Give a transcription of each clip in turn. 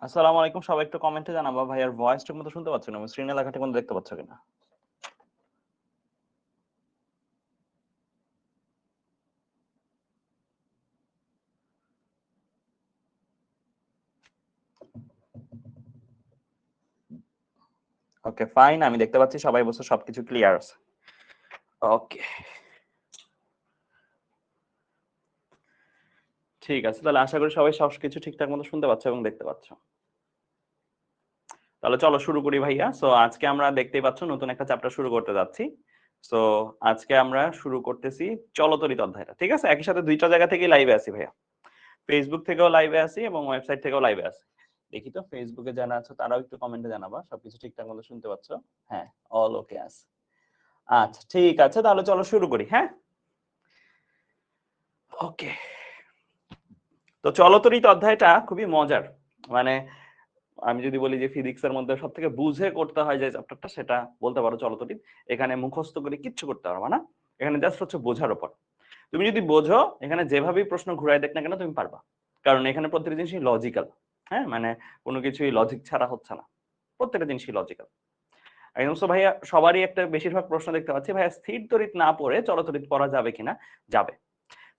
আসসালামু আলাইকুম, সবাই একটু কমেন্টে জানাবো ভাইয়ার ভয়েস ঠিক মতো শুনতে পাচ্ছ না, স্ক্রিনে লেখা ঠিক মতো দেখতে পাচ্ছ কিনা। ওকে ফাইন, আমি দেখতে পাচ্ছি সবাই বলছে সবকিছু ক্লিয়ার আছে। ওকে ঠিক আছে, তাহলে আশা করি সবাই সবকিছু ঠিকঠাক মতো শুনতে পাচ্ছ এবং দেখতে পাচ্ছ। তাহলে চলো শুরু করি ভাইয়া। সো আজকে আমরা দেখতেই পাচ্ছ নতুন একটা চ্যাপ্টার শুরু করতে যাচ্ছি। সো আজকে আমরা শুরু করতেছি চলতরিত অধ্যায়টা, ঠিক আছে? একই সাথে দুইটা জায়গা থেকেই লাইভে আছি ভাইয়া, ফেসবুক থেকেও লাইভে আছি এবং ওয়েবসাইট থেকেও লাইভে আছি। দেখি তো ফেসবুকে যারা আছো তারাও একটু কমেন্টে জানাবা সবকিছু ঠিকঠাক মতো শুনতে পাচ্ছ। হ্যাঁ, অল ওকে আছে। আচ্ছা ঠিক আছে, তাহলে চলো শুরু করি। হ্যাঁ ওকে, তো চলতরিত অধ্যায়টা খুবই মজার। মানে আমি যদি বলি যে ফিজিক্স এর মধ্যে সব থেকে বুঝে করতে হয় যে চ্যাপ্টারটা, সেটা বলতে পারো চলতরিত। এখানে মুখস্থ করে কিচ্ছু করতে পারবে না, এখানে জাস্ট হচ্ছে বোঝার উপর। তুমি যদি বোঝো, এখানে যেভাবেই প্রশ্ন ঘুরাই দেখ না কেন তুমি পারবা, কারণ এখানে প্রত্যেকটা জিনিসই লজিক্যাল। হ্যাঁ মানে কোনো কিছুই লজিক ছাড়া হচ্ছে না, প্রত্যেকটা জিনিসই লজিক্যাল একদম। সো ভাইয়া সবারই একটা বেশিরভাগ প্রশ্ন দেখতে পাচ্ছি, ভাইয়া স্থির তড়িৎ না পড়ে চলতরিৎ পড়া যাবে কিনা? যাবে।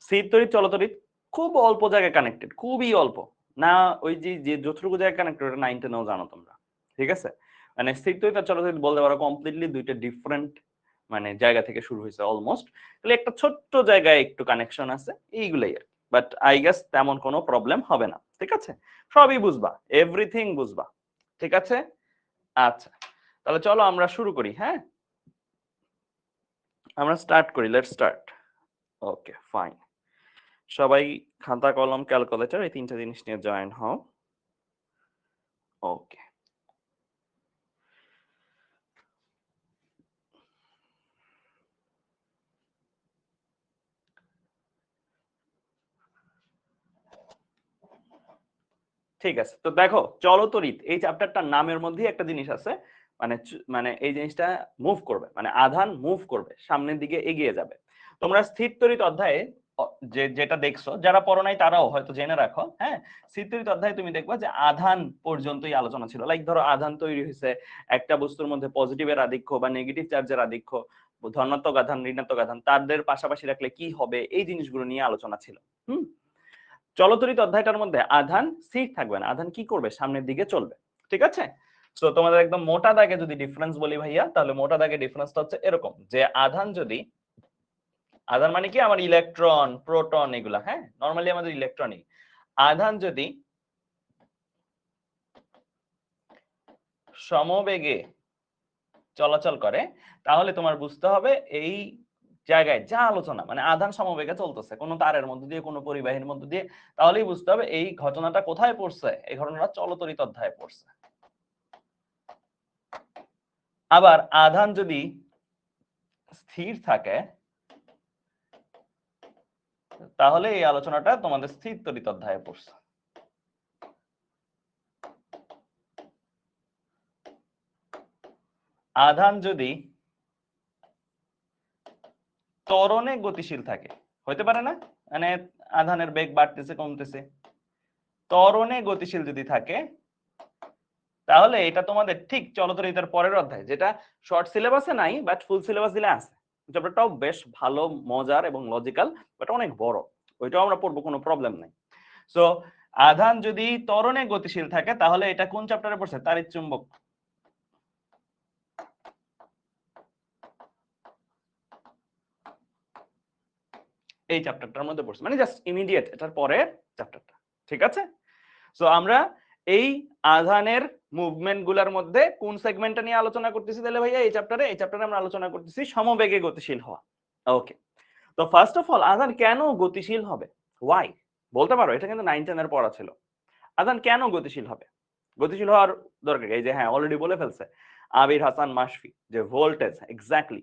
স্থির তড়িৎ চলতরিৎ খুব অল্প জায়গায় কানেক্টেড, খুবই অল্প। না ওই যে যে যতটুকু জায়গায় কানেক্টেড ওটা 9 10 জানো তোমরা, ঠিক আছে? মানে স্থির তড়িৎ আর চলতরিৎ বলতে পারো কমপ্লিটলি দুইটা ডিফারেন্ট মানে জায়গা থেকে শুরু হয়েছে অলমোস্ট। তাহলে একটা ছোট্ট জায়গায় একটু কানেকশন আছে, এইগুলাই আর। বাট আই গেস তেমন কোনো প্রবলেম হবে না, ঠিক আছে? সবই বুঝবা, এভরিথিং বুঝবা, ঠিক আছে? আচ্ছা তাহলে চলো আমরা শুরু করি। হ্যাঁ আমরা স্টার্ট করি, লেটস স্টার্ট। ওকে ফাইন, সবাই খাতা কলম ক্যালকুলেটর এই তিনটা জিনিস নিয়ে জয়েন হও। ওকে ঠিক আছে, তো দেখো চলতরিৎ এই চ্যাপ্টারটার নামের মধ্যেই একটা জিনিস আছে, মানে মানে এই জিনিসটা মুভ করবে, মানে আধান মুভ করবে, সামনের দিকে এগিয়ে যাবে। তোমরা স্থির তড়িৎ অধ্যায়ে যেটা দেখছো, যারা পড়ো নাই তারাও হয়তো জেনে রাখো। হ্যাঁ স্থির তড়িৎ অধ্যায়ে তুমি দেখবা যে আধান পর্যন্তই আলোচনা ছিল। লাইক ধরো আধান তৈরি হয়েছে একটা বস্তুর মধ্যে পজিটিভের আধিক্য বা নেগেটিভ চার্জের আধিক্য, ধনাত্মক আধান ঋণাত্মক আধান তাদের পাশাপাশি রাখলে কি হবে, এই জিনিসগুলো নিয়ে আলোচনা ছিল। হুম চলতরিৎ অধ্যায়টার মধ্যে আধান স্থির থাকবে না, আধান কি করবে, সামনের দিকে চলবে, ঠিক আছে? তো তোমাদের একদম মোটা দাগে যদি ডিফারেন্স বলি ভাইয়া, তাহলে মোটা দাগে ডিফারেন্সটা হচ্ছে এরকম যে আধান যদি, আধান মানে কি আমার ইলেকট্রন প্রোটন এগুলা, হ্যাঁ নরমালি আমাদের ইলেকট্রনই। আধান যদি সমবেগে চলাচল করে, তাহলে তোমার বুঝতে হবে এই জায়গায় যা আলোচনা, মানে আধান সমবেগে চলতেছে কোনো তারের মধ্যে দিয়ে, কোনো পরিবাহীর মধ্যে দিয়ে, তাহলেই বুঝতে হবে এই ঘটনাটা কোথায় পড়ছে, এই ঘটনাটা চলতরিৎ অধ্যায়ে পড়ছে। আবার আধান যদি স্থির থাকে, তাহলে এই আলোচনাটা তোমাদের স্থির তড়িৎ অধ্যায়ে পড়ছে। আধান যদি ত্বরণে গতিশীল থাকে, হইতে পারে না, মানে আধানের বেগ বাড়তেছে কমতেছে, ত্বরণে গতিশীল যদি থাকে, তাহলে এটা তোমাদের ঠিক চলতরিতের পরের অধ্যায়, যেটা শর্ট সিলেবাসে নাই বাট ফুল সিলেবাস দিলে আছে। চ্যাপ্টারটাও বেশ ভালো, মজার এবং লজিক্যাল, বাট অনেক বড়, ওইটাও আমরা পড়বো, কোনো প্রবলেম নাই। সো আধান যদি ত্বরণে গতিশীল থাকে, তাহলে এটা কোন চ্যাপ্টারে পড়ছে, তাড়িৎ চুম্বক। এই চ্যাপ্টারটার মধ্যে পড়ছে, মানে জাস্ট ইমিডিয়েট এটার পরের চ্যাপ্টারটা, ঠিক আছে? সো আমরা এই আধানের মুভমেন্ট গুলার মধ্যে কোন সেগমেন্টটা নিয়ে আলোচনা করতেছি তাহলে ভাইয়া, এই চ্যাপ্টারে আমরা আলোচনা করতেছি সমবেগে গতিশীল হওয়া। ওকে, তো ফার্স্ট অফ অল আধান কেন গতিশীল হবে, ওয়াই বলতে পারো, এটা কিন্তু 9 10 এর পড়া ছিল। আধান কেন গতিশীল হবে, গতিশীল হওয়ার দরকার, এই যে হ্যাঁ অলরেডি বলে ফেলছে আবির হাসান মাশফি যে ভোল্টেজ, এক্স্যাক্টলি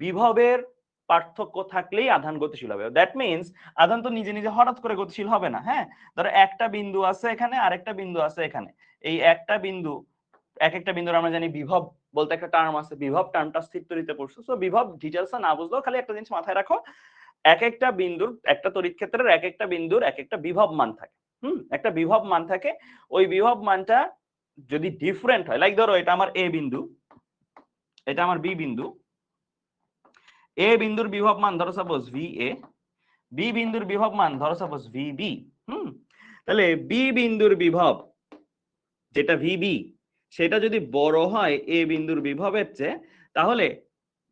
বিভবের পার্থক্য থাকলেই আধান গতিশীল হবে। দ্যাট মিন্স আধান তো নিজে নিজে হঠাৎ করে গতিশীল হবে না। হ্যাঁ ধরো একটা বিন্দু আছে এখানে, আরেকটা বিন্দু আছে এখানে, এই একটা বিন্দু, এক একটা বিন্দুর আমরা জানি বিভব বলতে একটা টার্ম আছে, বিভব টার্মটা স্থির তড়িতে পড়ছে। সো বিভব ডিটেইলস না বুঝলেও খালি একটা জিনিস মাথায় রাখো, এক একটা বিন্দুর, একটা তড়িৎ ক্ষেত্রের এক একটা বিন্দুর এক একটা বিভব মান থাকে। একটা বিভব মান থাকে, ওই বিভব মানটা যদি ডিফারেন্ট হয়, লাইক ধরো এটা আমার এ বিন্দু, এটা আমার বি বিন্দু, এ বিন্দুর বিভব মান ধরো সাপোজ ভি এ, বি বিন্দুর বিভব মান ধরো সাপোজ ভি বি। তাহলে বি বিন্দুর বিভব যেটা ভিবি, সেটা যদি বড় হয় এ বিন্দুর বিভবের চেয়ে, তাহলে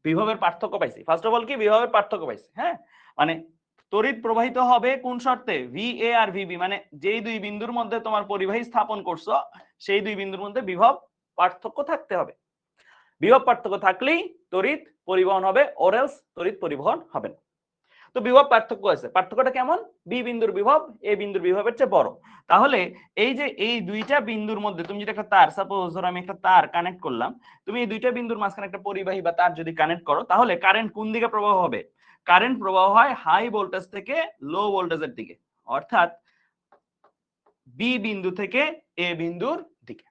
বিভবের পার্থক্য পাইছি। ফার্স্ট অফ অল কি বিভবের পার্থক্য পাইছি, হ্যাঁ, মানে তড়িৎ প্রবাহিত হবে কোন শর্তে, ভি এ আর ভিবি, মানে যেই দুই বিন্দুর মধ্যে তোমার পরিবাহী স্থাপন করছো সেই দুই বিন্দুর মধ্যে বিভব পার্থক্য থাকতে হবে। বিভব পার্থক্য থাকলেই তড়িৎ পরিবহন হবে, অরেলস তড়িৎ পরিবহন হবে না। তো বিভব পার্থক্য আছে, পার্থক্যটা কেমন, বি বিন্দুর বিভব এ বিন্দুর বিভবের চেয়ে বড়। তাহলে এই যে এই দুইটা বিন্দুর মধ্যে তুমি যদি একটা তার, সাপোজ ধরো আমি একটা তার কানেক্ট করলাম, তুমি এই দুইটা বিন্দুর মাঝখানে একটা পরিবাহী বা তার যদি কানেক্ট করো, তাহলে কারেন্ট কোন দিকে প্রবাহ হবে, কারেন্ট প্রবাহ হয় হাই ভোল্টেজ থেকে লো ভোল্টেজের দিকে, অর্থাৎ বি বিন্দু থেকে এ বিন্দুর দিকে।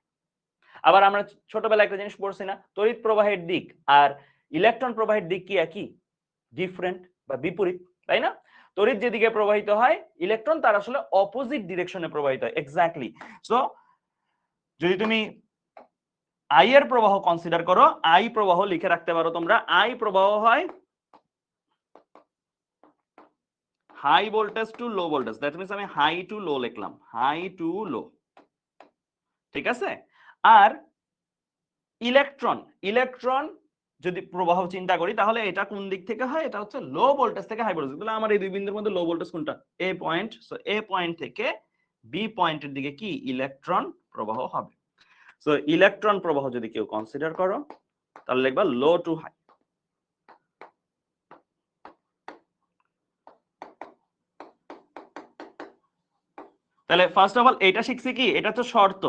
আবার আমরা ছোটবেলায় একটা জিনিস পড়ছি না, তড়িৎ প্রবাহের দিক আর ইলেকট্রন প্রবাহের দিক কি একই, ডিফারেন্ট বা বিপরীত, তাই না? তড়িৎ যেদিকে প্রবাহিত হয় ইলেকট্রন তার আসলে অপোজিট ডিরেকশনে প্রবাহিত হয়, এক্স্যাক্টলি। সো যদি তুমি আই এর প্রবাহ কনসিডার করো, আই প্রবাহ লিখে রাখতে পারো তোমরা, আই প্রবাহ হয় high voltage to low voltage, that means আমি হাই টু লো লিখলাম, হাই টু লো, ঠিক আছে? আর ইলেকট্রন, ইলেকট্রন যদি প্রবাহ চিন্তা করি, তাহলে এটা কোন দিক থেকে হয়, এটা হচ্ছে লো ভোল্টেজ থেকে হাই ভোল্টেজ। তাহলে আমার এই দুই বিন্দুর মধ্যে লো ভোল্টেজ কোনটা, এ পয়েন্ট। সো এ পয়েন্ট থেকে বি পয়েন্টের দিকে কি ইলেকট্রন প্রবাহ হবে। সো ইলেকট্রন প্রবাহ যদি কেউ কনসিডার করো, তাহলে লিখবা লো টু হাই। তাহলে ফার্স্ট অফ অল এটা শিখছি কি, এটা তো শর্ত,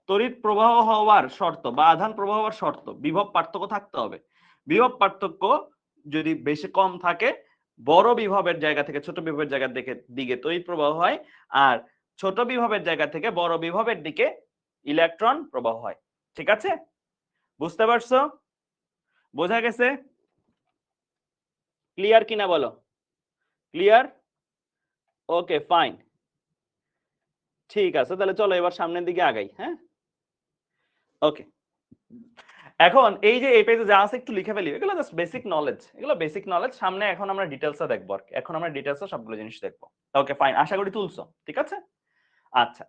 তড়িৎ প্রবাহ হওয়ার শর্ত বা আধান প্রবাহ হওয়ার শর্ত, বিভব পার্থক্য থাকতে হবে। বিভব পার্থক্য যদি বেশি কম থাকে, বড় বিভবের জায়গা থেকে ছোট বিভবের জায়গার দিকে তড়িৎ প্রবাহ হয়, আর ছোট বিভবের জায়গা থেকে বড় বিভবের দিকে ইলেকট্রন প্রবাহ হয়। ঠিক আছে, বুঝতে পারছো, বোঝা গেছে, ক্লিয়ার কিনা বলো, ক্লিয়ার? ওকে ফাইন, ঠিক আছে, তাহলে চলো এবার সামনের দিকে আগাই। হ্যাঁ, ওকে, এখন এই যে এই পেজে যা আছে একটু লিখে ফেলি, এগুলো জাস্ট বেসিক নলেজ, এগুলো বেসিক নলেজ। সামনে এখন আমরা ডিটেইলসে দেখবো, এখন আমরা ডিটেইলসে সবগুলো জিনিস দেখবো। ওকে ফাইন, আশা করি তুলছো, ঠিক আছে। আচ্ছা,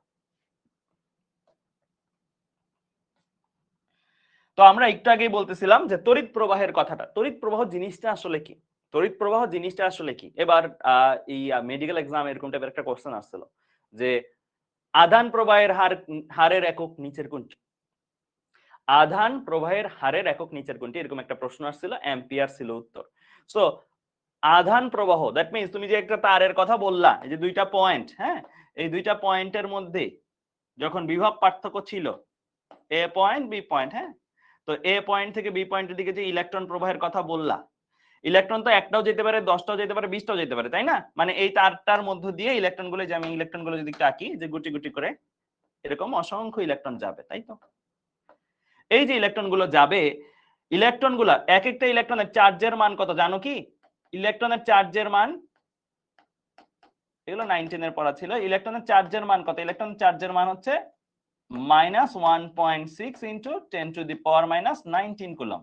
তো আমরা একটু আগেই বলতেছিলাম যে তড়িৎ প্রবাহের কথাটা, তড়িৎ প্রবাহ জিনিসটা আসলে কি, তড়িৎ প্রবাহ জিনিসটা আসলে কি। এবার এই মেডিকেল এক্সাম এরকম টাইপের একটা কোশ্চেন আসছিল যে আধান প্রবাহের হারের একক নিচের কোনটি, আধান প্রবাহের হারের একক নিচের কোনটি, এরকম একটা প্রশ্ন আসছিল, অ্যাম্পিয়ার ছিল উত্তর। সো আধান প্রবাহ, দ্যাট মিন্স তুমি যে একটা তারের কথা বললা, এই যে দুইটা পয়েন্ট, হ্যাঁ, এই দুইটা পয়েন্টের মধ্যে যখন বিভব পার্থক্য ছিল এ পয়েন্ট বি পয়েন্ট, হ্যাঁ, তো এ পয়েন্ট থেকে বি পয়েন্টের দিকে যে ইলেকট্রন প্রবাহের কথা বললা, ইলেকট্রন তো একটাও যেতে পারে, 10টাও যেতে পারে, 20টাও যেতে পারে, তাই না? মানে এই তারটার মধ্য দিয়ে ইলেকট্রন গুলো, যে আমি ইলেকট্রন গুলো যদি একটু আঁকি, যে গুটি গুটি করে এরকম অসংখ্য ইলেকট্রন যাবে, তাই তো? এই যে ইলেকট্রন গুলো যাবে, ইলেকট্রন গুলা এক একটা ইলেকট্রনের চার্জের মান কত জানো কি? ইলেকট্রনের চার্জের মান, এগুলো 9-10 এর পড়া ছিল, ইলেকট্রনের চার্জের মান কত? ইলেকট্রনের চার্জের মান হচ্ছে -1.6 ইন্টু 10⁻⁻19 কুলম।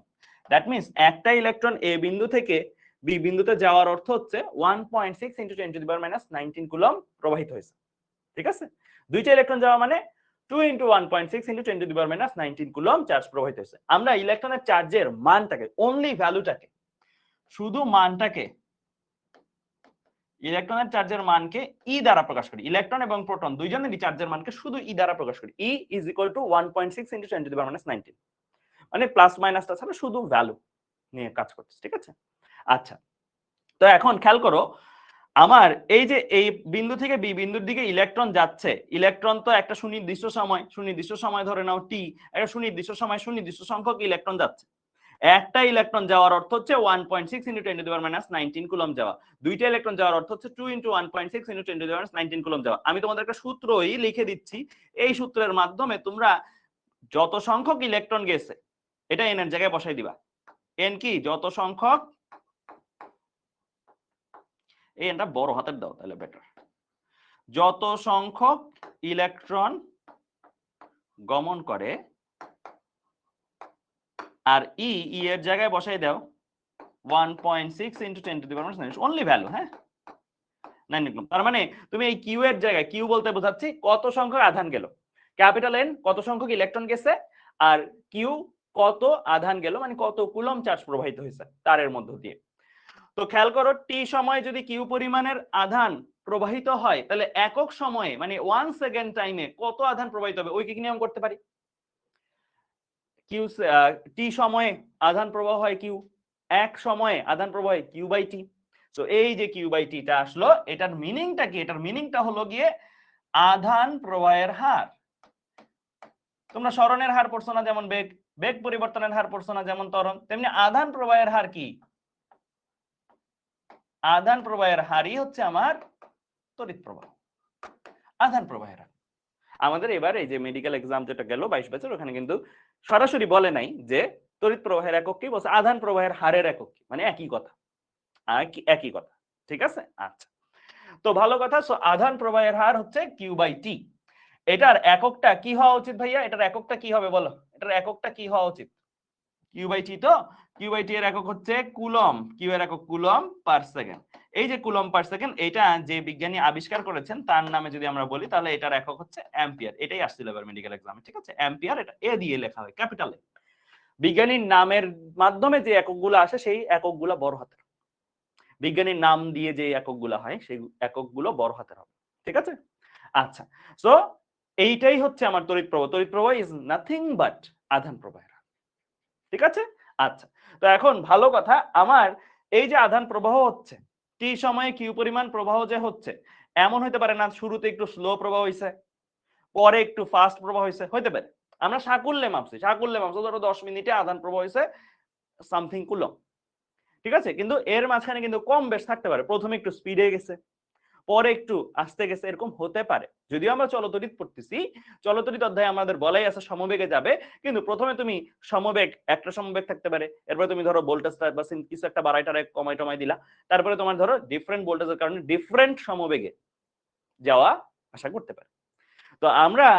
দ্যাট মিন্স একটা ইলেকট্রন এ বিন্দু থেকে বি বিন্দুতে যাওয়ার অর্থ হচ্ছে 1.6 ইন্টু 10⁻⁻19 কুলম প্রবাহিত হয়েছে, ঠিক আছে? দুইটা ইলেকট্রন যাওয়া মানে 2 ইন্টু 1.6 ইন্টু 10⁻⁻19 কুলম চার্জ প্রবাহিত হয়েছে। আমরা ইলেকট্রনের চার্জের মানটাকে, অনলি ভ্যালুটাকে, শুধু মানটাকে, ইলেকট্রনের চার্জের মানকে ই দ্বারা প্রকাশ করি, ইলেকট্রন এবং প্রোটন দুইজনেরই চার্জের মানকে শুধু ই দ্বারা প্রকাশ করি, ই ইজ ইকুয়াল টু 1.6 ইনটু 10⁻⁻19, মানে প্লাস মাইনাসটা ছাড়া শুধু ভ্যালু নিয়ে কাজ করতেছে, ঠিক আছে? আচ্ছা, তো এখন খেয়াল করো, আমার এই যে এই বিন্দু থেকে বি বিন্দুর দিকে ইলেকট্রন যাচ্ছে, ইলেকট্রন তো একটা সুনির্দিষ্ট সময় ধরে নাও টি, একটা সুনির্দিষ্ট সময় সুনির্দিষ্ট সংখ্যক ইলেকট্রন যাচ্ছে। একটা ইলেকট্রন যাওয়ার অর্থ হচ্ছে 1.6 ইনটু 10⁻⁻19 কুলম যাওয়া, দুইটা ইলেকট্রন যাওয়ার অর্থ হচ্ছে 2 ইনটু 1.6 ইনটু 10⁻⁻19 কুলম যাওয়া। আমি তোমাদের একটা সূত্রই লিখে দিচ্ছি, এই সূত্রের মাধ্যমে তোমরা যত সংখ্যক ইলেকট্রন গেছে এটা এন এর জায়গায় বসাই দিবা। এন কি? যত সংখ্যক, এই এনটা বড় হাতের দাও তাহলে বেটার, যত সংখ্যক ইলেকট্রন গমন করে, আর ই এর জায়গায় বসাই দাও 1.6 × 10⁻⁻⁹ অনলি ভ্যালু, হ্যাঁ 9 তার মানে তুমি এই কিউ এর জায়গায়, কিউ বলতে বোঝাচ্ছি কত সংখ্যক আধান গেল, ক্যাপিটাল এন কত সংখ্যক ইলেকট্রন গেছে, আর কিউ কত আধান গেল, মানে কত কুলম চার্জ প্রবাহিত হয়েছে তারের মধ্য দিয়ে। তো খেয়াল করো, টি সময়ে যদি কিউ পরিমাণের আধান প্রবাহিত হয়, তাহলে একক সময়ে মানে 1 সেকেন্ড টাইমে কত আধান প্রবাহিত হবে, ওই কি নিয়ম করতে পারি। কিউ টি সময়ে আধান প্রবাহ হয় কিউ, এক সময়ে আধান প্রবাহ হয় কিউ বাই টি। তো এই যে কিউ বাই টিটা আসলো, এটার মিনিংটা কি, এটার মিনিংটা হলো গিয়ে আধান প্রবাহের হার। তোমরা সরণের হার পড়ছো না, যেমন বেগ, বেগ পরিবর্তনের হার পড়ছো না যেমন ত্বরণ, তেমনি আধান প্রবাহের হার কি, আধান প্রবাহের হারই হচ্ছে আমার তড়িৎ প্রবাহ, আধান প্রবাহের হার। আমাদের এবার এই যে মেডিকেল এক্সাম যেটা গেল 22 ব্যাচের, ওখানে কিন্তু সরাসরি বলে নাই যে তড়িৎ প্রবাহের একক কি, বলছে আধান প্রবাহের হারের একক কি, মানে একই কথা, একই কথা, ঠিক আছে। আচ্ছা, তো ভালো কথা। সো আধান প্রবাহের হার হচ্ছে কিউ বাই টি। এটার এককটা কি হওয়া উচিত ভাইয়া, এটার এককটা কি হবে বলো, এটার এককটা কি হওয়া উচিত, কিউ বাই টি। তো কিউ বাই টি এর একক হচ্ছে কুলম, কিউ এর একক কুলম পার সেকেন্ড। এই যে কুলম পার সেকেন্ড, এটা যে বিজ্ঞানী আবিষ্কার করেছেন তার নামে যদি আমরা বলি, তাহলে এটার একক হচ্ছে অ্যাম্পিয়ার। এটাই আসছিল এবার মেডিকেল এক্সামে, ঠিক আছে, অ্যাম্পিয়ার, এটা এ দিয়ে লেখা হয় ক্যাপিটাল এ। বিজ্ঞানীর নামের মাধ্যমে যে এককগুলো আসে সেই এককগুলো বড় হাতের, বিজ্ঞানীর নাম দিয়ে যে এককগুলো হয় সেই এককগুলো বড় হাতের হবে, ঠিক আছে। আচ্ছা, সো এইটাই হচ্ছে আমার তড়িৎ প্রবাহ। তড়িৎ প্রবাহ ইজ নাথিং বাট আধান প্রবাহের, ঠিক আছে। আচ্ছা, তো এখন ভালো কথা, আমার এই যে আধান প্রবাহ হচ্ছে টি সময়ে কিউ পরিমাণ প্রবাহ যে হচ্ছে, এমন হতে পারে না শুরুতে একটু স্লো প্রবাহ হইছে, পরে একটু ফাস্ট প্রবাহ হইছে, হইতে পারে। আমরা সাকুল্যে মাপছি, ধরো 10 মিনিটে আধান প্রবাহ হইছে সামথিং কুলম, ঠিক আছে, কিন্তু এর মাঝখানে কিন্তু কম বেশ থাকতে পারে, প্রথমে একটু স্পিডে গেছে, পরে একটু আসতে গেছে, এরকম হতে পারে। যদিও আমরা চলতড়িৎ পড়তেছি, চলতড়িৎ অধ্যায়ে আমাদের বলাই আছে সমবেগে যাবে, কিন্তু প্রথমে তুমি সমবেগ, একটা সমবেগ থাকতে পারে, এরপরে তুমি ধরো ভোল্টেজটা বা কিছু একটা বাড়াইটারে কমাই টমাই দিলা, তারপরে তোমার ধরো ডিফারেন্ট ভোল্টেজের কারণে ডিফারেন্ট সমবেগে যাওয়া আসা করতে পারে। তো আমরা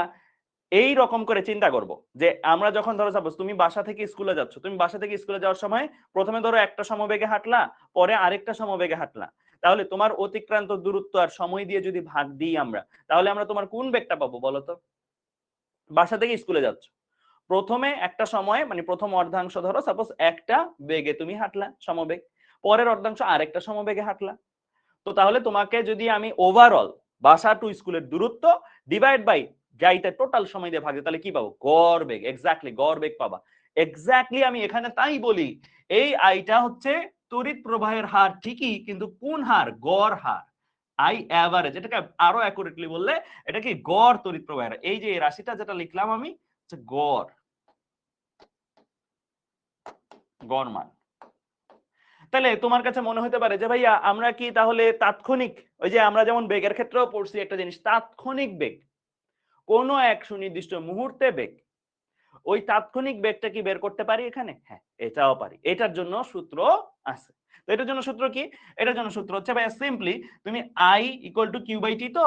এই রকম করে চিন্তা করব যে আমরা যখন ধরো সাপোজ তুমি বাসা থেকে স্কুলে যাচ্ছ, তুমি বাসা থেকে স্কুলে যাওয়ার সময় প্রথমে ধরো একটা সমবেগে হাঁটলা, পরে আরেকটা সমবেগে হাঁটলা, তাহলে তোমার অতিক্রান্ত দূরত্ব আর সময় দিয়ে যদি ভাগ দিই আমরা, তাহলে আমরা তোমার কোন বেগটা পাবো বলো তো। বাসা থেকে স্কুলে যাচ্ছ, প্রথমে একটা সময় মানে প্রথম অর্ধাংশ ধরো সাপোজ একটা বেগে তুমি হাঁটলা সমবেগ, পরের অর্ধাংশ আরেকটা সমবেগে হাঁটলা। তো তাহলে তোমাকে যদি আমি ওভারঅল বাসা টু স্কুলের দূরত্ব ডিভাইড বাই যাইতে টোটাল সময় দিয়ে ভাগে, তাহলে কি পাবো, গড় বেগ, এক্স্যাক্টলি গড় বেগ পাবা। এক্স্যাক্টলি আমি এখানে তাই বলি এই আইটা হচ্ছে তড়িৎ প্রবাহের হার ঠিকই, কিন্তু কোন হার, গড় হার, আই এভারেজ। এটাকে আরো অ্যাকুরেটলি বললে এটা কি গড় তড়িৎ প্রবাহের। এই যে রাশিটা যেটা লিখলাম আমি, গড়, গড় মান। তাহলে তোমার কাছে মনে হতে পারে যে ভাইয়া আমরা কি তাহলে তাৎক্ষণিক, ওই যে আমরা যেমন বেগের ক্ষেত্রেও পড়ছি একটা জিনিস, তাৎক্ষণিক বেগ, কোন এক সুনির্দিষ্ট মুহূর্তে বেগ, ওই তাৎক্ষণিক বেগটা কি বের করতে পারি এখানে, হ্যাঁ এটাও পারি। এটার জন্য সূত্র আছে। তো এটার জন্য সূত্র কি, এটার জন্য সূত্র হচ্ছে ভাইয়া সিম্পলি তুমি I equal to Q by T. তো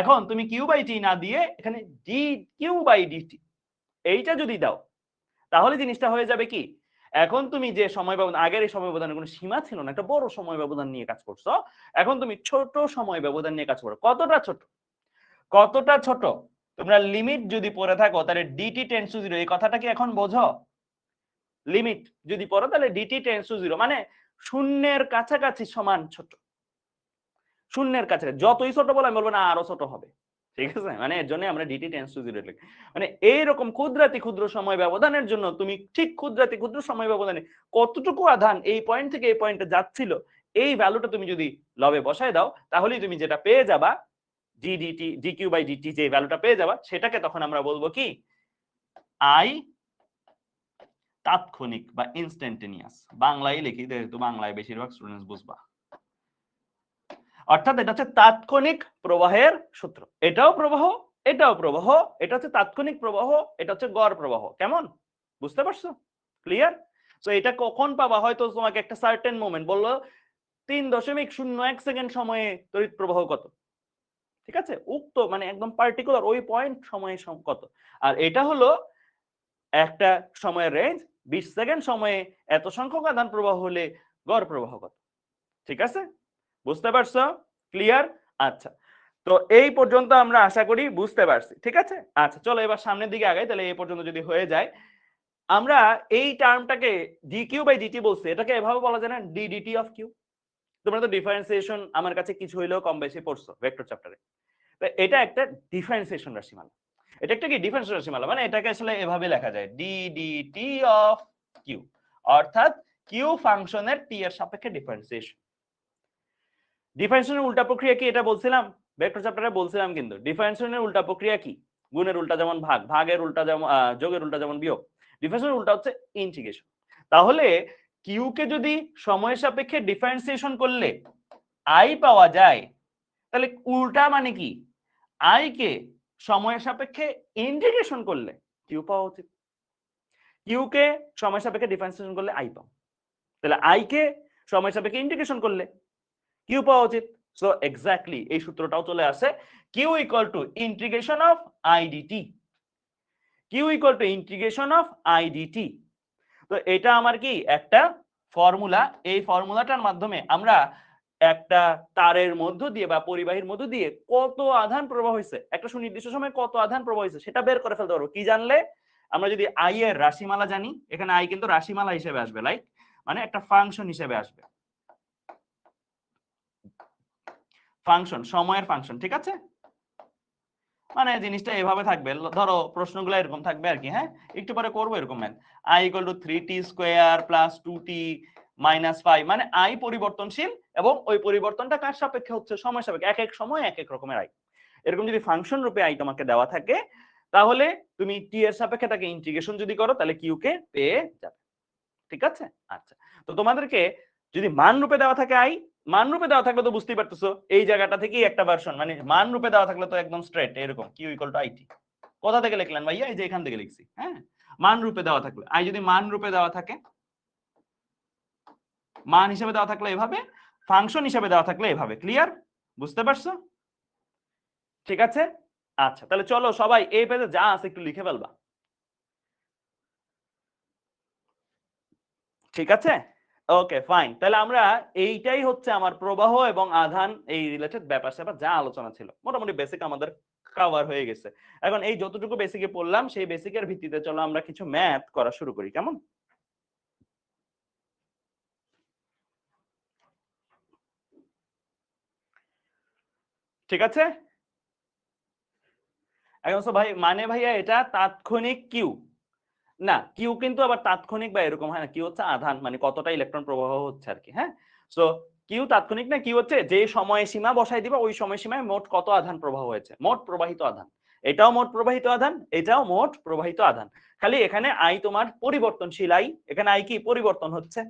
এখন তুমি কিউ বাই টি না দিয়ে এখানে ডি কিউ বাই ডিটি এইটা যদি দাও, তাহলে জিনিসটা হয়ে যাবে কি, এখন তুমি যে সময় ব্যবধান, আগের এই সময় ব্যবধানের কোনো সীমা ছিল না, একটা বড় সময় ব্যবধান নিয়ে কাজ করছো, এখন তুমি ছোট সময় ব্যবধান নিয়ে কাজ করো। কতটা ছোট, কতটা ছোট, তোমরা লিমিট যদি পড়ে থাকো তাহলে ডিটি টেন্ডস টু 0, এই কথাটা কি এখন বোঝো। লিমিট যদি পড়ো তাহলে ডিটি টেন্ডস টু 0 মানে শূন্যের কাছাকাছি সমান ছোট, শূন্যের কাছে যতই ছোট বলে আমি বলবো না আরো ছোট হবে, ঠিক আছে, মানে এর জন্য আমরা ডিটি টেন্ডস টু 0 লিখি। মানে এইরকম ক্ষুদ্রাতি ক্ষুদ্র সময় ব্যবধানের জন্য তুমি ঠিক ক্ষুদ্রাতি ক্ষুদ্র সময় ব্যবধানে কতটুকু আধান এই পয়েন্ট থেকে এই পয়েন্টে যাচ্ছিল, এই ভ্যালুটা তুমি যদি লবে বসায় দাও, তাহলেই তুমি যেটা পেয়ে যাবা ডিডিটি ডিকিউ বাই ডিটি, যে ভ্যালুটা পেয়ে যাবা, সেটাকে তখন আমরা বলবো কি আই তাৎক্ষণিক বা ইনস্ট্যান্টেনিয়াস। বাংলায় লিখি, যেহেতু বাংলায় বেশিরভাগ স্টুডেন্টস বুঝবা। অর্থাৎ এটা হচ্ছে তাৎক্ষণিক প্রবাহের সূত্র, এটাও প্রবাহ, এটাও প্রবাহ, এটা হচ্ছে তাৎক্ষণিক প্রবাহ, এটা হচ্ছে গড় প্রবাহ। কেমন, বুঝতে পারছো, ক্লিয়ার। তো এটা কখন পাবা, হয়তো তোমাকে একটা সার্টেন মোমেন্ট বললো 3.01 সেকেন্ড সময়ে তড়িৎ প্রবাহ কত, ঠিক আছে, উক্ত মানে একদম পার্টিকুলার ওই পয়েন্ট সময়ে কত। আর এটা হলো একটা সময়ের রেঞ্জ, 20 সেকেন্ড সময়ে এত সংখ্যক আধান প্রবাহ হলে গড় প্রবাহ কত। ঠিক আছে, বুঝতে পারছো? ক্লিয়ার? আচ্ছা, তো এই পর্যন্ত আমরা আশা করি বুঝতে পারছি। ঠিক আছে, আচ্ছা চলো এবার সামনের দিকে আগাই। তাহলে এই পর্যন্ত যদি হয়ে যায়, আমরা এই টার্মটাকে dq বাই dt বলছি, এটাকে এভাবে বলা যায় না ddt অফ q। তোমরা তো ডিফারেন্সিয়েশন আমার কাছে কিছু হইলেও কম বেশি পড়ছো ভেক্টর চ্যাপ্টারে। তো এটা একটা ডিফারেন্সিয়েশন রাশিমালা। এটা একটা কি ডিফারেন্স রাশিমালা, মানে এটাকে আসলে এভাবে লেখা যায় ddt অফ q, অর্থাৎ q ফাংশনের t এর সাপেক্ষে ডিফারেন্সিয়েশন। ডিফারেন্সিয়েশনের উল্টা প্রক্রিয়া কি এটা বলছিলাম ভেক্টর চ্যাপ্টারে, বলছিলাম কিন্তু ডিফারেন্সিয়েশনের উল্টা প্রক্রিয়া কি, গুণের উল্টা যেমন ভাগ, ভাগের উল্টা যেমন যোগের উল্টা যেমন বিয়োগ, ডিফারেন্সিয়েশনের উল্টা হচ্ছে ইন্টিগ্রেশন। তাহলে কিউ কে যদি সময়ের সাপেক্ষে ডিফারেন্সিয়েশন করলে আই পাওয়া যায়, তাহলে উল্টা মানে কি, আই কে সময়ের সাপেক্ষে ইন্টিগ্রেশন করলে কিউ পাওয়া উচিত। কিউ কে সময়ের সাপেক্ষে ডিফারেন্সিয়েশন করলে আই পাও, তাহলে আই কে সময়ের সাপেক্ষে ইন্টিগ্রেশন করলে কিউ পাওয়া উচিত। সো এক্স্যাক্টলি এই সূত্রটাও চলে আসে, Q equal to integration of I dt, Q equal to integration of I dt. তো এটা আমার কি একটা ফর্মুলা, এই ফর্মুলাটার মাধ্যমে আমরা একটা তারের মধ্য দিয়ে বা পরিবাহীর মধ্য দিয়ে কত আধান প্রবাহ হয়েছে, একটা সুনির্দিষ্ট সময়ে কত আধান প্রবাহ হয়েছে সেটা বের করে ফেলতে পারবো। কি জানলে, আমরা যদি আই এর রাশিমালা জানি, এখানে আই কিন্তু রাশিমালা হিসেবে আসবে, লাইক মানে একটা ফাংশন হিসেবে আসবে, ফাংশন, সময়ের ফাংশন। ঠিক আছে, মানে জিনিসটা এভাবে থাকবে, ধরো প্রশ্নগুলো এরকম থাকবে আর কি। হ্যাঁ, একটু পরে করবো এরকম man, i equal to 3t square plus 2t minus 5, মানে i পরিবর্তনশীল এবং ওই পরিবর্তনটা কার সাপেক্ষে হচ্ছে, সময় সাপেক্ষে, এক এক সময় এক এক রকমের i। এরকম যদি ফাংশন রূপে i তোমাকে দেওয়া থাকে, তাহলে তুমি t এর সাপেক্ষে তাকে ইন্টিগ্রেশন যদি করো, তাহলে q কে পেয়ে যাবে। ঠিক আছে, আচ্ছা তো তোমাদেরকে যদি মান রূপে দেওয়া থাকে i, মান রূপে দেওয়া থাকলে তো বুঝতেই পারতেছো এই জায়গাটা থেকেই একটা ভার্সন, মানে মান রূপে দেওয়া থাকলে তো একদম স্ট্রেট এরকম q ইকুয়াল টু it। কোথা থেকে লিখলেন ভাইয়া, এই যে এখান থেকে লিখছি। হ্যাঁ, মান রূপে দেওয়া থাকলে, i যদি মান রূপে দেওয়া থাকে, মান হিসেবে দেওয়া থাকলে এভাবে, ফাংশন হিসেবে দেওয়া থাকলে এভাবে। ক্লিয়ার, বুঝতে পারছো? ঠিক আছে, আচ্ছা তাহলে চলো সবাই এই পেজে যা আছে একটু লিখে ফেলবা। ঠিক আছে, ওকে ফাইন। তাহলে আমরা এইটাই হচ্ছে আমার প্রবাহ এবং আধান এই রিলেটেড ব্যাপার স্যাপার যা আলোচনা ছিল, মোটামুটি বেসিক আমাদের কভার হয়ে গেছে। এখন এই যতটুকু বেসিকে পড়লাম সেই বেসিকের ভিত্তিতে চলো আমরা কিছু ম্যাথ করা শুরু করি, কেমন? ঠিক আছে, এখন ভাই মানে ভাইয়া এটা তাৎক্ষণিক কিউ না, কিউ কিন্তু আবার তাৎক্ষণিক বা এরকম হয় না, কিউ হচ্ছে আধান, মানে কতটা ইলেকট্রন প্রবাহ হচ্ছে আর কি। হ্যাঁ, সো কিউ তাৎক্ষণিক না, কিউ হচ্ছে যে সময় সীমা বসাই দিবা ওই সময় সীমায় মোট কত আধান প্রবাহ হয়েছে, মোট প্রবাহিত আধান। এটাও মোট প্রবাহিত আধান, এটাও মোট প্রবাহিত আধান, খালি এখানে আই তোমার পরিবর্তনশীল আই, এখানে আই কি পরিবর্তন হচ্ছে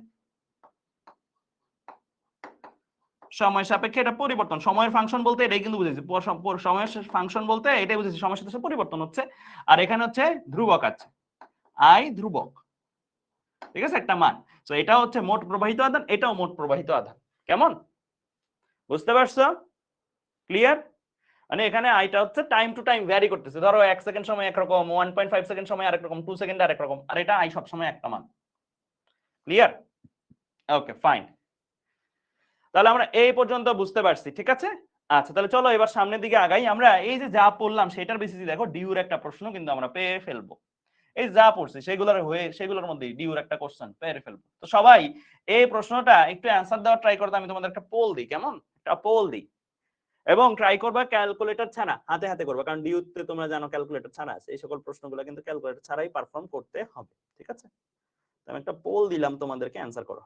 সময় সাপেক্ষে, এটা পরিবর্তন, সময়ের ফাংশন বলতে এটাই কিন্তু বুঝেছি, সময়ের ফাংশন বলতে এটাই বুঝেছি, সময়ের সাথে পরিবর্তন হচ্ছে। আর এখানে হচ্ছে ধ্রুবক আছে, আই ধ্রুবক, ঠিক আছে, একটা মান। তো এটা হচ্ছে মোট প্রবাহিত আধান, এটাও মোট প্রবাহিত আধান। কেমন, বুঝতে পারছো? ক্লিয়ার, মানে এখানে আইটা হচ্ছে টাইম টু টাইম ভ্যারি করতেছে, ধরো 1 সেকেন্ড সময় একরকম, 1.5 সেকেন্ড সময় আরেক রকম, 2 সেকেন্ড আরেক রকম, আর এটা আই সব সময় একটা মান। Clear, okay fine. তাহলে আমরা এই পর্যন্ত বুঝতে পারছি। ঠিক আছে, আচ্ছা তাহলে চলো এবার সামনের দিকে আগাই। আমরা এই যে যা পড়লাম সেটার বেসিসে দেখো ডিউর একটা প্রশ্ন কিন্তু আমরা পেয়ে ফেলবো। এই যা পড়ছি সেগুলোর মধ্যে ডিউর একটা কোশ্চেন পেয়ে ফেলবো। তো সবাই এই প্রশ্নটা একটু অ্যানসার দেওয়ার ট্রাই করতে, আমি তোমাদের একটা পোল দিই, কেমন, একটা পোল দিই, এবং ট্রাই করবা ক্যালকুলেটর ছাড়া, হাতে হাতে করবা, কারণ ডিউতে তোমরা জানো ক্যালকুলেটর ছাড়া আছে, এই সকল প্রশ্নগুলো কিন্তু ক্যালকুলেটর ছাড়াই পারফর্ম করতে হবে। ঠিক আছে, আমি একটা পোল দিলাম, তোমাদেরকে অ্যানসার করো।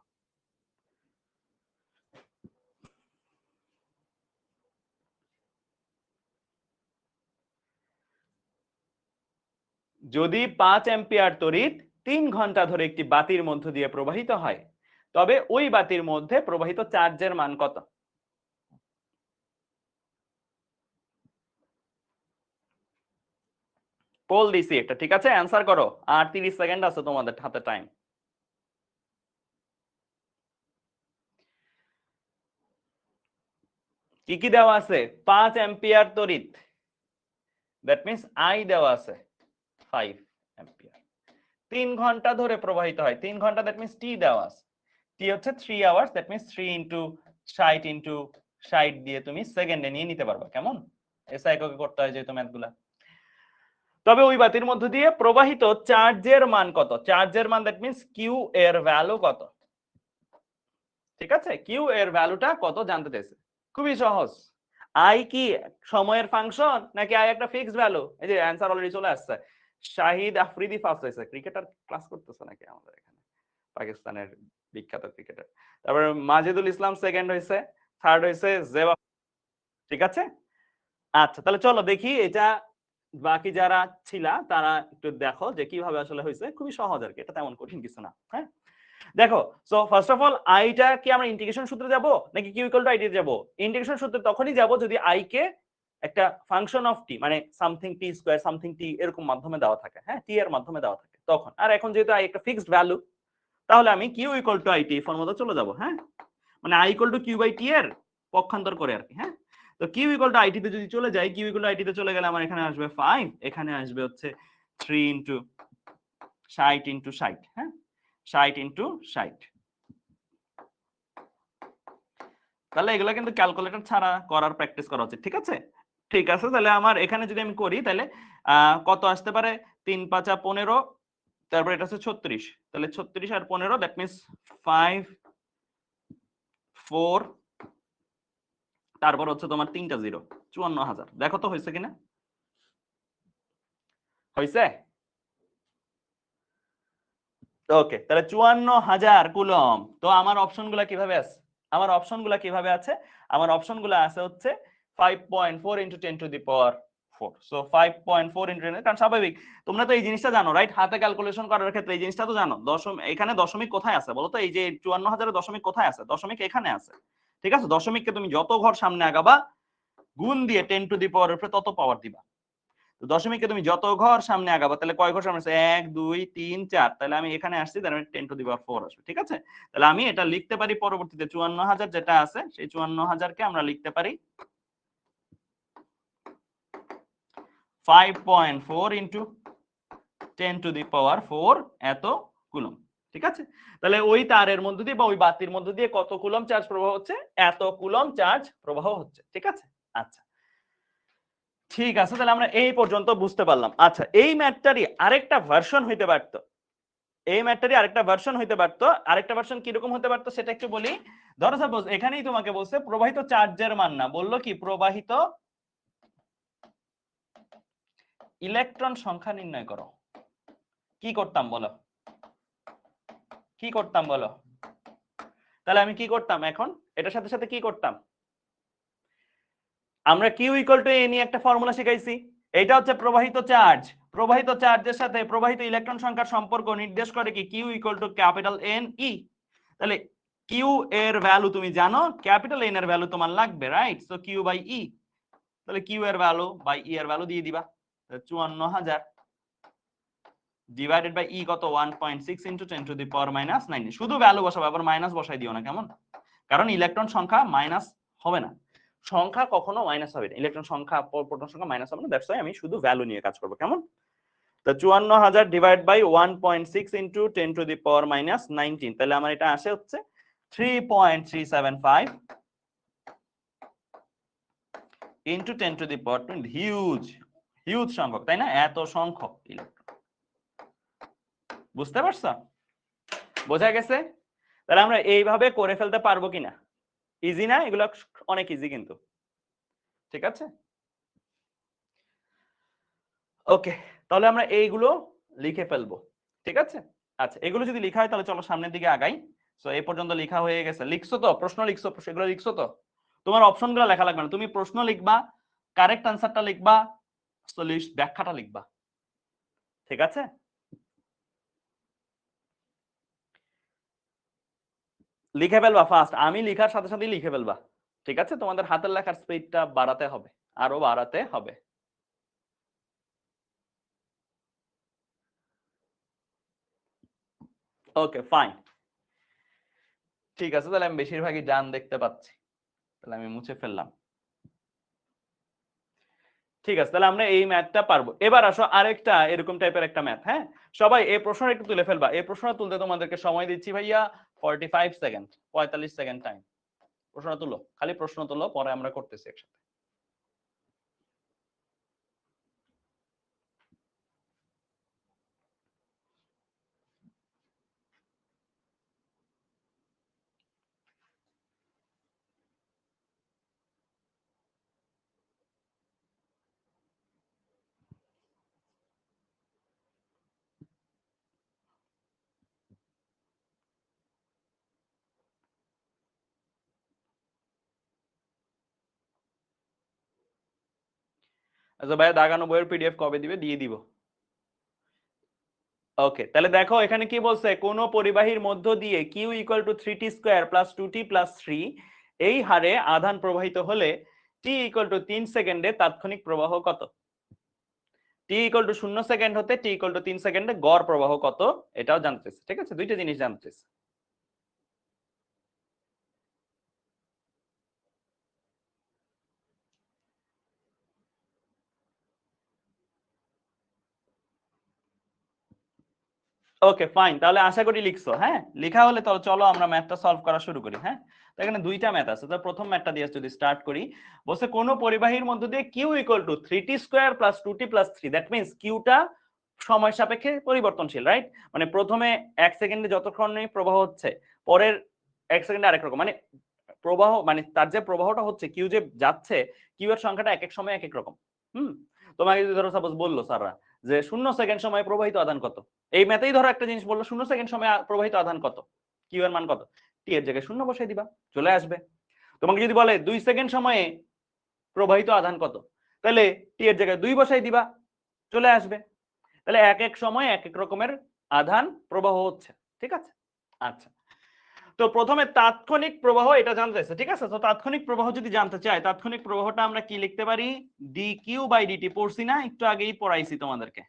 যদি 5 অ্যাম্পিয়ার তড়িৎ 3 ঘন্টা ধরে একটি বাতির মধ্য দিয়ে প্রবাহিত হয়, তবে ওই বাতির মধ্যে প্রবাহিত চার্জের মান কত? পোল দিছি একটা, ঠিক আছে, অ্যানসার করো, আর 30 সেকেন্ড আছে তোমাদের হাতে টাইম। কি কি দেওয়া আছে 5 অ্যাম্পিয়ার তড়িৎ, দ্যাট মিন্স আই দেওয়া আছে 5 অ্যাম্পিয়ার, 3 ঘন্টা ধরে প্রবাহিত হয়, 3 ঘন্টা দ্যাট মিন্স টি দেওয়া আছে, টি হচ্ছে 3 hours, that means 3 into 60 into 60 দিয়ে তুমি সেকেন্ডে নিয়ে নিতে পারবা। কেমন এসআই এককে করতে হয় যেহেতু ম্যাথগুলা। তবে ওই বাতির মধ্য দিয়ে প্রবাহিত চার্জের মান কত, চার্জের মান দ্যাট মিন্স কিউ এর ভ্যালু কত, ঠিক আছে, কিউ এর ভ্যালুটা কত জানতে চাইছে। খুবই সহজ, আই কি সময়ের ফাংশন নাকি আই একটা ফিক্সড ভ্যালু? এই যে অ্যানসার অলরেডি চলে আসছে। শাহিদ আফ্রিদি ফার্স্ট হয়েছে, ক্রিকেটার ক্লাস করতেছে নাকি আমাদের এখানে, পাকিস্তানের বিখ্যাত ক্রিকেটার। তারপরে মাজিদুল ইসলাম সেকেন্ড হয়েছে, থার্ড হয়েছে জেবা, ঠিক আছে। আচ্ছা তাহলে চলো দেখি এটা বাকি যারা ছিলা তারা একটু দেখো যে কিভাবে আসলে হয়েছে, খুবই সহজ আর কি, এটা তেমন কঠিন কিছু না। হ্যাঁ দেখো, সো ফার্স্ট অফ অল আইটা কি আমরা ইন্টিগ্রেশন সূত্রে যাব নাকি কিউ ইকুয়াল টু আই দিয়ে যাব? ইন্টিগ্রেশন সূত্রে তখনই যাব যদি আই কে একটা ফাংশন অফ টি মানে সামথিং টি স্কয়ার সামথিং টি এরকম মাধ্যমে দেওয়া থাকে, হ্যাঁ টি এর মাধ্যমে দেওয়া থাকে তখন। আর এখন যেহেতু আই একটা ফিক্সড ভ্যালু, তাহলে আমি Q equal to I T formula চলে যাব, হ্যাঁ মানে I equal to Q by T এর পক্ষান্তর করে আর কি। হ্যাঁ তো Q equal to I T তে যদি চলে যাই, Q equal to I T তে চলে গেলে আমার এখানে আসবে 5, এখানে আসবে হচ্ছে 3 ইনটু 60 ইনটু 60, হ্যাঁ 60 ইনটু 60। তাহলে এগুলো কিন্তু ক্যালকুলেটর ছাড়া করার প্র্যাকটিস করা উচিত, ঠিক আছে। ঠিক আছে তাহলে আমার এখানে যদি আমি করি তাহলে কত আসতে পারে, 3 5 15, তারপর এটা হচ্ছে 36, তাহলে 36 আর 15 দ্যাট মিন্স 5 4, তারপর হচ্ছে তোমার 3টা 0, 54,000। দেখো তো হয়েছে কিনা, হয়েছে? ওকে তাহলে 54,000 কুলম। তো আমার অপশনগুলো কিভাবে আছে, আমার অপশনগুলো কিভাবে আছে, আমার অপশনগুলো আছে হচ্ছে 5.4 into 10 to the power 4। So 5.4 into 10, কারণ স্বাভাবিক তোমরা তো এই জিনিসটা জানো রাইট, হাতে ক্যালকুলেশন করার ক্ষেত্রে এই জিনিসটা তো জানো। এখানে দশমিক কোথায় আছে বলো তো, এই যে 54,000 দশমিক কোথায় আছে, দশমিক এখানে আছে, ঠিক আছে। দশমিককে তুমি যত ঘর সামনে আগাবা গুণ দিয়ে 10 টু দি পাওয়ার উপরে তত পাওয়ার দিবা। তো দশমিককে তুমি যত ঘর সামনে আগাবা, তাহলে কয় ঘর সামনে আছে, 1 2 3 4, তাহলে আমি এখানে আসছি তার মানে 10 টু দি পাওয়ার 4 আসবে, ঠিক আছে। তাহলে আমি এটা লিখতে পারি পরবর্তীতে 54,000 যেটা আছে সেই 54,000 কে আমরা লিখতে পারি 5.4 ইনটু 10 টু দি পাওয়ার 4 এত কুলম, ঠিক আছে। তাহলে ওই তারের মধ্য দিয়ে বা ওই বাতির মধ্য দিয়ে কত কুলম চার্জ প্রবাহ হচ্ছে, এত কুলম চার্জ প্রবাহ হচ্ছে, ঠিক আছে। আচ্ছা ঠিক আছে তাহলে আমরা এই পর্যন্ত বুঝতে পারলাম। আচ্ছা এই ম্যাথটারই আরেকটা ভার্সন হইতে পারতো, এই ম্যাথটারই আরেকটা ভার্সন হইতে পারতো, আরেকটা ভার্সন কিরকম হতে পারতো সেটা একটু বলি। ধরো সাপোজ এখানেই তোমাকে বলছে প্রবাহিত চার্জের মান না, বললো কি প্রবাহিত ইলেকট্রন সংখ্যা নির্ণয় করো। কি করতাম বলো, কি করতাম বলো? তাহলে আমি কি করতাম এখন, এটার সাথে সাথে কি করতাম, আমরা কিউ ইকুয়াল টু এ নিয়ে একটা ফর্মুলা শিখাইছি, এটা হচ্ছে প্রবাহিত চার্জ, প্রবাহিত চার্জের সাথে প্রবাহিত ইলেকট্রন সংখ্যার সম্পর্ক নির্দেশ করে কি Q equal to capital N E. তাহলে কিউ এর ভ্যালু তুমি জানো, ক্যাপিটাল এন এর ভ্যালু তোমার লাগবে রাইট, সো কিউ বাই ই। তাহলে কিউ এর ভ্যালু বাই ই এর ভ্যালু দিয়ে দিবা, 54,000 ডিভাইডেড বাই ই কত 1.6 into 10 to the power minus 9। শুধু ভ্যালু বসাবো, আবার মাইনাস বসাই দিও না কেমন, কারণ ইলেকট্রন সংখ্যা মাইনাস হবে না, সংখ্যা কখনো মাইনাস হবে না, ইলেকট্রন সংখ্যা প্রোটন সংখ্যা মাইনাস হবে না, দ্যাটস ওয়াই আমি শুধু ভ্যালু নিয়ে কাজ করব কেমন। তো 54,000 divide by 1.6 into 10 to the power minus 19, তাহলে আমার এটা আসে হচ্ছে 3.375 into 10 to the power 20। Huge huge সংখ্যক তাই না, এত সংখ্যক ইলেকট্রন, বুঝতে পারছো, বোঝা গেছে? তাহলে আমরা এইভাবে করে ফেলতে পারবো কিনা, ইজি না এগুলো, অনেক ইজি কিন্তু, ঠিক আছে। ওকে তাহলে আমরা এইগুলো লিখে ফেলবো, ঠিক আছে। আচ্ছা এগুলো যদি লেখা হয় তাহলে চলো সামনের দিকে আগাই। সো এই পর্যন্ত লেখা হয়ে গেছে, লিখছো তো, প্রশ্ন লিখছো, সেগুলো লিখছো তো, তোমার অপশনগুলো লেখা লাগবে না, তুমি প্রশ্ন লিখবা, কারেক্ট আনসারটা লিখবা, সলিউশন ব্যাখ্যাটা লিখবা, ঠিক আছে। লিখে ফেলবা ফাস্ট, আমি লিখার সাথে সাথেই লিখে ফেলবা, ঠিক আছে। তোমাদের হাতের লেখার স্পিডটা বাড়াতে হবে, আরো বাড়াতে হবে। ওকে ফাইন, ঠিক আছে তাহলে আমি বেশিরভাগই ডান দেখতে পাচ্ছি, তাহলে আমি মুছে ফেললাম। ঠিক আছে, তাহলে আমরা এই ম্যাথটা পারবো। এবার আসো আরেকটা এরকম টাইপের একটা ম্যাথ। হ্যাঁ, সবাই এই প্রশ্নটা একটু তুলে ফেলবা। এই প্রশ্নটা তুলতে তোমাদেরকে সময় দিচ্ছি ভাইয়া 45 সেকেন্ড, 45 সেকেন্ড টাইম। প্রশ্নটা তুলো, খালি প্রশ্ন তুলো, পরে আমরা করতেছি একসাথে। আচ্ছা ভাইয়া, দাগানো বইয়ের পিডিএফ কবে দিবে? দিয়ে দিব। ওকে, তাহলে দেখো এখানে কি বলছে, কোন পরিবাহীর মধ্য দিয়ে Q equal to 3t square plus 2t plus 3 এই হারে আধান প্রবাহিত হলে টি ইকুয়াল টু 3 সেকেন্ডে তাৎক্ষণিক প্রবাহ কত? টি ইকুয়াল টু 0 সেকেন্ড হতে টি ইকুয়াল টু 3 সেকেন্ডে গড় প্রবাহ কত, এটাও জানতেছে। ঠিক আছে, দুইটা জিনিস জানতেছে। ওকে ফাইন, তাহলে আশা করি লিখছো। হ্যাঁ, লেখা হলে তাহলে চলো আমরা ম্যাথটা সলভ করা শুরু করি। হ্যাঁ, তো এখানে দুইটা ম্যাথ আছে, তো প্রথম ম্যাথটা দিয়ে যদি স্টার্ট করি, বলছে কোন পরিবাহীর মধ্য দিয়ে Q equal to 3t square plus 2t plus 3, that means কিউটা সময় সাপেক্ষে পরিবর্তনশীল, রাইট? মানে প্রথমে 1 সেকেন্ডে যতক্ষণ প্রবাহ হচ্ছে, পরের 1 সেকেন্ডে আরেক রকম, মানে প্রবাহ মানে তার যে প্রবাহটা হচ্ছে, কিউ যে যাচ্ছে, কিউ এর সংখ্যাটা এক এক সময় এক এক রকম। তোমাকে যদি ধরো সাপোজ বললো স্যাররা যে 0 সেকেন্ড সময় প্রবাহিত আধান কত, এই ম্যাথেই ধরো একটা জিনিস বললো 0 সেকেন্ড সময় প্রবাহিত আধান কত, কিউ এর মান কত, টি এর জায়গায় 0 বসাই দিবা, চলে আসবে। তোমাকে যদি বলে 2 সেকেন্ড সময়ে প্রবাহিত আধান কত, তাহলে টি এর জায়গায় 2 বসাই দিবা, চলে আসবে। তাহলে এক এক সময় এক এক রকমের আধান প্রবাহ হচ্ছে। ঠিক আছে, আচ্ছা। তো প্রথমে তাৎক্ষণিক প্রবাহ এটা জানতে চাইছে। ঠিক আছে, তো তাৎক্ষণিক প্রবাহ যদি জানতে চাই, তাৎক্ষণিক প্রবাহটা আমরা কি লিখতে পারি? ডি কিউ বাই ডিটি, পড়ছি না, একটু আগেই পড়াইছি তোমাদেরকে,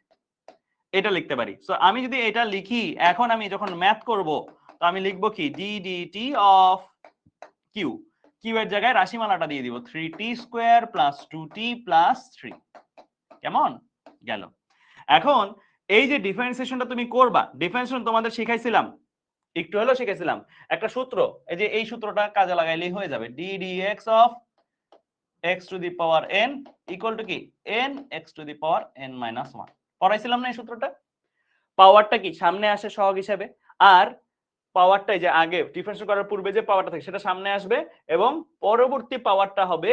এটা লিখতে পারি। সো আমি যদি এটা লিখি, এখন আমি যখন ম্যাথ করব, তো আমি লিখবো কি, d dt of Q, Q এর জায়গায় রাশিমালাটা দিয়ে দিব 3t square plus 2t plus 3। কেমন গেল? এখন এই যে ডিফারেন্সিয়েশনটা তুমি করবা, ডিফারেন্সিয়েশন তোমাদের শিখাইছিলাম, একটু হলো শিখেছিলাম একটা সূত্র, এই যে এই সূত্রটা কাজে লাগাইলেই হয়ে যাবে, D dx of x to the power n equal to কি n x to the power n minus 1। পড়াইছিলাম না এই সূত্রটা? পাওয়ারটা কি সামনে আসে সহগ হিসেবে, আর পাওয়ারটাই যে আগে ডিফারেন্সিয়েট করার পূর্বে যে পাওয়ারটা থাকে সেটা সামনে আসবে, এবং পরবর্তী পাওয়ারটা হবে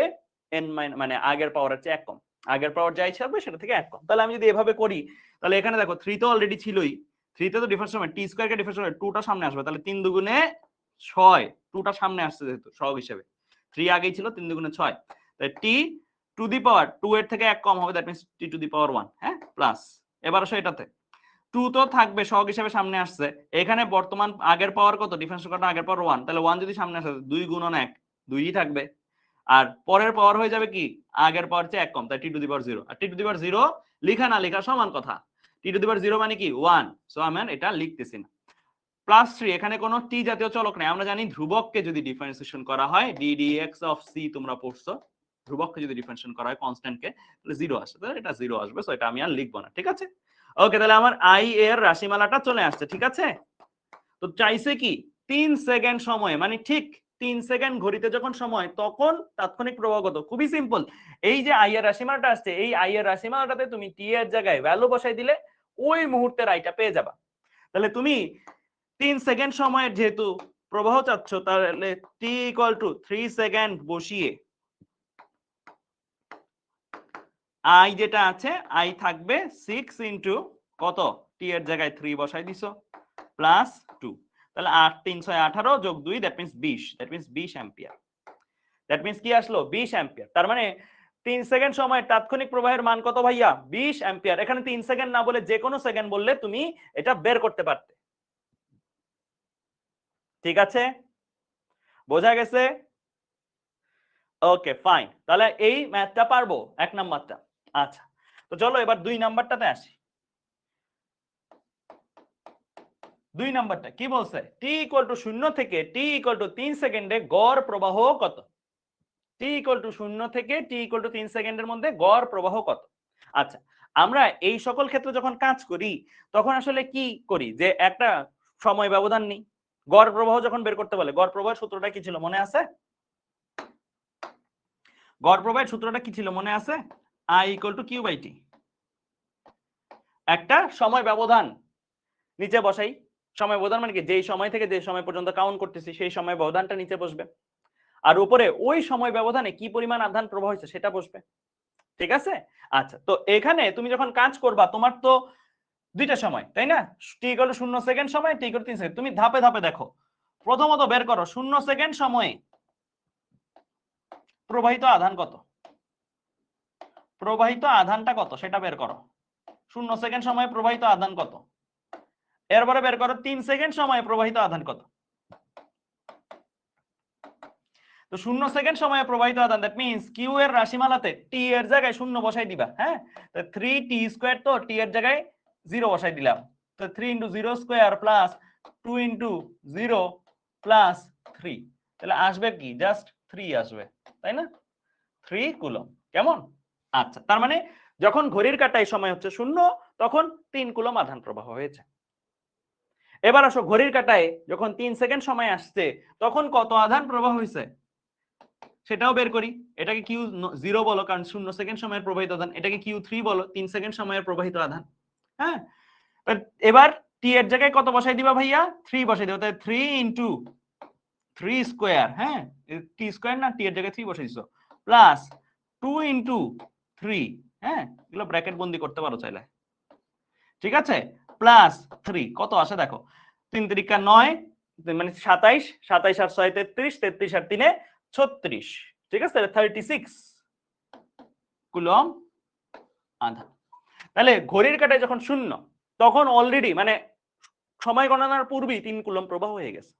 n মানে আগের পাওয়ারের চেয়ে এক কম, আগের পাওয়ার যাই হবে সেটা থেকে এক কম। তাহলে আমি যদি এভাবে করি, তাহলে এখানে দেখো 3 তো অলরেডি ছিলই, 3 তে তো ডিফারেন্স সময় টি স্কয়ার কে ডিফারেন্স সময় 2 টা সামনে আসবে, তাহলে 3 দুগুণে 6, 2 টা সামনে আসছে যেহেতু সহগ হিসেবে, 3 আগেই ছিল, 3 দুগুণে 6, তাই টি টু দি পাওয়ার 2 এর থেকে এক কম হবে, that means T to the power 1। হ্যাঁ, প্লাস এবার আসো এটাতে 2 তো থাকবে সহগ হিসেবে সামনে আসছে, এখানে বর্তমান আগের পাওয়ার কত, ডিফারেন্স কত, আগের পাওয়ার 1, তাহলে 1 যদি সামনে আসে 2 গুণন 1 2ই থাকবে, আর পরের পাওয়ার হয়ে যাবে কি আগের পাওয়ার চেয়ে এক কম, তাই টি to the power 0, R T to the পাওয়ার 0 লেখা না লেখা সমান কথা, টি টু দি পাওয়ার 0 মানে কি 1, সো আমি এটা লিখতেছি না। প্লাস 3, এখানে কোনো টি জাতীয় চলক নেই, আমরা জানি ধ্রুবককে যদি ডিফারেন্সিয়েশন করা হয় ডি dx অফ সি, তোমরা পড়ছো ধ্রুবককে যদি ডিফারেন্সিয়েশন করা হয় কনস্ট্যান্টকে, তাহলে 0 আসবে, তাহলে এটা 0 আসবে, সো এটা আমি আর লিখবো না। ঠিক আছে, ওকে, তাহলে আমার আই এর রাশিমালাটা চলে আসছে। ঠিক আছে, তো চাইছে কি 3 সেকেন্ড সময়ে, মানে ঠিক 3 সেকেন্ড ঘড়িতে যখন সময়, তখন তাৎক্ষণিক প্রবাহ কত। খুবই সিম্পল, এই যে আই এর রাশিমালাটা আসছে, এই আই এর রাশিমালাটাতে তুমি টি এর জায়গায় ভ্যালু বসাই দিলে ওই মুহূর্তের আইটা পেয়ে যাবা। তাহলে তুমি 3 সেকেন্ড সময়ের যেহেতু প্রবাহ চাচ্ছ, তাহলে টি ইকুয়াল টু 3 সেকেন্ড বসিয়ে আই যেটা আছে, আই থাকবে 6 ইন্টু কত, টি এর জায়গায় 3 বসাই দিছো, প্লাস 2, তাহলে 8 3 6 18 যোগ 2, that means 20, that means 20 ampere. That means কি আসলো 20 অ্যাম্পিয়ার। তার মানে 3 সেকেন্ড সময় তাৎক্ষণিক প্রবাহের মান কত ভাইয়া? 20 অ্যাম্পিয়ার। এখানে 3 সেকেন্ড না বলে যে কোনো সেকেন্ড বললে তুমি এটা বের করতে পারতে। ঠিক আছে, বোঝা গেছে? ওকে ফাইন, তাহলে এই ম্যাথটা পারবো, এক নাম্বারটা। আচ্ছা, তো চলো এবার 2 নাম্বারটাতে আসি। 2 নাম্বারটা কি বলছে, টি ইকুয়াল টু 0 থেকে টি ইকুয়াল টু 3 সেকেন্ডে গড় প্রবাহ কত। টি ইকুয়াল টু 0 থেকে টি ইকুয়াল টু 3 সেকেন্ডের মধ্যে গড় প্রবাহ কত। আচ্ছা, আমরা এই সকল ক্ষেত্রে যখন কাজ করি তখন আসলে কি করি, যে একটা সময় ব্যবধান নেই, গড় প্রবাহ যখন বের করতে বলে গড় প্রবাহের সূত্রটা কি ছিল মনে আছে? গড় প্রবাহের সূত্রটা কি ছিল মনে আছে? I equal to Q by T. একটা সময় ব্যবধান নিচে বসাই, সময় ব্যবধান মানে কি, যেই সময় থেকে যে সময় পর্যন্ত কাউন্ট করতেছি সেই সময় ব্যবধানটা নিচে বসবে, আর উপরে ওই সময় ব্যবধানে কি পরিমাণ আধান প্রবাহ হয়েছে সেটা বসবে। ঠিক আছে? আচ্ছা, তো এখানে তুমি যখন কাজ করবা তোমার তো দুইটা সময়, তাই না? টি ইকুয়াল টু 0 সেকেন্ড সময়, টি ইকুয়াল টু 3 সেকেন্ড। তুমি ধাপে ধাপে দেখো, প্রথমত বের করো 0 সেকেন্ড সময়ে প্রবাহিত আধান কত, প্রবাহিত আধানটা কত সেটা বের করো। 0 সেকেন্ড সময়ে প্রবাহিত আধান কত, এরপরে বের করো 3 সেকেন্ড সময়ে প্রবাহিত আধান কত। তো 0 সেকেন্ড সময়ে প্রবাহিত আধান, দ্যাট মিন্স কিউ এর রাশিমালাতে টি এর জায়গায় 0 বসাই দিবা। হ্যাঁ, তো 3t স্কয়ার, তো টি এর জায়গায় 0 বসাই দিলাম, তো 3 * 0 স্কয়ার প্লাস 2 * 0 প্লাস 3, তাহলে আসবে কি, জাস্ট 3 আসবে, তাই না? 3 কুলম্ব। কেমন? আচ্ছা, তার মানে যখন ঘড়ির কাঁটায় সময় হচ্ছে 0 তখন 3 কুলম্ব আধান প্রবাহ হয়েছে। এবার আসো ঘড়ির কাঁটায় যখন 3 সেকেন্ড সময় আসছে তখন কত আধান প্রবাহ হয়েছে সেটাও বের করি। এটাকে Q0 বলো কারণ 0 সেকেন্ড সময়ের প্রবাহিত আধান, এটাকে Q3 বলো 3 সেকেন্ড সময়ের প্রবাহিত আধান। হ্যাঁ, এবার টি এর জায়গায় কত বসাই দিবা ভাইয়া? 3 বসাই দিবা, তাই 3 * 3 স্কয়ার, হ্যাঁ টি স্কয়ার না, টি এর জায়গায় 3 বসাই দিছো, প্লাস 2 * 3, হ্যাঁ এগুলো ব্র্যাকেট বন্দি করতে পারো চাইলে, ঠিক আছে, প্লাস 3 কত আসে দেখো, 3 × 3 = 9, মানে 27, 27 আর 6 33, 33 আর 3 36, ঠিক আছে, 36 কুলম্ব আধান। তাহলে ঘড়ির কাঁটায় যখন 0 তখন অলরেডি মানে সময় গণনার পূর্বেই 3 কুলম্ব প্রবাহ হয়ে গেছে।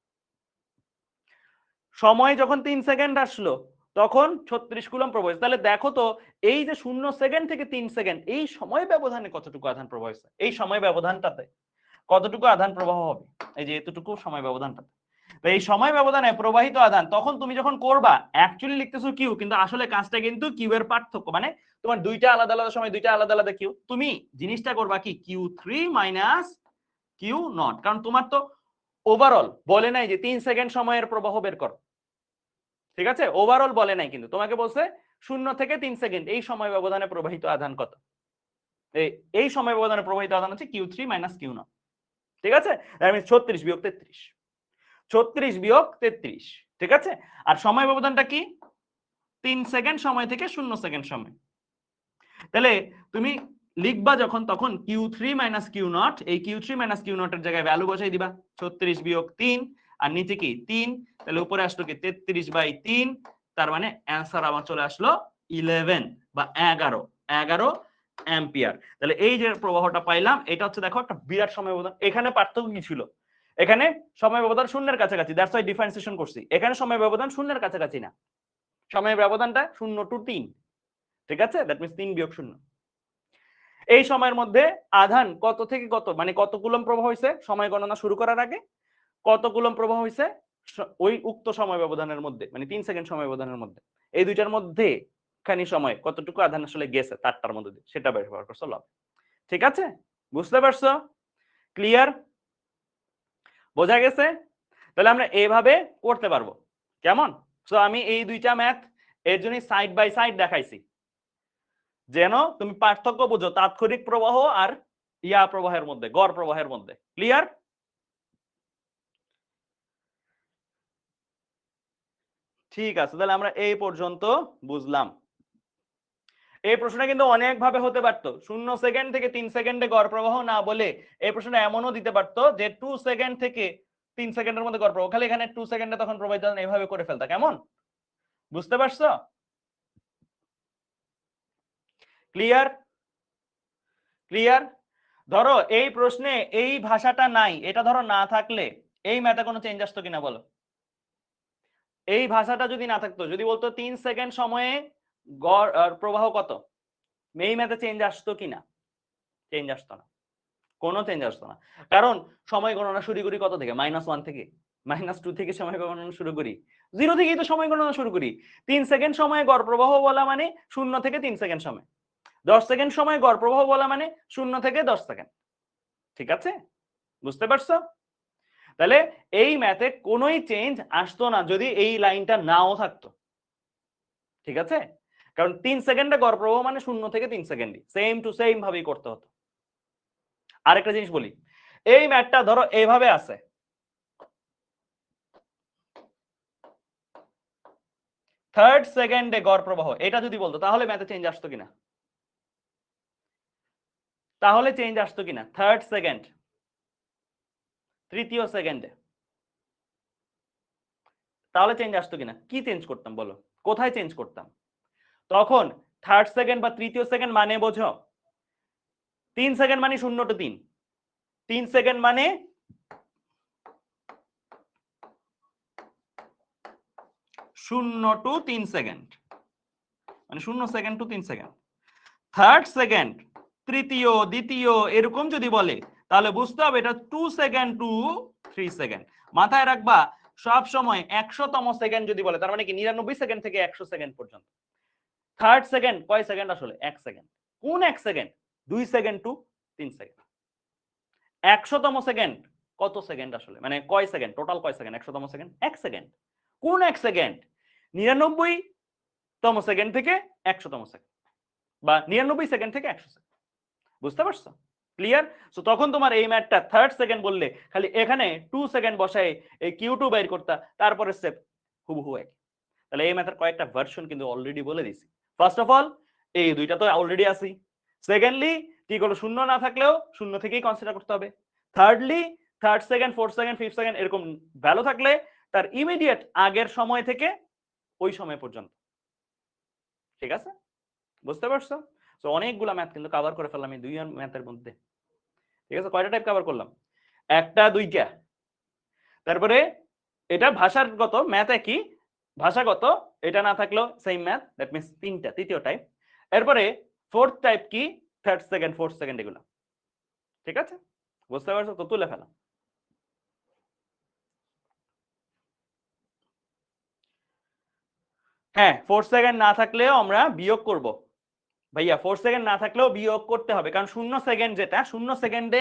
সময় যখন 3 সেকেন্ড আসলো তখন 36 কুলম্ব প্রবাহ হয়েছে। তাহলে দেখো তো এই যে 0 সেকেন্ড থেকে 3 সেকেন্ড এই সময় ব্যবধানে কতটুকু আধান প্রবাহ হয়েছে, এই সময় ব্যবধানটাতে কতটুকু আধান প্রবাহ হবে, এই যে এতটুকু সময় ব্যবধানটাতে। তো এই সময় ব্যবধানে প্রবাহিত আধান তখন তুমি যখন করবা অ্যাকচুয়ালি লিখতেছো কিউ, কিন্তু আসলে কাজটা কিন্তু কিউ এর পার্থক্য, মানে তোমার দুইটা আলাদা আলাদা সময়, দুইটা আলাদা আলাদা কিউ, তুমি জিনিসটা করবা কি Q3 মাইনাস Q0, কারণ তোমার তো ওভারঅল বলে নাই যে 3 সেকেন্ড সময়ের প্রবাহ বের করো, ঠিক আছে, ওভারঅল বলে নাই, কিন্তু তোমাকে বলছে 0 থেকে 3 সেকেন্ড এই সময় ব্যবধানে প্রবাহিত আধান কত, এই সময় ব্যবধানে প্রবাহিত আধান হচ্ছে Q3 মাইনাস Q0, ঠিক আছে, দ্যাট মিন্স 36 বিয়োগ 33, 36 বিয়োগ 33, ঠিক আছে। আর সময় ব্যবধানটা কি, 3 সেকেন্ড সময় থেকে 0 সেকেন্ড সময়। তাহলে তুমি লিখবা যখন তখন Q3 মাইনাস Q0, এই Q3 মাইনাস Q0 এর জায়গায় ভ্যালু বসাই দিবা, 36 বিয়োগ 3 আর নিচে কি 3, তাহলে উপরে আসলো কি 33/3, তার মানে অ্যানসার আমার চলে আসলো 11 বা 11 অ্যাম্পিয়ার। তাহলে এই যে প্রবাহটা পাইলাম এটা হচ্ছে দেখো একটা বিরাট সময় ব্যবধান। এখানে পার্থক্য কি ছিল, এখানে সময় ব্যবধান শূন্যের কাছাকাছি, দ্যাটস ওয়াই ডিফারেন্সিয়েশন করছি, এখানে সময় ব্যবধান শূন্যের কাছাকাছি না, সময় ব্যবধানটা 0 to 3, ঠিক আছে, দ্যাট মিন্স 3 বিয়োগ 0। এই সময়ের মধ্যে আধান কত থেকে কত, মানে কত কুলম্ব প্রবাহ হয়েছে সময় গণনা শুরু করার আগে, কত কুলম্ব প্রবাহ হয়েছে ওই উক্ত সময় ব্যবধানের মধ্যে, মানে 3 সেকেন্ড সময় ব্যবধানের মধ্যে, এই দুইটার মধ্যে খানি সময় কতটুকু আধান আসলে গেছে তারটার মধ্যে দিয়ে, সেটা বের করছো লব। ঠিক আছে, বুঝতে পারছো? ক্লিয়ার? বোঝা গেছে? তাহলে আমরা এইভাবে করতে পারবো, কেমন? সো আমি এই দুইটা ম্যাথ এর জন্য সাইড বাই সাইড দেখাইছি, যেন তুমি পার্থক্য বুঝো তাৎক্ষণিক প্রবাহ আর প্রবাহের মধ্যে, গড় প্রবাহের মধ্যে। ক্লিয়ার? ঠিক আছে, তাহলে আমরা এই পর্যন্ত বুঝলাম। এই প্রশ্নটা কিন্তু অনেক ভাবে হতে পারতো, 0 সেকেন্ড থেকে 3 সেকেন্ডে গড় প্রবাহ না বলে এই প্রশ্নটা এমনও দিতে পারতো যে 2 সেকেন্ড থেকে 3 সেকেন্ডের মধ্যে গড় প্রবাহ, খালি এখানে 2 সেকেন্ডে তখন প্রবাহিত এইভাবে করে ফেলতা। কেমন? বুঝতে পারছো? ক্লিয়ার? ক্লিয়ার? ধরো এই প্রশ্নে এই ভাষাটা নাই, এটা ধরো না থাকলে এই ম্যাথে কোনো চেঞ্জ আসতো কিনা বলো? এই ভাষাটা যদি না থাকতো, যদি বলতো 3 সেকেন্ড সময়ে গড় প্রবাহ কত, এই ম্যাথে চেঞ্জ আসতো কিনা? চেঞ্জ আসতো না, কোনো চেঞ্জ আসতো না, কারণ সময় গণনা শুরু করি কত থেকে, -1 থেকে, -2 থেকে সময় গণনা শুরু করি, 0 থেকেই তো সময় গণনা শুরু করি। 3 সেকেন্ড সময়ে গড় প্রবাহ বলা মানে 0 থেকে 3 সেকেন্ড সময়, 10 সেকেন্ড সময়ে গড় প্রবাহ বলা মানে 0 থেকে 10 সেকেন্ড। ঠিক আছে, বুঝতে পারছো? তাহলে এই ম্যাথে কোনোই চেঞ্জ আসতো না যদি এই লাইনটা নাও থাকতো। ঠিক আছে, কারণ 3 সেকেন্ডে গড় প্রবাহ মানে 0 থেকে 3 সেকেন্ডই, সেম টু সেম ভাবেই করতে হতো। আরেকটা জিনিস বলি, এই ম্যাথটা ধরো এইভাবে আছে, 3rd সেকেন্ডে গড় প্রবাহ, এটা যদি বলতো তাহলে ম্যাথে চেঞ্জ আসতো কিনা? তাহলে চেঞ্জ আসতো কিনা? 3rd সেকেন্ড, তৃতীয় সেকেন্ডে, তাহলে চেঞ্জ আসতো কিনা? কি চেঞ্জ করতাম বলো, কোথায় চেঞ্জ করতাম? তখন 3rd সেকেন্ড বা তৃতীয় সেকেন্ড মানে বোঝো, 3 সেকেন্ড মানে 0 টু 3, 3 সেকেন্ড মানে 0 টু 3 সেকেন্ড, মানে 0 second to 3 second. 3rd second, তৃতীয়, দ্বিতীয় এরকম যদি বলে তাহলে বুঝতে হবে এটা 2 সেকেন্ড টু 3 সেকেন্ড। মাথায় রাখবা সব সময় 100তম সেকেন্ড যদি বলে তার মানে কি 99 সেকেন্ড থেকে 100 সেকেন্ড পর্যন্ত। 3rd সেকেন্ড কয় সেকেন্ড আসলে? 1 সেকেন্ড। কোন 1 সেকেন্ড? 2 second to 3 second. 100তম সেকেন্ড কত সেকেন্ড আসলে, মানে কয় সেকেন্ড, টোটাল কয় সেকেন্ড? 100তম সেকেন্ড 1 সেকেন্ড। কোন 1 সেকেন্ড? 99তম সেকেন্ড থেকে 100তম সেকেন্ড, বা 99 সেকেন্ড থেকে 100 সেকেন্ড। বুঝতে পারছো? ক্লিয়ার? সো তখন তোমার এই ম্যাথটা 3rd সেকেন্ড বললে খালি এখানে 2 সেকেন্ড বসায় এই Q2 বাইর করতা, তারপরে স্টেপ হুবহু এক। তাহলে এই ম্যাথের কয়েকটা ভার্সন কিন্তু অলরেডি বলে দিছি। ফার্স্ট অফ অল এই দুইটা তো অলরেডি আছে। সেকেন্ডলি কি হলো, শূন্য না থাকলেও শূন্য থেকেই কনসিডার করতে হবে। Thirdly 3rd second, 4th second, 5th second এরকম ভ্যালু থাকলে তার ইমিডিয়েট আগের সময় থেকে ওই সময় পর্যন্ত। ঠিক আছে, বুঝতে পারছো? তো অনেকগুলা ম্যাথ কিন্তু কভার করে ফেললাম এই দুই ম্যাথের মধ্যে। ঠিক আছে, কয়টা টাইপ কভার করলাম? একটা, দুইটা। তারপরে এটা ভাষাগত ম্যাথ একই, ভাষাগত এটা না থাকলেও সেম ম্যাথ, দ্যাট মিন্স তিনটা, তৃতীয় টাইপ। এরপরে 4th টাইপ কি, 3rd সেকেন্ড, 4th সেকেন্ড এগুলো। ঠিক আছে, বুঝতে পারছো? তো তুলে ফেলা। হ্যাঁ, 4th সেকেন্ড না থাকলেও আমরা বিয়োগ করব ভাইয়া, 4th সেকেন্ড না থাকলেও বিয়োগ করতে হবে, কারণ 0 সেকেন্ড যেটা, 0 সেকেন্ডে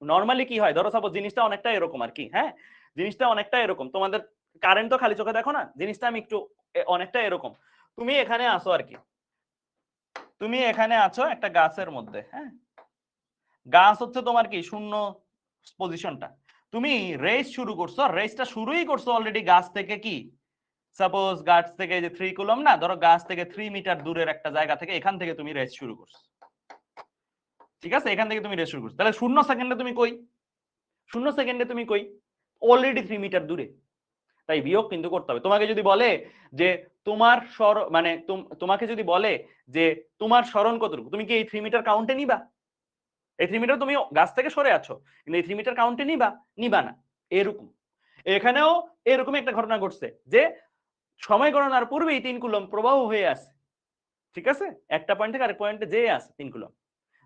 নরমালি কি হয়, ধরো সাপোজ জিনিসটা অনেকটা এরকম আর কি, হ্যাঁ জিনিসটা অনেকটা এরকম, তোমাদের কারেন্ট তো খালি চোখে দেখো না, জিনিসটা আমি একটু অনেকটা এরকম। তুমি এখানে আসো আর কি, তুমি এখানে আছো একটা গাছের মধ্যে, হ্যাঁ গাছ হচ্ছে তোমার কি শূন্য পজিশনটা, তুমি রেস শুরু করছো, রেসটা শুরুই করছো অলরেডি গাছ থেকে, কি সাপোজ গাছ থেকে যে 3 কুলম না, ধরো গাছ থেকে 3 মিটার দূরের একটা জায়গা থেকে, এখান থেকে তুমি রেস শুরু করছো। ঠিক আছে, এখান থেকে তুমি রেস শুরু করছো, তাহলে 0 সেকেন্ডে তুমি কই? 0 সেকেন্ডে তুমি কই? অলরেডি 3 মিটার দূরে। তাই বিয়োগ কিন্তু করতে হবে। তোমাকে যদি বলে যে তোমার মানে তোমাকে যদি বলে যে তোমার স্মরণ কতটুকু, তুমি কি এই 3 মিটার কাউন্টে নিবা? এই 3 মিটার তুমি গাছ থেকে সরে আছো, কিন্তু এই 3 মিটার কাউন্টে নিবা? নিবা না। এরকম এখানেও এরকম একটা ঘটনা ঘটছে যে সময় গণনার পূর্বেই 3 কুলম প্রবাহ হয়ে আছে। ঠিক আছে, একটা পয়েন্ট থেকে আরেক পয়েন্টে যেয়ে আছে 3 কুলম,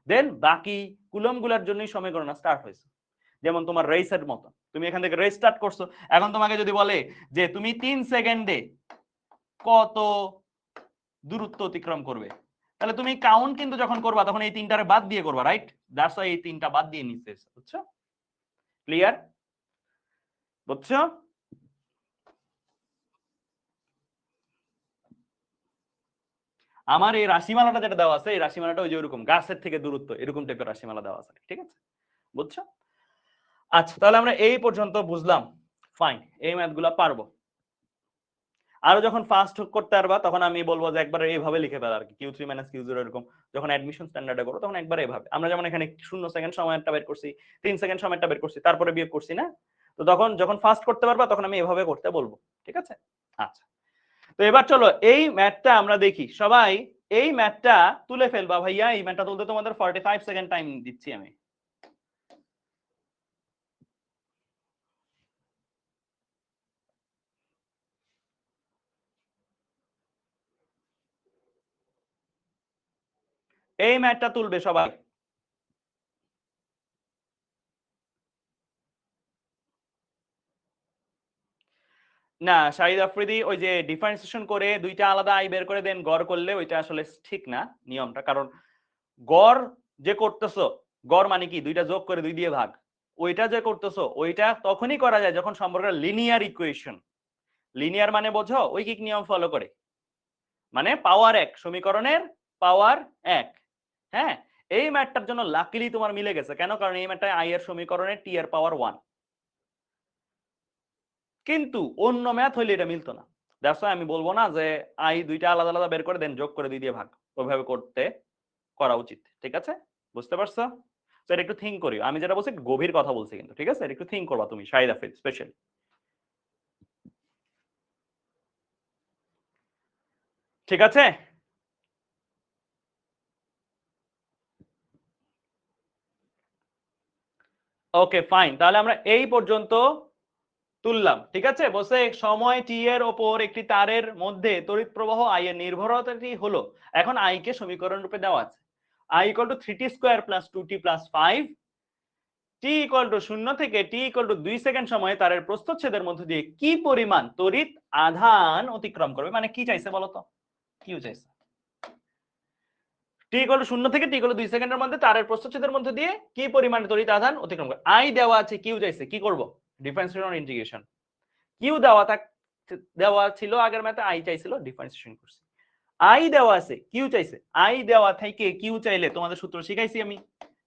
দেন বাকি কুলম গুলার জন্যই সময় গণনা স্টার্ট হয়েছে। যেমন তোমার রেসের মতো, তুমি এখান থেকে রেস স্টার্ট করছো, এখন তোমাকে যদি বলে যে তুমি 3 সেকেন্ডে কত দূরত্ব অতিক্রম করবে, তাহলে তুমি কাউন্ট কিন্তু যখন করবা তখন এই তিনটারে বাদ দিয়ে করবা, রাইট? দ্যাটস ওয়াই এই তিনটা বাদ দিয়ে নিচ্ছে, বুঝছো? ক্লিয়ার? বুঝছো? আমার এই রাশিমালাটা যেটা দেওয়া আছে, এই রাশিমালাটা ওই যে ওরকম গাছের থেকে দূরত্ব এরকম টাইপের রাশিমালা দেওয়া আছে, ঠিক আছে? বুঝছো? আচ্ছা, তাহলে আমরা এই পর্যন্ত বুঝলাম, ফাইন, এই ম্যাথগুলো পারবো। আরো যখন ফাস্ট করতে পারবা তখন আমি বলবো যে একবার এইভাবে লিখে ফেলা আর কি, Q3 - Q0 এরকম। যখন অ্যাডমিশন স্ট্যান্ডার্ডে করো তখন একবার এইভাবে, আমরা যেমন এখানে 0 সেকেন্ড সময়টা বের করছি, 3 সেকেন্ড সময়টা বের করছি, তারপরে বিয়োগ করছি না, তো তখন যখন ফাস্ট করতে পারবা তখন আমি এভাবে করতে বলবো। ঠিক আছে, আচ্ছা, তো এবার চলো এই ম্যাথটা আমরা দেখি। সবাই এই ম্যাথটা তুলে ফেলবা ভাইয়া, এই ম্যাথটা তুলতে তোমাদের 45 সেকেন্ড টাইম দিচ্ছি আমি। এই ম্যাথটা তুলবে সবাই। না শাহিদ আফ্রিদি ওই যে ডিফারেন্সিয়েশন করে দুইটা আলাদা আই বের করে দেন গড় করলে ওইটা আসলে ঠিক না নিয়মটা, কারণ গড় যে করতেছো, গড় মানে কি দুইটা যোগ করে 2 দিয়ে ভাগ, ওইটা যে করতেছো ওইটা তখনই করা যায় যখন সম্পর্কটা লিনিয়ার ইকুয়েশন। লিনিয়ার মানে বোঝো ঐকিক নিয়ম ফলো করে, মানে পাওয়ার 1 সমীকরণের পাওয়ার 1। হ্যাঁ, এই ম্যাথটার জন্য লাকিলি তোমার মিলে গেছে, কেন? কারণ এই ম্যাথটায় আই এর সমীকরণে টি এর পাওয়ার 1, কিন্তু অন্য ম্যাথ হইলে এটা মিলতো না। দ্যাটস ওয়াই আমি বলবো না যে আই দুইটা আলাদা আলাদা বের করে দেন যোগ করে 2 দিয়ে ভাগ, ওইভাবে করা উচিত। ঠিক আছে, বুঝতে পারছো? তো এটা একটু থিঙ্ক করিও, আমি যেটা বলছি গভীর কথা বলছি কিন্তু, ঠিক আছে? এটা একটু থিঙ্ক করবা তুমি শাহিদ আফ্রিদ স্পেশালি। ঠিক আছে, ওকে ফাইন, তাহলে আমরা এই পর্যন্ত তুললাম। ঠিক আছে, বলছে সময় টি এর ওপর একটি তারের মধ্যে তড়িৎ প্রবাহ আই এর নির্ভরতাটি হলো, এখন আই কে সমীকরণ রূপে দেওয়া আছে I equal to 3t square plus 2t plus 5, T equal to 0 থেকে টি ইকুয়াল টু 2 সেকেন্ড সময়ে তারের প্রস্থচ্ছেদের মধ্য দিয়ে কি পরিমাণ তড়িৎ আধান অতিক্রম করবে। মানে কি চাইছে বলো তো, কি চাইছে? টি ইকুয়াল টু 0 থেকে টি ইকুয়াল টু 2 সেকেন্ডের মধ্যে তারের প্রস্থচ্ছেদের মধ্য দিয়ে কি পরিমাণ তড়িৎ আধান অতিক্রম করবে। আই দেওয়া আছে, কিউ চাইছে, কি করব? Differentiation or integration. কিউ দেওয়া ছিল আগের ম্যাথে, আই চাইছিল, ডিফারেন্সিয়েশন করছি। আই দেওয়া আছে, কিউ চাইছে, আই দেওয়া থেকে কিউ চাইলে তোমাদের সূত্র শিখাইছি আমি,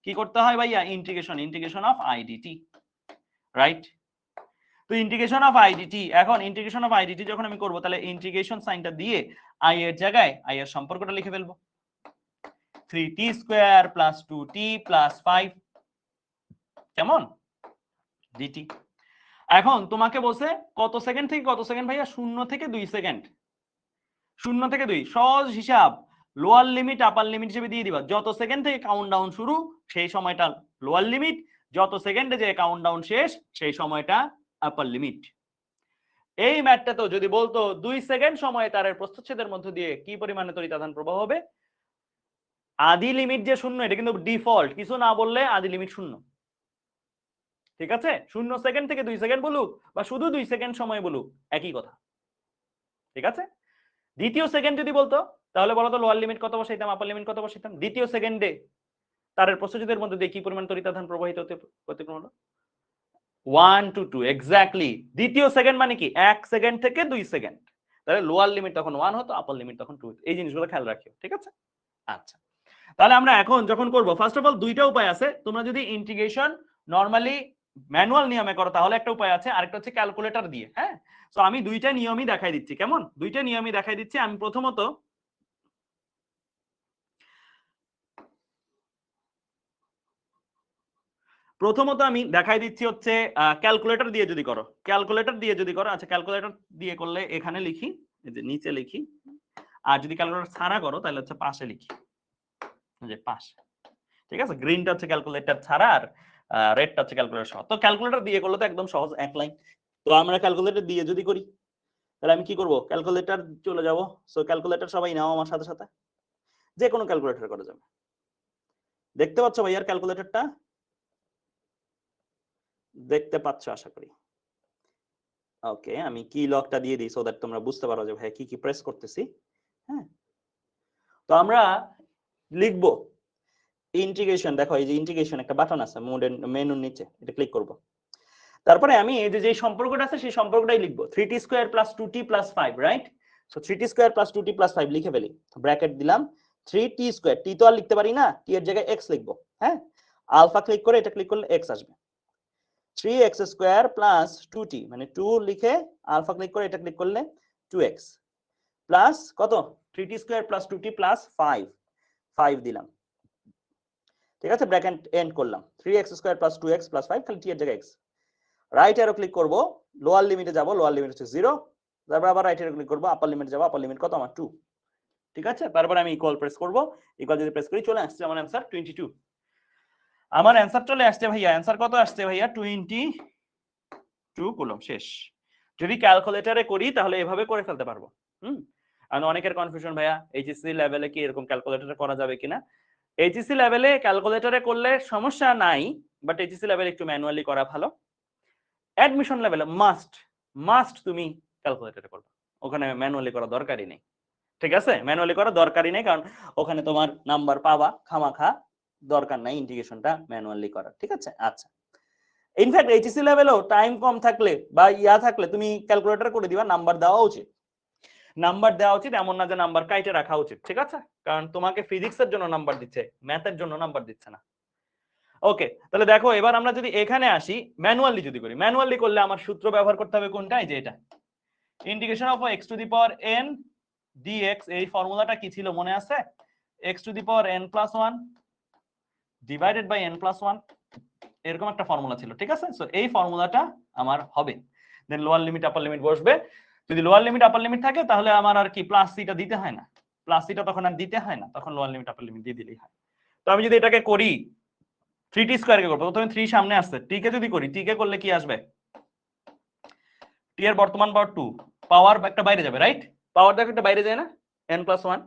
কি করতে হয় ভাইয়া? Integration of I dt, right? তো ইন্টিগ্রেশন অফ আই ডিটি, এখন ইন্টিগ্রেশন অফ আই ডিটি যখন আমি করব, তাহলে ইন্টিগ্রেশন সাইনটা দিয়ে আই এর জায়গায় আই এর সম্পর্কটা লিখে ফেলবো, 3t square plus 2t plus 5 কেমন ডিটি। এখন তোমাকে বলছে কত সেকেন্ড থেকে কত সেকেন্ড ভাইয়া? 0 থেকে 2 সেকেন্ড। 0 থেকে 2, সহজ হিসাব, লোয়ার লিমিট আপার লিমিট হিসেবে দিয়ে দিবা। যত সেকেন্ড থেকে কাউন্ট ডাউন শুরু সেই সময়টা লোয়ার লিমিট, যত সেকেন্ডে যে কাউন্ট ডাউন শেষ সেই সময়টা আপার লিমিট। এই ম্যাথটা তো যদি বলতো 2 সেকেন্ড সময়ে তারের প্রস্থচ্ছেদের মধ্য দিয়ে কি পরিমাণে তড়িৎ আধান প্রবাহ হবে, আদি লিমিট যে 0, এটা কিন্তু ডিফল্ট, কিছু না বললে আদি লিমিট 0। ঠিক আছে, 0 সেকেন্ড থেকে 2 সেকেন্ড বলুক বা শুধু 2 সেকেন্ড সময় বলুক একই কথা। ঠিক আছে, দ্বিতীয় সেকেন্ড যদি বলতো তাহলে বলো তো লোয়ার লিমিট কত বসাইতাম, আপার লিমিট কত বসাইতাম? দ্বিতীয় সেকেন্ডে তারের প্রস্থচ্ছেদের মধ্যে দিয়ে কি পরিমাণ তড়িৎ আধান প্রবাহিত হতে হলো? 1 to 2 এক্স্যাক্টলি। দ্বিতীয় সেকেন্ড মানে কি 1 সেকেন্ড থেকে 2 সেকেন্ড, তাহলে লোয়ার লিমিট তখন 1 হতো, আপার লিমিট তখন 2 হতো। এই জিনিসগুলো খেয়াল রাখিও। ঠিক আছে, আচ্ছা, তাহলে আমরা এখন যখন করব, ফার্স্ট অফ অল দুইটা উপায় আছে। তোমরা যদি ইন্টিগ্রেশন নরমালি ম্যানুয়াল নিয়মে করো তাহলে একটা উপায় আছে, আরেকটা হচ্ছে ক্যালকুলেটর দিয়ে। হ্যাঁ, তো আমি দুইটা নিয়মই দেখাই দিচ্ছি, কেমন? দুইটা নিয়মই দেখাই দিচ্ছি। আমি প্রথমত আমি দেখাই দিচ্ছি হচ্ছে ক্যালকুলেটর দিয়ে যদি করো, আচ্ছা ক্যালকুলেটর দিয়ে করলে এখানে লিখি, এই যে নিচে লিখি, আর যদি ক্যালকুলেটর ছাড়া করো তাহলে হচ্ছে পাশে লিখি, যে পাশে। ঠিক আছে, গ্রিনটা হচ্ছে ক্যালকুলেটর ছাড়া আর রেডটা হচ্ছে ক্যালকুলেটর সহ। তো ক্যালকুলেটর দিয়ে করলে তো একদম সহজ, এক লাইন। তো আমরা ক্যালকুলেটর দিয়ে যদি করি তাহলে আমি কি করব? ক্যালকুলেটর চলে যাব। সো ক্যালকুলেটর সবাই নাও আমার সাথে সাথে, যে কোনো ক্যালকুলেটর করা যাবে। দেখতে পাচ্ছ ভাইয়ার ক্যালকুলেটরটা? দেখতে পাচ্ছ আশা করি। ওকে, আমি কি লকটা দিয়ে দিই সো দ্যাট তোমরা বুঝতে পারো যে ভাই কি কি প্রেস করতেছি। হ্যাঁ, তো আমরা লিখব ইন্টিগ্রেশন। দেখো এই যে ইন্টিগ্রেশন একটা বাটন আছে মেনুর নিচে, এটা ক্লিক করব। তারপরে আমি এই যে সম্পর্কটা আছে সেই সম্পর্কটাই লিখব, 3t square plus 2t plus 5, right? So 3t square plus 2t plus 5 লিখে ফেলি, ব্র্যাকেট দিলাম 3t স্কয়ার, t তো আর লিখতে পারি না, t এর জায়গায় x লিখব। হ্যাঁ, আলফা ক্লিক করে এটা ক্লিক করলে x আসবে, 3x স্কয়ার প্লাস 2t মানে 2 লিখে আলফা ক্লিক করে এটা ক্লিক করলে 2x প্লাস কত? 3t square plus 2t plus 5 দিলাম। ঠিক আছে, ব্র্যাকেট এন্ড করলাম, 3x square plus 2x plus 5, খালি t এর জায়গায় x। রাইট অ্যারো ক্লিক করব, লোয়ার লিমিটে যাব, লোয়ার লিমিট হচ্ছে 0, তারপর আবার রাইট অ্যারো ক্লিক করব, আপার লিমিটে যাব, আপার লিমিট কত আমার 2। ঠিক আছে, তারপর আমি ইকুয়াল প্রেস করব, ইকুয়াল যদি প্রেস করি চলে আসছে আমার অ্যানসার 22। আমার অ্যানসার চলে আসছে ভাইয়া, অ্যানসার কত আসছে ভাইয়া? 22 কুলম। শেষ। যদি ক্যালকুলেটরে করি তাহলে এভাবে করে ফেলতে পারবো। আর অনেকের কনফিউশন ভাইয়া এইচএসসি লেভেলে কি এরকম ক্যালকুলেটরে করা যাবে কিনা? এইচএসসি লেভেলে ক্যালকুলেটরে করলে সমস্যা নাই, বাট এইচএসসি লেভেলে একটু ম্যানুয়ালি করা ভালো। অ্যাডমিশন লেভেলে মাস্ট তুমি ক্যালকুলেটরে করবা, ওখানে ম্যানুয়ালি করা দরকারই নেই। ঠিক আছে, ম্যানুয়ালি করা দরকারই নেই, কারণ ওখানে তোমার নাম্বার পাবা খামাখা, দরকার নাই ইন্টিগ্রেশনটা ম্যানুয়ালি করার। ঠিক আছে, আচ্ছা। ইনফ্যাক্ট এইচএসসি লেভেলেও টাইম কম থাকলে বা ইয়া থাকলে তুমি ক্যালকুলেটর করে দিবা, নাম্বার দেওয়া উচিত। নাম্বার দেওয়া উচিত, এমন না যে নাম্বার কাইটে রাখা উচিত। ঠিক আছে, কারণ তোমাকে ফিজিক্সের জন্য নাম্বার দিচ্ছে, ম্যাথের জন্য নাম্বার দিচ্ছে না। ওকে, তাহলে দেখো এবার আমরা যদি এখানে আসি, ম্যানুয়ালি যদি করি, ম্যানুয়ালি করলে আমার সূত্র ব্যবহার করতে হবে কোনটা, এই যে এটা, integration of x to the power n dx। এই ফর্মুলাটা কি ছিল মনে আছে? x to the power n plus 1 divided by n plus 1, এরকম একটা ফর্মুলা ছিল। ঠিক আছে, সো এই ফর্মুলাটা আমার হবে, দেন লোয়ার লিমিট আপার লিমিট বসবে। যদি লোয়ার লিমিট আপার লিমিট থাকে তাহলে আমার আর কি প্লাস সিটা দিতে হয় না, প্লাস সিটা তখন আর দিতে হয় না, তখন লোয়ার লিমিট আপার লিমিট দিয়ে দিলেই হয়। তো আমি যদি এটাকে করি 3t স্কয়ার কে করব, প্রথমে 3 সামনে আসছে, t কে যদি করি, t কে করলে কি আসবে, t এর বর্তমান পাওয়ার 2, পাওয়ার একটা বাইরে যাবে, রাইট? পাওয়ার দেখো একটা বাইরে যায় না, n প্লাস 1,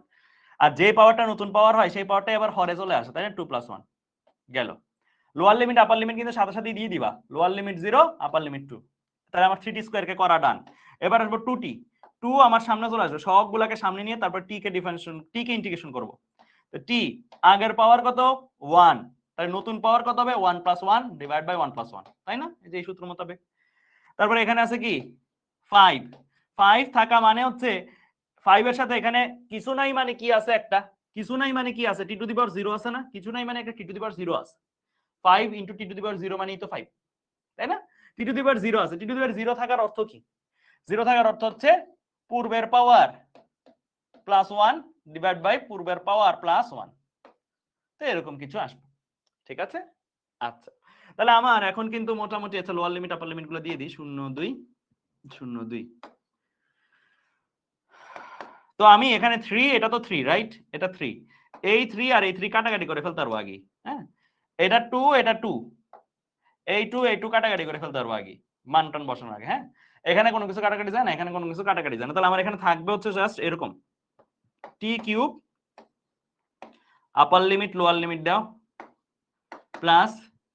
আর যে পাওয়ারটা নতুন পাওয়ার হয় সেই পাওয়ারটা এবার হরে চলে আসে, তাই না, 2 প্লাস 1 গেল। লোয়ার লিমিট আপার লিমিট কিন্তু সাথে সাথে দিয়ে দিবা, লোয়ার লিমিট 0 আপার লিমিট 2, তাহলে আমার 3t স্কয়ার কে করা ডান। এবার আসবো 2t, 2 আমার সামনে চলে আসবে, সবগুলোকে সামনে নিয়ে তারপর t কে ডিফারেন্সিয়েশন, t কে ইন্টিগ্রেশন করব। তো t আগের পাওয়ার কত 1, তাহলে নতুন পাওয়ার কত হবে 1 প্লাস 1 ডিভাইড বাই 1 প্লাস 1, তাই না, এই যে এই সূত্র মোতাবেক। তারপরে এখানে আছে কি 5, 5 থাকা মানে হচ্ছে 5 এর সাথে এখানে কিছু নাই মানে কি আছে, একটা কিছু নাই মানে কি আছে, t টু দি পাওয়ার 0 আছে না, কিছু নাই মানে একটা t টু দি পাওয়ার 0 আছে, 5 ইনটু t টু দি পাওয়ার 0 মানেই তো 5, তাই না? t টু দি পাওয়ার 0 আছে, t টু দি পাওয়ার 0 থাকার অর্থ কি, 0 থাকার অর্থ হচ্ছে পূর্বের পাওয়ার প্লাস 1 ডিভাইড বাই পূর্বের পাওয়ার প্লাস 1, তো এরকম কিছু আসবে। ঠিক আছে, আচ্ছা, তাহলে আমার এখন কিন্তু মোটামুটি আছে, লোয়ার লিমিট আপার লিমিট গুলো দিয়ে দিই, 0 2 0 2। তো আমি এখানে 3, এটা তো 3, রাইট, এটা 3, এই 3 আর এই 3 কাটাকাটি করে ফেলতে পারবো আগে, হ্যাঁ, এটা 2, এটা 2, এই 2 এই 2 কাটাকাটি করে ফেলতে পারবো আগে, মান টান বসানোর আগে, হ্যাঁ, এখানে কোনো কিছু কাটাকাটি যায় না, এখানে কোনো কিছু কাটাকাটি যায় না, তাহলে আমার এখানে থাকবে হচ্ছে জাস্ট এরকম t cube upper limit lower limit দাও plus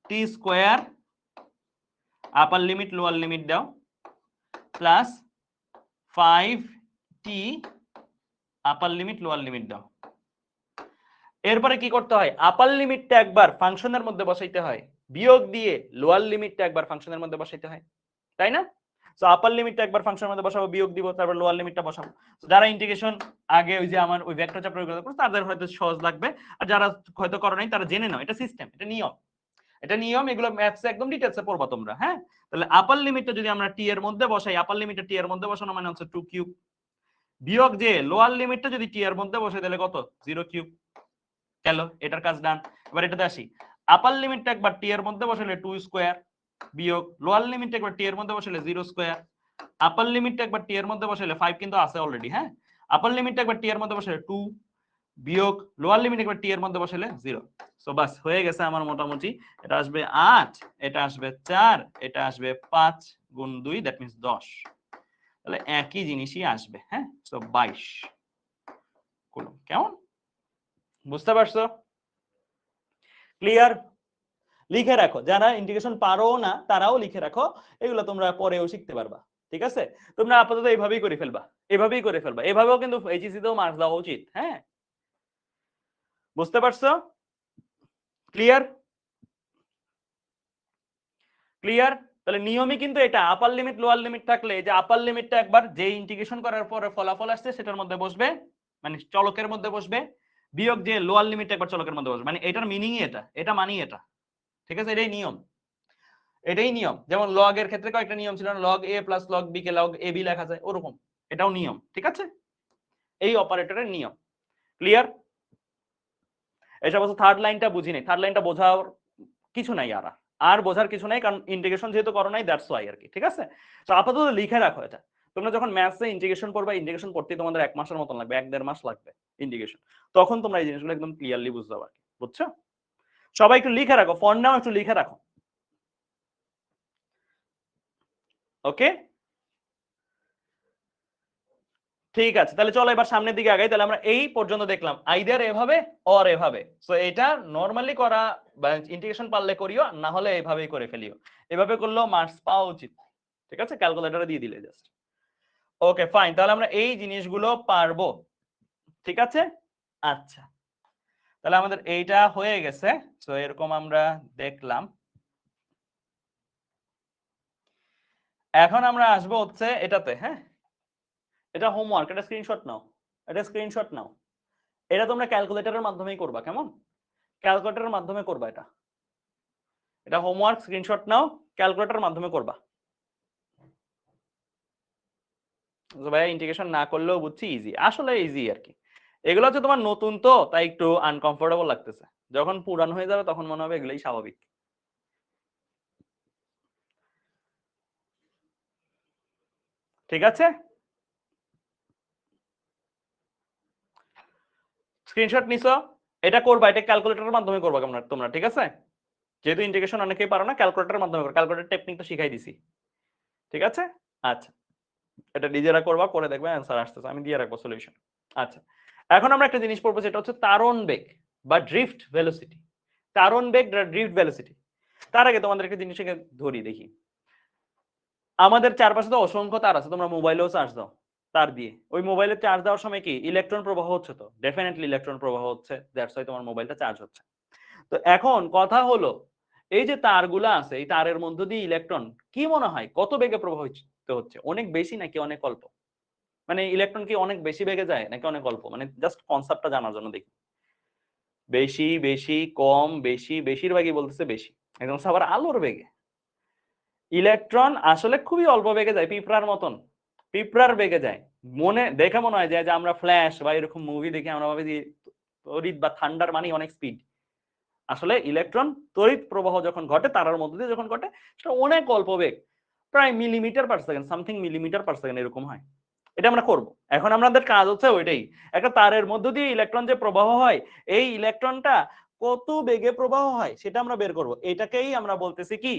t square upper limit lower limit দাও plus 5t upper limit lower limit দাও। এরপরে কি করতে হয়, আপার লিমিটটা একবার ফাংশনের মধ্যে বসাইতে হয়, বিয়োগ দিয়ে লোয়ার লিমিটটা একবার ফাংশনের মধ্যে বসাইতে হয়, তাই না? সো আপার লিমিটটা একবার ফাংশনের মধ্যে বসাবো, বিয়োগ দিব, তারপর লোয়ার লিমিটটা বসাবো। যারা ইন্টিগ্রেশন আগে ওই যে আমার ওই ভেক্টর চ্যাপ্টার করছে তাদের হয়তো সহজ লাগবে, আর যারা হয়তো করো নাই তারা জেনে নাও, এটা সিস্টেম, এটা নিয়ম, এটা নিয়ম, এগুলো ম্যাথসে একদম ডিটেইলসে পড়বা তোমরা, হ্যাঁ। তাহলে আপার লিমিটটা যদি আমরা টি এর মধ্যে বসাই, আপার লিমিটটা টি এর মধ্যে বসানো মানে হচ্ছে 2 কিউব, বিয়োগ যে লোয়ার লিমিটটা যদি টি এর মধ্যে বসাই তাহলে কত 0 কিউব, গেল, এটার কাজ ডান। এবার এটাতে আসি, আপার লিমিটটা একবার টি এর মধ্যে বসালে 2 স্কয়ার, বিয়োগ লোয়ার লিমিটটা একবার টি এর মধ্যে বসালে 0 স্কয়ার, আপার লিমিটটা একবার টি এর মধ্যে বসালে 5 কিন্তু আছে অলরেডি, হ্যাঁ, আপার লিমিটটা একবার টি এর মধ্যে বসালে 2, বিয়োগ লোয়ার লিমিট একবার টি এর মধ্যে বসালে 0। সো বাস হয়ে গেছে আমার মোটামুটি, এটা আসবে 8, এটা আসবে 4, এটা আসবে 5 গুণ 2, দ্যাট মিন্স 10, তাহলে একই জিনিসই আসবে, হ্যাঁ। সো 22 কুলম, কেমন বুঝতে পারছো? ক্লিয়ার? লিখে রাখো, যারা ইন্টিগ্রেশন পারো না তারাও লিখে রাখো, এগুলো তোমরা পরেও শিখতে পারবা। ঠিক আছে, তোমরা আপাতত এইভাবেই করে ফেলবা, এভাবেই করে ফেলবা, এভাবেও কিন্তু এইচএসসি তেও মার্কস দেওয়া উচিত, হ্যাঁ, বুঝতে পারছো? ক্লিয়ার? ক্লিয়ার? তাহলে নিয়মই কিন্তু এটা, আপার লিমিট লোয়ার লিমিট থাকলে যে আপার লিমিটটা একবার যে ইন্টিগ্রেশন করার পরে ফলাফল আসছে সেটার মধ্যে বসবে, মানে চলকের মধ্যে বসবে, বিয়োগ যে লোয়ার লিমিট একবার চলকের মধ্যে বসবে, মানে এটার মিনিংই এটা, এটা মানেই এটা। ঠিক আছে, এটাই নিয়ম, এটাই নিয়ম। যেমন লগ এর ক্ষেত্রে কয়েকটা নিয়ম ছিল, log A plus log B K log A B লেখা যায়, ওরকম এটাও নিয়ম। ঠিক আছে, এই অপারেটরের নিয়ম। ক্লিয়ার? এসব অবশ্য থার্ড লাইনটা বুঝি নাই, থার্ড লাইনটা বোঝার কিছু নাই, আর বোঝার কিছু নাই, কারণ ইন্টিগ্রেশন যেহেতু করো নাই, দ্যাটস ওয়াই আর কি। ঠিক আছে, তো আপাতত লিখে রাখো এটা, তোমরা যখন ম্যাথসে ইন্টিগ্রেশন করবে, ইন্টিগ্রেশন করতে তোমাদের 1 মাসের মতন লাগবে, 1-1.5 মাস লাগবে ইন্টিগ্রেশন, তখন তোমরা এই জিনিসগুলো একদম ক্লিয়ারলি বুঝতে পারবে, বুঝছো? সবাই একটু লিখে রাখো, ফোন নাও একটু লিখে রাখো, ওকে? ঠিক আছে, তাহলে চলো এবার সামনের দিকে আগাই। তাহলে আমরা এই পর্যন্ত দেখলাম আইদার এভাবে অর এভাবে, সো এটা নরমালি করা বা ইন্টিগ্রেশন পারলে করিও, না হলে এভাবেই করে ফেলিও, এভাবে করলেও মার্কস পাওয়া উচিত। ঠিক আছে, ক্যালকুলেটরে দিয়ে দিলে জাস্ট। ওকে ফাইন, তাহলে আমরা এই জিনিসগুলো পারবো, ঠিক আছে। আচ্ছা, তাহলে আমাদের এইটা হয়ে গেছে। তো এরকম আমরা দেখলাম। এখন আমরা আসবো হচ্ছে এটাতে। হ্যাঁ, এটা হোমওয়ার্ক, এটা স্ক্রিনশট নাও, এটা স্ক্রিনশট নাও। এটা তোমরা ক্যালকুলেটরের মাধ্যমেই করবা, কেমন? ক্যালকুলেটরের মাধ্যমে করবা এটা। এটা হোমওয়ার্ক, স্ক্রিনশট নাও, ক্যালকুলেটরের মাধ্যমে করবা। ভাই ইন্টিগ্রেশন না করলেও বুঝছি ইজি, আসলে ইজি আর কি। এগুলো হচ্ছে তোমার নতুন তো, তাই একটু আনকমফোর্টেবল লাগতেছে। যখন পুরান হয়ে যাবে তখন মনে হবে এগুলোই স্বাভাবিক। ঠিক আছে, স্ক্রিনশট নিছো, এটা করবা, এটা ক্যালকুলেটরের মাধ্যমে করবা তোমরা, ঠিক আছে। যেহেতু ইন্টিগ্রেশন অনেকেই পারো না, ক্যালকুলেটরের মাধ্যমে করো, ক্যালকুলেটর টেকনিক তো শিখাই দিছি, ঠিক আছে। আচ্ছা, এটা নিজেরা করবা, করে দেখবে অ্যান্সার আসতেছে, আমি দিয়ে রাখবো সলিউশন। আচ্ছা, এখন আমরা একটা জিনিস পড়বো, সেটা হচ্ছে তারণ বেগ বা ড্রিফট ভেলোসিটি। তারণ বেগ বা ড্রিফট ভেলোসিটি। তার আগে তোমাদের একটা জিনিসকে ধরি দেখি। আমাদের চারপাশে তো অসংখ্য তার আছে, তোমরা মোবাইলেও চার্জ দাও তার দিয়ে। ওই মোবাইলে চার্জ দেওয়ার সময় কি ইলেকট্রন প্রবাহ হচ্ছে? তো ডেফিনেটলি ইলেকট্রন প্রবাহ হচ্ছে, দ্যাটস ওয়াই তোমার মোবাইলটা চার্জ হচ্ছে। তো এখন কথা হলো, এই যে তারগুলা আছে, এই তারের মধ্য দিয়ে ইলেকট্রন কি মনে হয় কত বেগে প্রবাহিত হচ্ছে? অনেক বেশি নাকি অনেক অল্প? মানে ইলেকট্রন কি অনেক বেশি বেগে যায় নাকি অনেক অল্প? মানে জাস্ট কনসেপ্টটা জানার জন্য দেখি। বেশি, বেশি, কম, বেশি, বেশিরভাগই বলতেছে বেশি, একদম আবার আলোর বেগে। ইলেকট্রন আসলে খুবই অল্প বেগে যায়, পিঁপড়ার মতন, পিঁপড়ার বেগে যায়। মনে দেখে মনে হয় যে আমরা ফ্ল্যাশ বা এরকম মুভি দেখে আমরা ভাবি যে তড়িৎ বা থান্ডার মানে অনেক স্পিড। আসলে ইলেকট্রন তড়িৎ প্রবাহ যখন ঘটে, তারার মধ্যে দিয়ে যখন ঘটে, সেটা অনেক অল্প বেগ, প্রায় millimetre per second, something millimetre per second এরকম হয়। এটা আমরা করব। এখন আমাদের কাজ হচ্ছে ওইটাই, একটা তারের মধ্য দিয়ে ইলেকট্রন যে প্রবাহ হয়, এই ইলেকট্রনটা কত বেগে প্রবাহ হয় সেটা আমরা বের করব। এটাকেই আমরা বলতেছি কি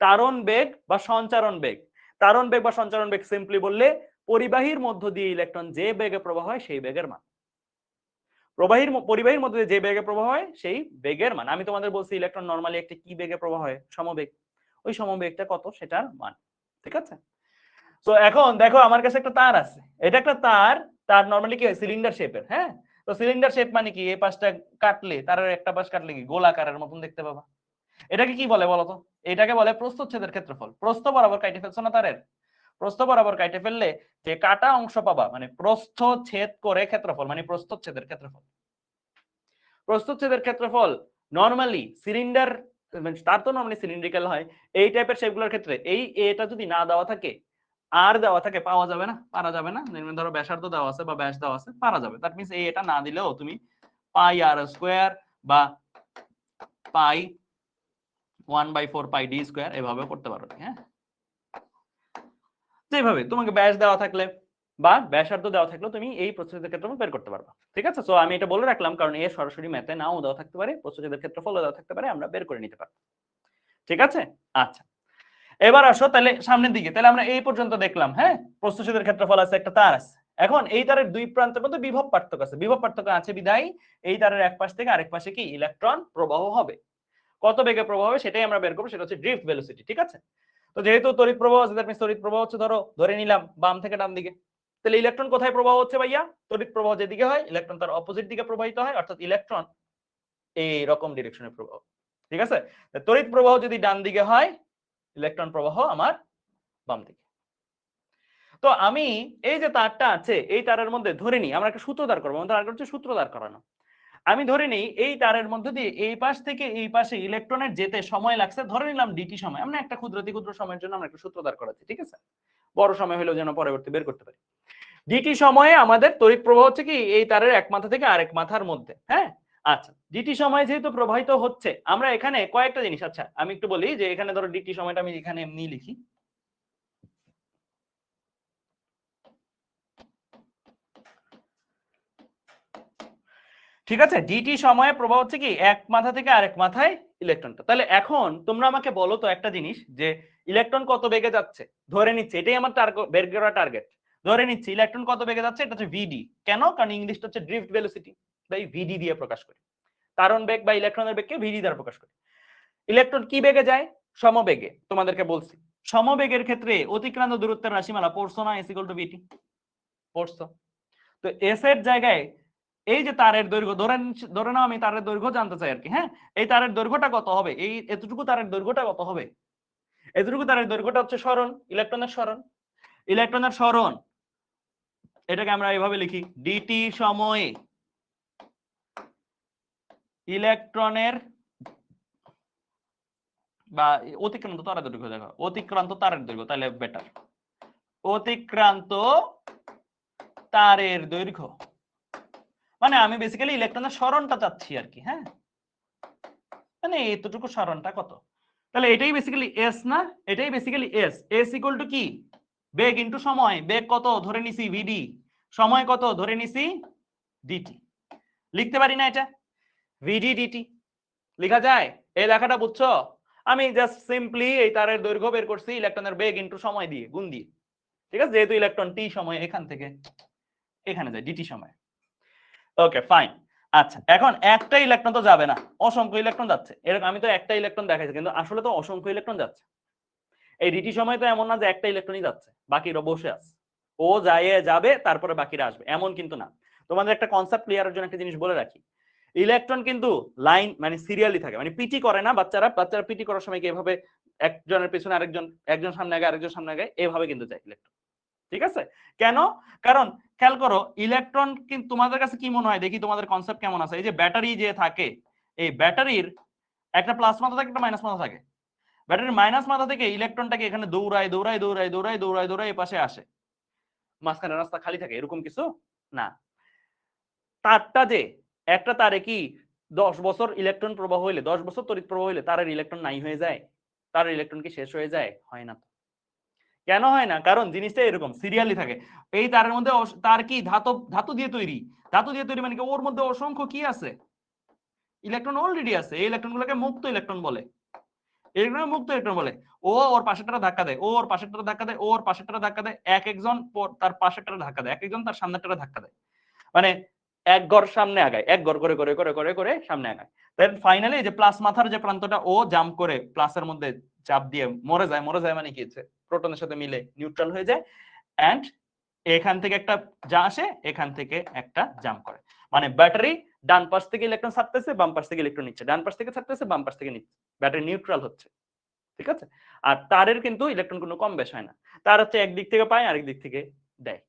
তারণ বেগ বা সঞ্চারণ বেগ। তারণ বেগ বা সঞ্চারণ বেগ সিম্পলি বললে পরিবাহীর মধ্য দিয়ে ইলেকট্রন যে বেগে প্রবাহ হয় সেই বেগের মান। পরিবাহীর মধ্যে যে বেগে প্রবাহ হয় সেই বেগের মান। আমি তোমাদের বলছি ইলেকট্রন নরমালি একটা কি বেগে প্রবাহ হয়? সমবেগ। ওই সমবেগটা কত সেটার মান, ঠিক আছে। তো এখন দেখো আমার কাছে একটা তার আছে, এটা একটা তার। তার নরমালি কি হয়? সিলিন্ডার শেপের। হ্যাঁ, তো সিলিন্ডার শেপ মানে কি? এই পাশটা কাটলে, তারের একটা পাশ কাটলে কি গোলাকারের মতন দেখতে পাবা। এটাকে কি বলে বলতো? এটাকে বলে প্রস্থচ্ছেদের ক্ষেত্রফল। প্রস্থ বরাবর কাটে ফেলছো না তারের, প্রস্থ বরাবর কাটে ফেললে যে কাটা অংশ পাবা, মানে প্রস্থ ছেদ করে ক্ষেত্রফল, মানে প্রস্থচ্ছেদের ক্ষেত্রফল। প্রস্থচ্ছেদের ক্ষেত্রফল নরমালি সিলিন্ডার, তার তো নরমালি সিলিন্ড্রিক্যাল হয়। এই টাইপের শেপগুলোর ক্ষেত্রে এই এটা যদি না দেওয়া থাকে, আর দেওয়া থাকে, পাওয়া যাবে না, পারা যাবে না। ধরো ব্যাসার্ধ দেওয়া আছে বা ব্যাস দেওয়া আছে, পারা যাবে। দ্যাট মিন্স এই এটা না দিলেও তুমি পাই আর স্কয়ার বা পাই 1/4 পাই ডি স্কয়ার এভাবে করতে পারো। হ্যাঁ, যেভাবে তোমাকে ব্যাস দেওয়া থাকলে বা ব্যাসার্ধ দেওয়া থাকলে তুমি এই প্রস্থচ্ছেদের ক্ষেত্রফল বের করতে পারবা, ঠিক আছে। সো আমি এটা বলে রাখলাম কারণ এর সরাসরি ম্যাথে নাও দেওয়া থাকতে পারে, প্রস্থচ্ছেদের ক্ষেত্রফল দেওয়া থাকতে পারে, আমরা বের করে নিতে পারবো, ঠিক আছে। আচ্ছা, এবার আসো তাহলে সামনের দিকে। তাহলে আমরা এই পর্যন্ত দেখলাম। হ্যাঁ, প্রস্থচ্ছেদের ক্ষেত্রফল আছে, একটা তার আছে। এখন এই তারের দুই প্রান্তের মধ্যে বিভব পার্থক্য আছে। বিভব পার্থক্য আছে বিধায় এই তারের এক পাশ থেকে আরেক পাশে কি ইলেকট্রন প্রবাহ হবে। কত বেগে প্রবাহ হবে সেটাই আমরা বের করবো, সেটা হচ্ছে ড্রিফট ভেলোসিটি, ঠিক আছে। তো যেহেতু তড়িৎ প্রবাহ আছে, দ্যাট মিন্স তড়িৎ প্রবাহ হচ্ছে, ধরে নিলাম বাম থেকে ডান দিকে। তাহলে ইলেকট্রন কোথায় প্রবাহ হচ্ছে ভাইয়া? তড়িৎ প্রবাহ যেদিকে হয় ইলেকট্রন তার অপোজিট দিকে প্রবাহিত হয়, অর্থাৎ ইলেকট্রন এই রকম ডিরেকশনে প্রবাহ, ঠিক আছে। তড়িৎ প্রবাহ যদি ডান দিকে হয়, ইলেকট্রন প্রবাহ আমার বাম দিকে। তো আমি এই যে তারটা আছে, এই তারের মধ্যে ধরে নিই আমরা একটা সূত্র দাঁড় করবো, আমাদের আগে হচ্ছে সূত্র দাঁড় করানো। আমি ধরে নিই এই তারের মধ্যে দিয়ে এই পাশ থেকে এই পাশে ইলেকট্রনের যেতে সময় লাগছে, ধরে নিলাম ডিটি সময়। আমরা একটা ক্ষুদ্র সময়ের জন্য আমরা একটা সূত্র দাঁড় করাচ্ছি, ঠিক আছে। বড় সময় হলেও যেন পরবর্তী বের করতে পারি। ডিটি সময়ে আমাদের তড়িৎ প্রবাহ হচ্ছে কি এই তারের এক মাথা থেকে আরেক মাথার মধ্যে। হ্যাঁ, আচ্ছা, ডিটি সময় যেহেতু প্রবাহিত হচ্ছে, আমরা এখানে কয়েকটা জিনিস, আচ্ছা আমি একটু বলি যে এখানে ধরো ডিটি সময়টা আমি এখানে এমনি লিখি। ঠিক আছে, ডিটি সময়ে প্রবাহ হচ্ছে কি এক মাথা থেকে আরেক মাথায় ইলেকট্রনটা। তাহলে এখন তোমরা আমাকে বলো তো একটা জিনিস, যে ইলেকট্রন কত বেগে যাচ্ছে? ধরে নিচ্ছি এটাই আমার বের করা টার্গেট। ধরে নিচ্ছি ইলেকট্রন কত বেগে যাচ্ছে, এটা হচ্ছে ভিডি। কেন? কারণ ইংলিশটা হচ্ছে ড্রিফট ভেলোসিটি, তাই ভিডি দিয়ে প্রকাশ করি। তারণ বেগ বা ইলেকট্রনের বেগকে ভিডি দ্বারা প্রকাশ করি। ইলেকট্রন কি বেগে যায়? সমবেগে, তোমাদেরকে বলছি। সমবেগের ক্ষেত্রে অতিক্রান্ত দূরত্বের রাশিমালা পড়ছো না, s = vt পড়ছো। তো s এর জায়গায় এই যে তারের দৈর্ঘ্য, ধরে নাও আমি তারের দৈর্ঘ্য জানতে চাই আর কি, হ্যাঁ, এই তারের দৈর্ঘ্যটা কত হবে, এই এতটুকু তারের দৈর্ঘ্যটা কত হবে, এতটুকু তারের দৈর্ঘ্যটা হচ্ছে সরণ, ইলেকট্রনের সরণ, ইলেকট্রনের সরণ, এটাকে আমরা এইভাবে লিখি dt সময়ে ইলেকট্রনের বা অতিক্রান্ত তারের দৈর্ঘ্য, দেখো অতিক্রান্ত তারের দৈর্ঘ্য, তাহলে বেটার, অতিক্রান্ত তারের দৈর্ঘ্য, মানে আমি বেসিক্যালি ইলেকট্রনের সরণটা চাচ্ছি আর কি, হ্যাঁ, মানে এতটুকু সরণটা কত, তাহলে এটাই বেসিক্যালি s না, এটাই বেসিক্যালি s = কি, বেগ ইনটু সময়, বেগ কত ধরে নিছি vd, সময় কত ধরে নিছি dt, লিখতে পারি না এটা vd dt লেখা যায়, এই লেখাটা বুঝছো, আমি জাস্ট সিম্পলি এই তারের দৈর্ঘ্য বের করছি ইলেকট্রনের বেগ ইনটু সময় দিয়ে গুণ দিয়ে, ঠিক আছে, যেহেতু ইলেকট্রন t সময় এখান থেকে এখানে যায় dt সময়, ওকে ফাইন। আচ্ছা, এখন একটা ইলেকট্রন তো যাবে না, অসংখ্য ইলেকট্রন যাচ্ছে, এরকম আমি তো একটা ইলেকট্রন দেখাইছি, কিন্তু আসলে তো অসংখ্য ইলেকট্রন যাচ্ছে, এই dt সময় তো এমন না যে একটা ইলেকট্রনই যাচ্ছে বাকিরা বসে আছে, ও যায় যাবে তারপরে বাকিরা আসবে, এমন কিন্তু না। তোমাদের একটা কনসেপ্ট ক্লিয়ারের জন্য একটা জিনিস বলে রাখি, ইলেকট্রন কিন্তু লাইন মানে সিরিয়ালি থাকে, মানে পিটি করে না, বাচ্চারা পিটি করার সময় কি এভাবে একজনের পিছনে আরেকজন, একজন সামনে আগে আরেকজন সামনে আগে, এভাবে কিন্তু যায় ইলেকট্রন, ঠিক আছে, কেন, কারণ খেয়াল করো ইলেকট্রন কিন্তু তোমাদের কাছে কি মনে হয়, দেখি তোমাদের কনসেপ্ট কেমন আছে, এই যে ব্যাটারি যে থাকে, এই ব্যাটারির একটা প্লাস মাথা থাকে একটা মাইনাস মাথা থাকে, ব্যাটারির মাইনাস মাথা থেকে ইলেকট্রনটাকে এখানে দৌড়ায় দৌড়ায় দৌড়ায় দৌড়ায় দৌড়ায় দৌড়ায় এই পাশে আসে, মাঝখানে রাস্তা খালি থাকে এরকম কিছু না, তারটা যে একটা তারে কি 10 বছর ইলেকট্রন প্রবাহ হইলে, 10 বছর তড়িৎ প্রবাহ হইলে তারের ইলেকট্রন নাই হয়ে যায়, তারের ইলেকট্রন কি শেষ হয়ে যায়, হয় না। কেন হয় না, কারণ জিনিসটা এরকম সিরিয়ালি থাকে, এই তারের মধ্যে তার কি ধাতু দিয়ে তৈরি, ধাতু দিয়ে তৈরি মানে কি ওর মধ্যে অসংখ্য কি আছে, ইলেকট্রন অলরেডি আছে, এই ইলেকট্রনগুলোকে মুক্ত ইলেকট্রন বলে, ইলেকট্রন মুক্ত ইলেকট্রন বলে, ও ওর পাশেরটা ধাক্কা দেয়, ও ওর পাশেরটা ধাক্কা দেয়, ও ওর পাশেরটা ধাক্কা দেয়, এক একজন তার পাশেরটা ধাক্কা দেয়, এক একজন তার সামনেরটা ধাক্কা দেয়, মানে এক ঘর সামনে আগায়, এক ঘর করে করে করে করে করে সামনে আগায়, দেন ফাইনালি যে প্লাস মাথার যে প্রান্তটা ও জাম্প করে প্লাসের মধ্যে চাপ দিয়ে মরে যায়, মরে যায় মানে কি হচ্ছে, প্রোটনের সাথে মিলে নিউট্রাল হয়ে যায়, এন্ড এখান থেকে একটা যা আসে, এখান থেকে একটা জাম্প করে, মানে ব্যাটারি ডান পাশ থেকে ইলেকট্রন ছাড়তেছে, বাম পাশ থেকে ইলেকট্রন নিচ্ছে, ডান পাশ থেকে ছাড়তেছে, বাম পাশ থেকে নিচ্ছে, ব্যাটারি নিউট্রাল হচ্ছে, ঠিক আছে। আর তারের কিন্তু ইলেকট্রন কোনো কম বেশ হয় না, তার হচ্ছে একদিক থেকে পায় আরেক দিক থেকে দেয়,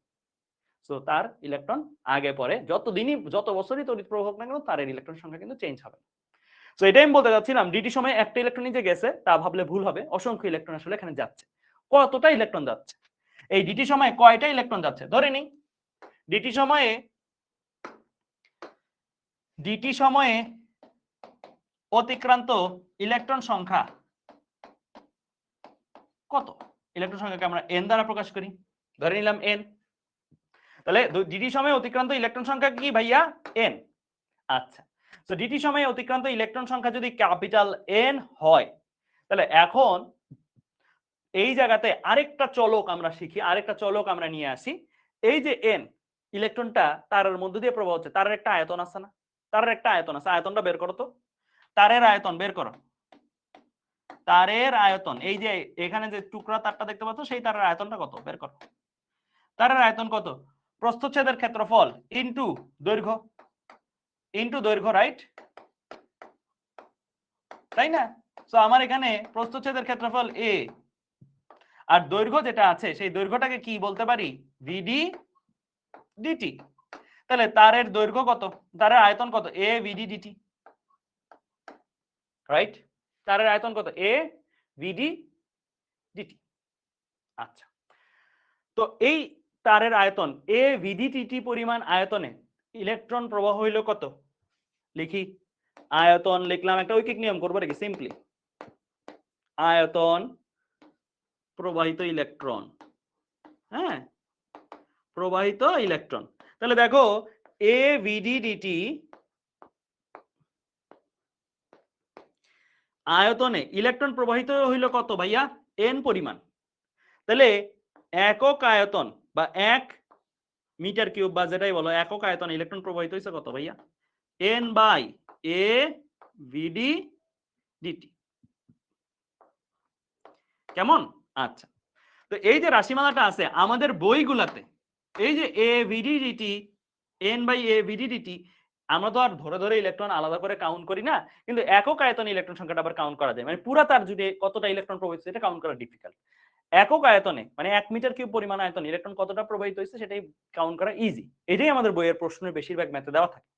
সো তার ইলেকট্রন আগে পরে যত বছরই তড়িৎ প্রবাহ হোক না কেন তারের ইলেকট্রন সংখ্যা কিন্তু চেঞ্জ হবে। সো এটাই আমি বলতে যাচ্ছিলাম, ডিটি সময় একটা ইলেকট্রন যে গেছে তা ভাবলে ভুল হবে, অসংখ্য ইলেকট্রন আসলে এখানে যাচ্ছে, কতটা ইলেকট্রন যাচ্ছে, এই ডিটি সময়ে কয়টা ইলেকট্রন যাচ্ছে ধরে নিই, ডিটি সময়ে অতিক্রান্ত ইলেকট্রন সংখ্যা কত, ইলেকট্রন সংখ্যাকে আমরা n দ্বারা প্রকাশ করি, ধরে নিলাম n, তাহলে ডিটি সময়ে অতিক্রান্ত ইলেকট্রন সংখ্যা কি ভাইয়া n, আচ্ছা, তো ডিটি সময়ে অতিক্রান্ত ইলেকট্রন সংখ্যা যদি ক্যাপিটাল n হয়, তাহলে এখন এই জায়গাতে আরেকটা চলক আমরা শিখি, আরেকটা চলক আমরা নিয়ে আসি, এই যে n ইলেকট্রনটা তারের মধ্য দিয়ে প্রবাহ হচ্ছে, তারের একটা আয়তন আছে না, তারের একটা আয়তন আছে, আয়তনটা বের করো তো, তারের আয়তন বের করো, তারের আয়তন, এই যে এখানে যে টুকরা তারটা দেখতে পাচ্ছ সেই তারের আয়তনটা কত বের করো, তারের আয়তন কত, প্রস্থচ্ছেদের ক্ষেত্রফল ইনটু দৈর্ঘ্য, রাইট, তাই না, সো আমার এখানে প্রস্থচ্ছেদের ক্ষেত্রফল a আর দৈর্ঘ্য যেটা আছে সেই দৈর্ঘ্যটাকে কি বলতে পারি vd dt, তাহলে তারের দৈর্ঘ্য কত, তারের আয়তন কত a vd dt, রাইট, তারের আয়তন কত a vd dt, আচ্ছা, তো এই তারের আয়তন a vd dt পরিমাণ আয়তনে ইলেকট্রন প্রবাহ হইল কত, লিখি আয়তন লিখলাম, একটা ঐকিক নিয়ম করবো নাকি, সিম্পলি আয়তন প্রবাহিত ইলেকট্রন, হ্যাঁ প্রবাহিত ইলেকট্রন, তাহলে দেখো a vd dt আয়তনে ইলেকট্রন প্রবাহিত হইল কত ভাইয়া n পরিমাণ, তাহলে একক আয়তন বা 1 মিটার কিউব বা যেটাই বলো একক আয়তন ইলেকট্রন প্রবাহিত হইছে কত ভাইয়া n বাই a vd dt, কেমন, আচ্ছা, তো এই যে রাশিমালাটা আছে আমাদের বইগুলাতে, এই যে A VD D T N by A VD D T, আমরা তো আর ধরে ধরে ইলেকট্রন আলাদা করে কাউন্ট করি না, কিন্তু একক আয়তনে ইলেকট্রন সংখ্যাটা আবার কাউন্ট করা যায়, মানে পুরা তার জুড়ে কতটা ইলেকট্রন প্রবাহিত হয়েছে এটা কাউন্ট করা ডিফিকাল্ট। একক আয়তনে মানে 1 মিটার কিউব পরিমাণ আয়তনে ইলেকট্রন কতটা প্রবাহিত হয়েছে সেটাই কাউন্ট করা ইজি। এটাই আমাদের বইয়ের প্রশ্নের বেশিরভাগ ম্যাথে দেওয়া থাকে।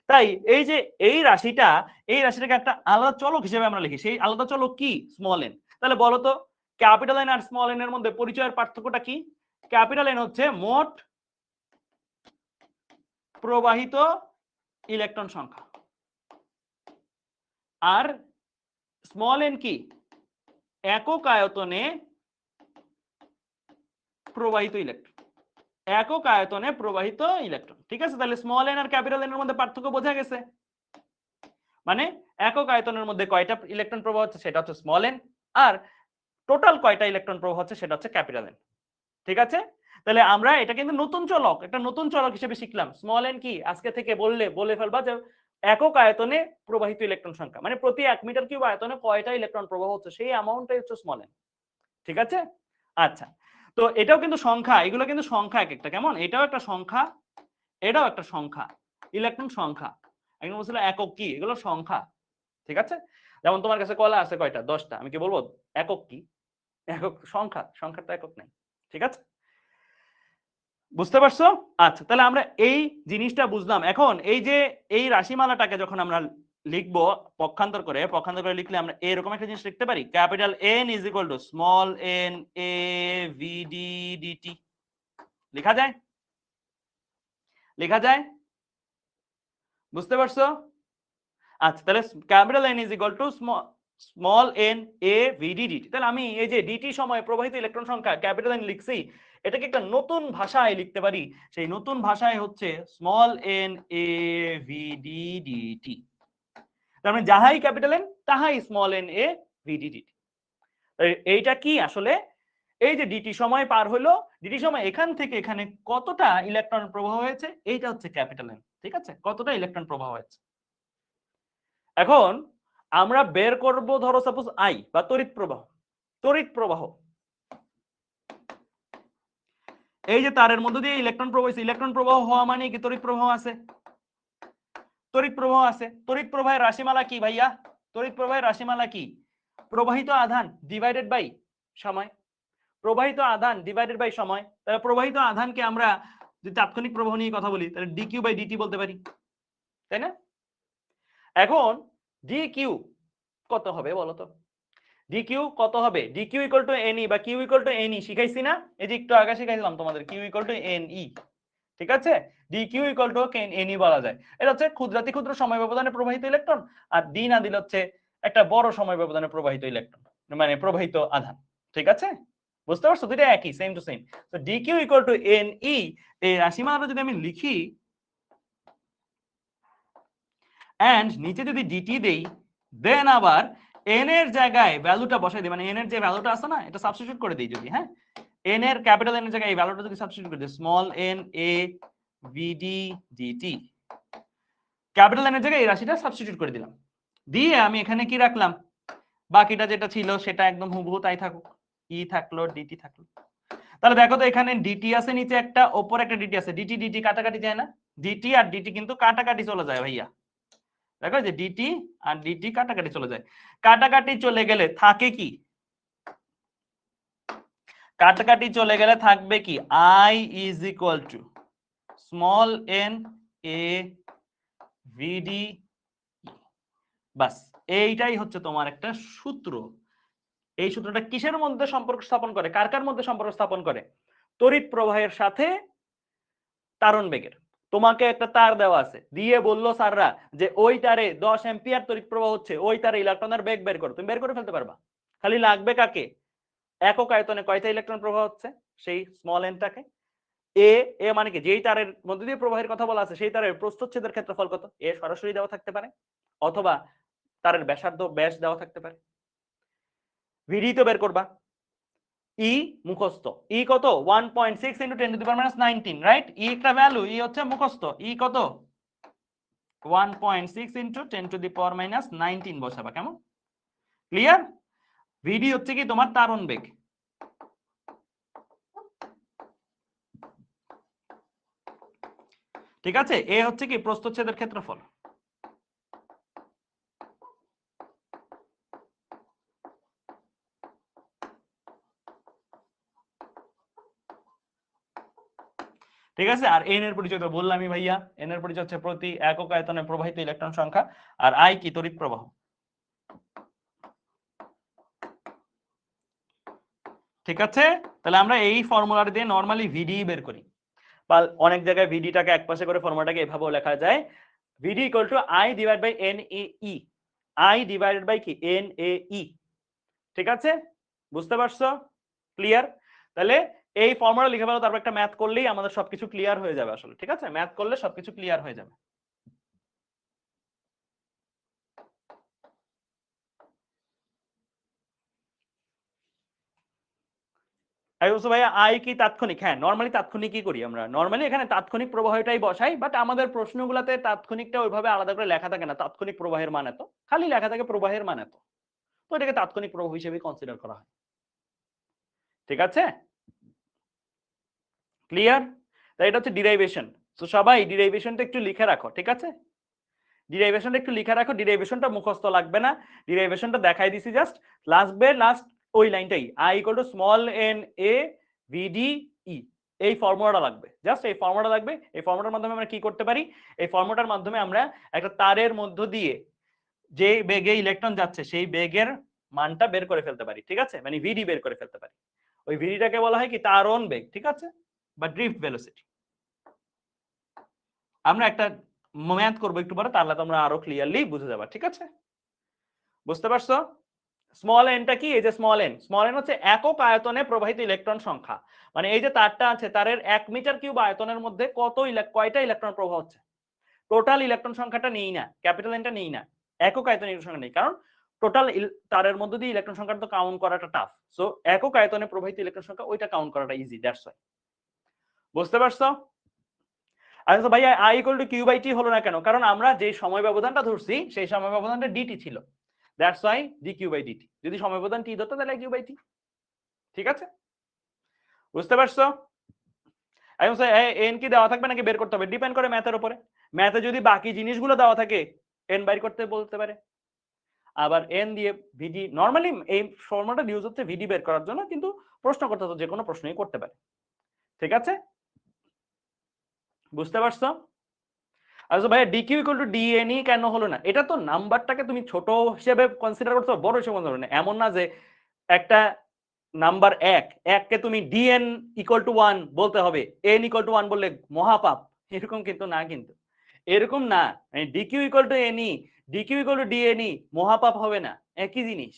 তাই এই যে এই রাশিটাকে একটা আলাদা চলক হিসেবে আমরা লিখি। সেই আলাদা চলক কি? Small N. তাহলে বলো তো ক্যাপিটাল এন আর স্মল এন এর মধ্যে পরিচয়ের পার্থক্যটা কি? ক্যাপিটাল এন হচ্ছে মোট প্রবাহিত ইলেকট্রন সংখ্যা, আর স্মল এন কি? একক আয়তনে প্রবাহিত ইলেকট্রন, একক আয়তনে প্রবাহিত ইলেকট্রন। ঠিক আছে, তাহলে স্মল এন আর ক্যাপিটাল এন এর মধ্যে পার্থক্য বোঝা গেছে। মানে একক আয়তনের মধ্যে কয়টা ইলেকট্রন প্রবাহ হচ্ছে সেটা হচ্ছে স্মল এন, আর টোটাল কয়টা ইলেকট্রন প্রবাহ হচ্ছে সেটা হচ্ছে ক্যাপিটাল এন। ঠিক আছে, তাহলে আমরা এটা কিন্তু নতুন চলক, একটা নতুন চলক হিসেবে শিখলাম। স্মল এন কি আজকে থেকে বলে ফেলবা যে একক আয়তনে প্রবাহিত ইলেকট্রন সংখ্যা, মানে প্রতি 1 মিটার কিউব আয়তনে কয়টা ইলেকট্রন প্রবাহ হচ্ছে সেই অ্যামাউন্টটাই হচ্ছে স্মল এন। ঠিক আছে, আচ্ছা, তো এটাও কিন্তু সংখ্যা, এগুলো কিন্তু সংখ্যা এক একটা, কেমন? এটাও একটা সংখ্যা, এটাও একটা সংখ্যা, ইলেকট্রন সংখ্যা। একদম বলছিল একক কি, এগুলো সংখ্যা। ঠিক আছে, যেমন তোমার কাছে কলা আছে কয়টা? 10টা। আমি কি বলবো একক কি? একক সংখ্যা, সংখ্যার তো একক নাই। ঠিক আছে, বুঝতে পারছো? আচ্ছা, তাহলে আমরা এই জিনিসটা বুঝলাম। এখন এই যে এই রাশিমালাটাকে যখন আমরা লিখবো পক্ষান্তর করে লিখলে আমরা এরকম একটা জিনিস লিখতে পারি, capital N is equal to small N A VD dt. লেখা যায়? লেখা যায়? বুঝতে পারছো? আচ্ছা, তাহলে capital N is equal to small N A VD dt. তাহলে আমি এই যে ডিটি সময় প্রবাহিত ইলেকট্রন সংখ্যা ক্যাপিটাল এন লিখছি, এটাকে একটা নতুন ভাষায় লিখতে পারি। সেই নতুন ভাষায় হচ্ছে small N A VD dt. তার মানে যাহাই ক্যাপিটাল এন তাহাই small N A VD dt. এইটা কি আসলে? এই যে ডিটি সময় পার হলো, ডিটি সময় এখান থেকে এখানে কতটা ইলেকট্রন প্রবাহ হয়েছে, এইটা হচ্ছে ক্যাপিটাল এন। ঠিক আছে, কতটা ইলেকট্রন প্রবাহ হয়েছে। এখন আমরা বের করব ধরো সাপোজ আই বা তড়িৎ প্রবাহ। তড়িৎ প্রবাহ, এই যে তারের মধ্যে দিয়ে ইলেকট্রন প্রবাহ, ইলেকট্রন প্রবাহ হওয়া মানে কি তড়িৎ প্রবাহ আছে? তড়িৎ প্রবাহ আছে। তড়িৎ প্রবাহের রাশিমালা কি ভাইয়া? তড়িৎ প্রবাহের রাশিমালা কি? প্রবাহিত আধান ডিভাইডেড বাই সময়। প্রবাহিত আধান ডিভাইডেড বাই সময়। তাহলে প্রবাহিত আধানকে আমরা যদি তাৎক্ষণিক প্রবাহ নিয়ে কথা বলি তাহলে ডিকিউ বাই ডিটি বলতে পারি, তাই না? এখন ডিকিউ কত হবে বলো তো? ডিকিউ কত হবে? ডিকিউ ইকুয়াল টু এনই বা কিউ ইকুয়াল টু এনই শিখাইছি না? এই যে একটু আগে শিখাইছিলাম তোমাদের, কিউ ইকুয়াল টু এনই। ঠিক আছে, ডিকিউ ইকুয়াল টু এনই বলা যায়। এটা হচ্ছে ক্ষুদ্রাতি ক্ষুদ্র সময় ব্যবধানে প্রবাহিত ইলেকট্রন, আর ডি না দিলে হচ্ছে একটা বড় সময় ব্যবধানে প্রবাহিত ইলেকট্রন, মানে প্রবাহিত আধান। ঠিক আছে, বুঝতে পারছো? দুটো একই, সেম টু সেম। তো ডিকিউ ইকুয়াল টু এনই, এই রাশিমালাটা যদি আমি লিখি এন্ড নিচে যদি ডিটি দেই, দেন আবার এন এর জায়গায় ভ্যালুটা বসাই দিই, মানে এন এর যে ভ্যালুটা আছে না এটা সাবস্টিটিউট করে দিই যদি, হ্যাঁ, এন এর ক্যাপিটাল এন এর জায়গায় এই ভ্যালুটা যদি সাবস্টিটিউট করে দিই, small N A VD dt, capital N এর জায়গায় এই রাশিটা সাবস্টিটিউট করে দিলাম, দিয়ে আমি এখানে কি রাখলাম, বাকিটা যেটা ছিল সেটা একদম হুবহু তাই থাকুক, ই থাকলো ডিটি থাকলো। তাহলে দেখো তো এখানে ডিটি আছে নিচে একটা, উপরে একটা ডিটি আছে, ডিটি ডিটি কাটাকাটি যায় না? ডিটি আর ডিটি কিন্তু কাটাকাটি চলে যায় ভাইয়া। দেখো যে ডিটি আর ডিটি কাটাকাটি চলে যায়, কাটাকাটি চলে গেলে থাকে কি? কাটাকাটি চলে গেলে থাকবে কি? I is equal to small N A V D. বাস, এইটাই হচ্ছে তোমার একটা সূত্র। এই সূত্রটা কিসের মধ্যে সম্পর্ক স্থাপন করে? কার কার মধ্যে সম্পর্ক স্থাপন করে? তড়িৎ প্রবাহের সাথে তারণ বেগের। তোমাকে একটা তার দেওয়া আছে, দিয়ে বললো স্যাররা যে ওই তারে 10 অ্যাম্পিয়ার তড়িৎ প্রবাহ হচ্ছে, ওই তারে ইলেকট্রনের বেগ বের করো। তুমি বের করে ফেলতে পারবা, খালি লাগবে কাকে? একক আয়তনে কয়টা ইলেকট্রন প্রবাহ হচ্ছে সেই স্মল এনটাকে। এ এ মানে কি? যেই তারের মধ্যে দিয়ে প্রবাহের কথা বলা আছে সেই তারের প্রস্থচ্ছেদের ক্ষেত্রফল কত, এ সরাসরি দেওয়া থাকতে পারে, অথবা তারের ব্যাসার্ধ ব্যাস দেওয়া থাকতে পারে। ভিডি তো বের করবা, ই মুখস্থ, ই কত? 1.6 × 10⁻19, রাইট? ই একটা ভ্যালু, ই হচ্ছে মুখস্থ। ই কত? 1.6 × 10⁻19 বসাবা, কেমন? ক্লিয়ার? ভিডি হচ্ছে কি তোমার তারণ বেগ, ঠিক আছে, এ হচ্ছে কি প্রস্থচ্ছেদের ক্ষেত্রফল। ঠিক আছে, আর এন এর পরিচয় তো বললামই ভাইয়া, এন এর পরিচয় হচ্ছে প্রতি একক আয়তনে প্রবাহিত ইলেকট্রন সংখ্যা, আর আই কি তড়িৎ প্রবাহ। ঠিক আছে, তাহলে আমরা এই ফর্মুলাটা দিয়ে নরমালি ভিডি বের করি, বা অনেক জায়গায় ভিডিটাকে একপাশে করে ফর্মুলাটাকে এভাবেও লেখা যায়, V D equal to I divide by N A E, I divided by কি এন এ ই। ঠিক আছে, বুঝতে পারছো? ক্লিয়ার? তাহলে এই ফর্মুলা লিখে ফেলো, তারপর একটা ম্যাথ করলেই আমাদের সবকিছু ক্লিয়ার হয়ে যাবে আসলে। ঠিক আছে, ম্যাথ করলে সবকিছু ক্লিয়ার হয়ে যাবে। ভাইয়া আই কি তাৎক্ষণিক? হ্যাঁ, নরমালি তাৎক্ষণিক কি করি আমরা, নরমালি এখানে তাৎক্ষণিক প্রবাহটাই বসাই, বাট আমাদের প্রশ্নগুলোতে তাৎক্ষণিকটা ওইভাবে আলাদা করে লেখা থাকে না, তাৎক্ষণিক প্রবাহের মান এত, খালি লেখা থাকে প্রবাহের মান এত, তো এটাকে তাৎক্ষণিক প্রবাহ হিসেবে কনসিডার করা হয়। ঠিক আছে, ক্লিয়ার? তাই এটা হচ্ছে ডিরাইভেশন। তো সবাই ডিরাইভেশনটা একটু লিখে রাখো। ঠিক আছে, ডিরাইভেশনটা একটু লিখে রাখো, ডিরাইভেশনটা মুখস্থ লাগবে না, ডিরাইভেশনটা দেখাই দিছি জাস্ট, লাস্ট ওই লাইনটাই I equal to small N A V D E, এই ফর্মুলাটা লাগবে, জাস্ট এই ফর্মুলাটা লাগবে। এই ফর্মুলার মাধ্যমে আমরা কি করতে পারি, এই ফর্মুলাটার মাধ্যমে আমরা একটা তারের মধ্য দিয়ে যে বেগে ইলেকট্রন যাচ্ছে সেই বেগের মানটা বের করে ফেলতে পারি। ঠিক আছে, মানে ভিডি বের করে ফেলতে পারি। ওই ভিডিটাকে বলা হয় কি তারণ বেগ। ঠিক আছে, বা ড্রিফট ভেলোসিটি। আমরা একটা ম্যাথ করবো একটু পরে, তাহলে তোমরা আরো ক্লিয়ারলি বুঝে যাবে। ঠিক আছে, বুঝতে পারছো? স্মল এনটা কি, এই যে স্মল এন হচ্ছে একক আয়তনে প্রবাহিত ইলেকট্রন সংখ্যা, মানে এই যে তারটা আছে তারের 1 মিটার কিউব আয়তনের মধ্যে কয়টা ইলেকট্রন প্রবাহ হচ্ছে, টোটাল ইলেকট্রন সংখ্যাটা নেই না, ক্যাপিটাল এনটা নেই না, একক আয়তনের ইলেকট্রন সংখ্যা নেই, কারণ টোটাল তারের মধ্যে দিয়ে ইলেকট্রন সংখ্যাটা তো কাউন্ট করাটা টাফ, সো একক আয়তনে প্রবাহিত ইলেকট্রন সংখ্যা ওইটা কাউন্ট করাটা ইজি, দ্যাটস ওয়াই। বুঝতে পারছো? আচ্ছা ভাইয়া I equal to Q by T হলো না কেন? কারণ আমরা যে সময় ব্যবধানটা ধরছি সেই সময় ব্যবধানটা ডিটি ছিল, that's why d Q by dt. যদি সময় ব্যবধান টি ধরতো তাহলে কিউ বাই টি। ঠিক আছে, বুঝতে পারছো? এখন এন কি দেওয়া থাকবে নাকি বের করতে হবে, ডিপেন্ড করে ম্যাথের উপরে। ম্যাথে যদি বাকি জিনিসগুলো দেওয়া থাকে এন বাইর করতে বলতে পারে, আবার এন দিয়ে ভিডি, নরমালি এই ফর্মুলাটা ইউজ হচ্ছে ভিডি বের করার জন্য, কিন্তু প্রশ্ন করতে তো যে কোনো প্রশ্নই করতে পারে। ঠিক আছে, বুঝতে পারছো? আচ্ছা ভাইয়া ডিকিউ ইকুয়াল টু ডিএনই কেন হলো না? এটা তো নাম্বারটাকে তুমি ছোট হিসেবে কনসিডার করছো, বড় হিসেবে কনসিডার করছো না। এমন না যে একটা নাম্বার এককে তুমি ডিএন ইকুয়াল টু 1 বলতে হবে, এন ইকুয়াল টু 1 বললে মহাপাপ, এরকম কিন্তু না, কিন্তু এরকম না, D Q equal to N E, D Q equal to D N E, মহাপাপ হবে না, একই জিনিস।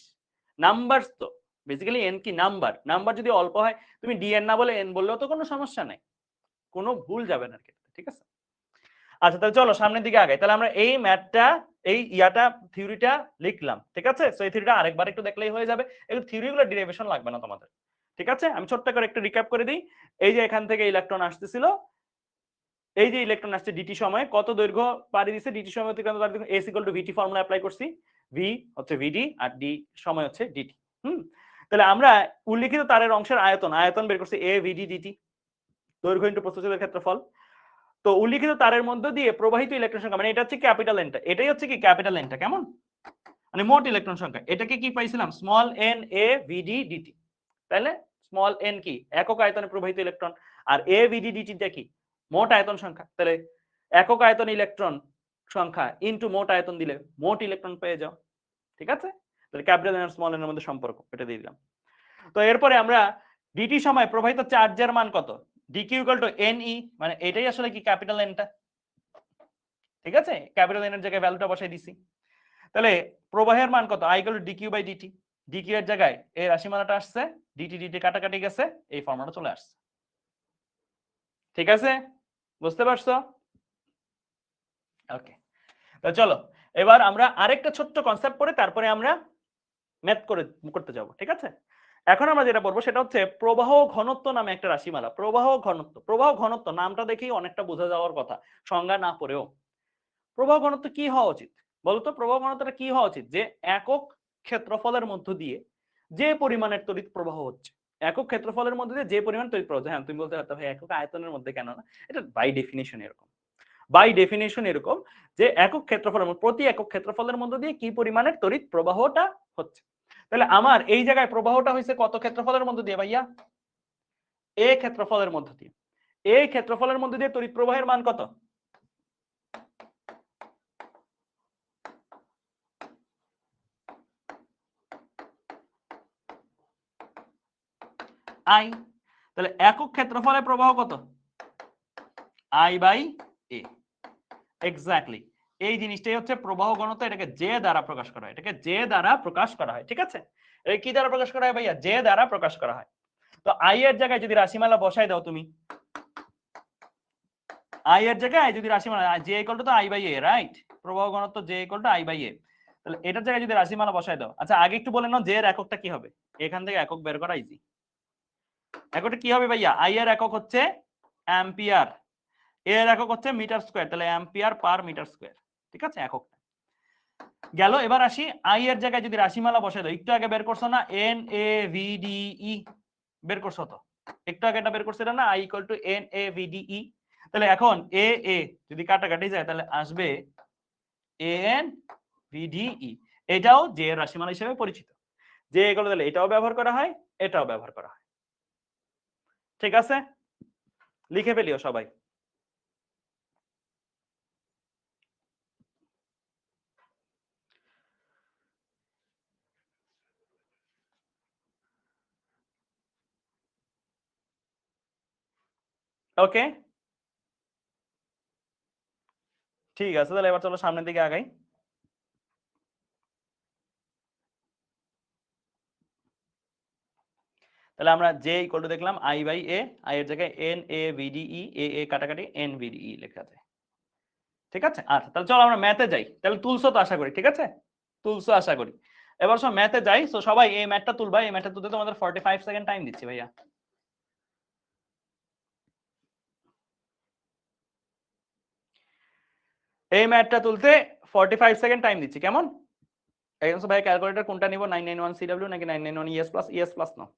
নাম্বারস তো বেসিক্যালি, এন কি নাম্বার, নাম্বার যদি অল্প হয় তুমি ডিএন না বলে এন বললেও তো কোনো সমস্যা নাই, কোনো ভুল যাবে না। ঠিক আছে, আচ্ছা তাহলে চলো সামনের দিকে আগাই। তাহলে আমরা এই ম্যাথটা, এই থিওরিটা লিখলাম। ঠিক আছে, সো এই থিওরিটা আরেকবার একটু দেখলেই হয়ে যাবে, এই থিওরিগুলো ডেরিভেশন লাগবে না তোমাদের। ঠিক আছে, আমি ছোট্ট করে একটু রিক্যাপ করে দিই। এই যে এখান থেকে ইলেকট্রন আসতেছিল, এই যে ইলেকট্রন আসছে ডিটি সময়ে কত দৈর্ঘ্য পাড়ি দিছে, ডিটি সময় অতিক্রান্ত তার দেখুন S equal to vt formula apply করছি, ভি হচ্ছে ভিডি আর ডি সময় হচ্ছে ডিটি। তাহলে আমরা উল্লিখিত তারের অংশের আয়তন বের করছি, এ ভিডি ডিটি, দৈর্ঘ্য ইনটু প্রস্থচ্ছেদের ক্ষেত্রফল। তো উল্লিখিত তারের মধ্য দিয়ে প্রবাহিত ইলেকট্রন সংখ্যা, মানে এটা হচ্ছে ক্যাপিটাল এনটা, এটাই হচ্ছে কি ক্যাপিটাল এনটা, কেমন মানে মোট ইলেকট্রন সংখ্যা, এটাকে কি পাইছিলাম small N A VD dt. তাহলে স্মল এন কি একক আয়তনে প্রবাহিত ইলেকট্রন, আর এ ভিডি ডিটিটা কি মোট আয়তন সংখ্যা। তাহলে একক আয়তন ইলেকট্রন সংখ্যা ইনটু মোট আয়তন দিলে মোট ইলেকট্রন পেয়ে যাও। ঠিক আছে, তাহলে ক্যাপিটাল এন আর স্মল এন এর মধ্যে সম্পর্ক এটা দিয়ে দিলাম। তো এরপরে আমরা ডিটি সময় প্রবাহিত চার্জের মান কত, ডিকিউ ইকুয়াল টু এনই, মানে এটাই আসলে কি ক্যাপিটাল এনটা। ঠিক আছে, ক্যাপিটাল এন এর জায়গায় ভ্যালুটা বসাই দিছি। তাহলে প্রবাহের মান কত, I equal to dQ by dt, dQ এর জায়গায় এই রাশিমালাটা আসছে, ডিটি ডিটি কাটাকাটি গেছে, এই ফর্মুলাটা চলে আসছে। ঠিক আছে, বুঝতে পারছো? ওকে, তো চলো এবার আমরা আরেকটা ছোট্ট কনসেপ্ট পড়ে তারপরে আমরা ম্যাথ করতে যাব। ঠিক আছে, এখন আমরা যেটা পড়বো সেটা হচ্ছে প্রবাহ ঘনত্ব নামে একটা রাশিমালা। প্রবাহ ঘনত্ব নামটা দেখেই অনেকটা বোঝা যাওয়ার কথা, সংজ্ঞা না পড়েও। প্রবাহ ঘনত্ব কি হওয়া উচিত বলতো? প্রবাহ ঘনত্বটা কি হওয়া উচিত, যে একক ক্ষেত্রফলের মধ্য দিয়ে যে পরিমাণের তড়িৎ প্রবাহ হচ্ছে, একক ক্ষেত্রফলের মধ্যে দিয়ে যে পরিমাণ তড়িৎ প্রবাহ। হ্যাঁ, তুমি বলতে পারতো ভাই একক আয়তনের মধ্যে কেন না, এটা বাই ডেফিনিশন এরকম। বাই ডেফিনেশন এরকম যে একক ক্ষেত্রফলের প্রতি একক ক্ষেত্রফলের মধ্য দিয়ে কি পরিমাণের তড়িৎ প্রবাহটা হচ্ছে। তাহলে আমার এই জায়গায় প্রবাহটা হয়েছে কত ক্ষেত্রফলের মধ্য দিয়ে ভাইয়া? এ ক্ষেত্রফলের মধ্য দিয়ে। এই ক্ষেত্রফলের মধ্য দিয়ে তড়িৎ প্রবাহের মান কত? আই। তাহলে একক ক্ষেত্রফলে প্রবাহ কত? I by A. এক্স্যাক্টলি এই জিনিসটাই হচ্ছে প্রবাহ ঘনত্ব। এটাকে জে দ্বারা প্রকাশ করা হয়, এটাকে জে দ্বারা প্রকাশ করা হয়। ঠিক আছে, এটা কি দ্বারা প্রকাশ করা হয় ভাইয়া? জে দ্বারা প্রকাশ করা হয়। তো আই এর জায়গায় যদি রাশিমালা বসাই দাও তুমি, আই এর জায়গায় যদি রাশিমালা জে ইকুয়াল টু তো আই বাই এ, রাইট? প্রবাহ ঘনত্ব J equal to I by A. তাহলে এটার জায়গায় যদি রাশিমালা বসাই দাও, আচ্ছা আগে একটু বলে নাও জে এর এককটা কি হবে। এখান থেকে একক বের করা ইজি। এককটা কি হবে ভাইয়া? আই এর একক হচ্ছে অ্যাম্পিয়ার, এর একক হচ্ছে মিটার স্কয়ার, তাহলে অ্যাম্পিয়ার পার মিটার স্কয়ার। ঠিক আছে, এককটা গেল। এবার আসি আই এর জায়গায় যদি রাশিমালা বসাই দাও, একটু আগে বের করছো না এন এ ভি ডি ই, বের করছো তো একটু আগে, এটা বের করছো না I equal two N A V D ই। তাহলে এখন এ এ যদি কাটাকাটি যায় তাহলে আসবে এন ভি ডি ই। এটাও জে এর রাশিমালা হিসেবে পরিচিত। যে এগুলো তাহলে এটাও ব্যবহার করা হয়, এটাও ব্যবহার করা হয়। ঠিক আছে, লিখে ফেলিও সবাই। ওকে, ঠিক আছে, তাহলে এবার চলো সামনের দিকে আগাই। তাহলে আমরা জে ইকুয়াল টু দেখলাম আই বাই এ, আই এর জায়গায় N A V D E, A A কাটাকাটি এন ভি ডি ই লেখা যায়। ঠিক আছে, আচ্ছা তাহলে চলো আমরা ম্যাথে যাই। তাহলে তুলছো তো আশা করি, ঠিক আছে তুলছো আশা করি। এবার সব ম্যাথে যাই। তো সবাই এই ম্যাথটা তুলবা, এই ম্যাথটা তুলতে তোমাদের 45 সেকেন্ড টাইম দিচ্ছি ভাইয়া। এই ম্যাথটা তুলতে 45 সেকেন্ড টাইম দিচ্ছি, কেমন? একজন ভাই ক্যালকুলেটর কোনটা নিব, 991 সিডব্লিউ নাকি 991 ইএস প্লাস? ইএস প্লাস নাও।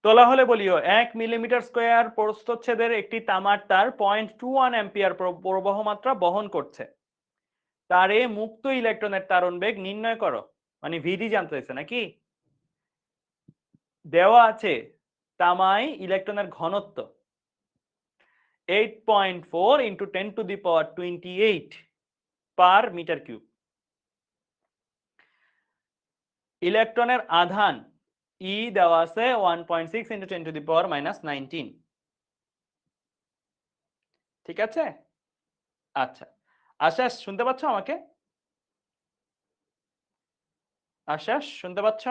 তোলা হলে বলিও 1 মিলিমিটার স্কয়ার প্রস্থচ্ছেদের একটি তামার তার 0.21 অ্যাম্পিয়ার প্রবাহ মাত্রা বহন করছে। তারে মুক্ত ইলেকট্রনের তারণ বেগ নির্ণয় করো। মানে ভিডি জানতে চাইছে নাকি? দেওয়া আছে তামায় ইলেকট্রনের ঘনত্ব 8.4 into 10 to the power 28 per metre cube. ইলেকট্রনের আধান ই দেওয়া আছে 1.6 into 10 to the power -19। ঠিক আছে, আচ্ছা আশাস শুনতে পাচ্ছ আমাকে? আশাস শুনতে পাচ্ছ?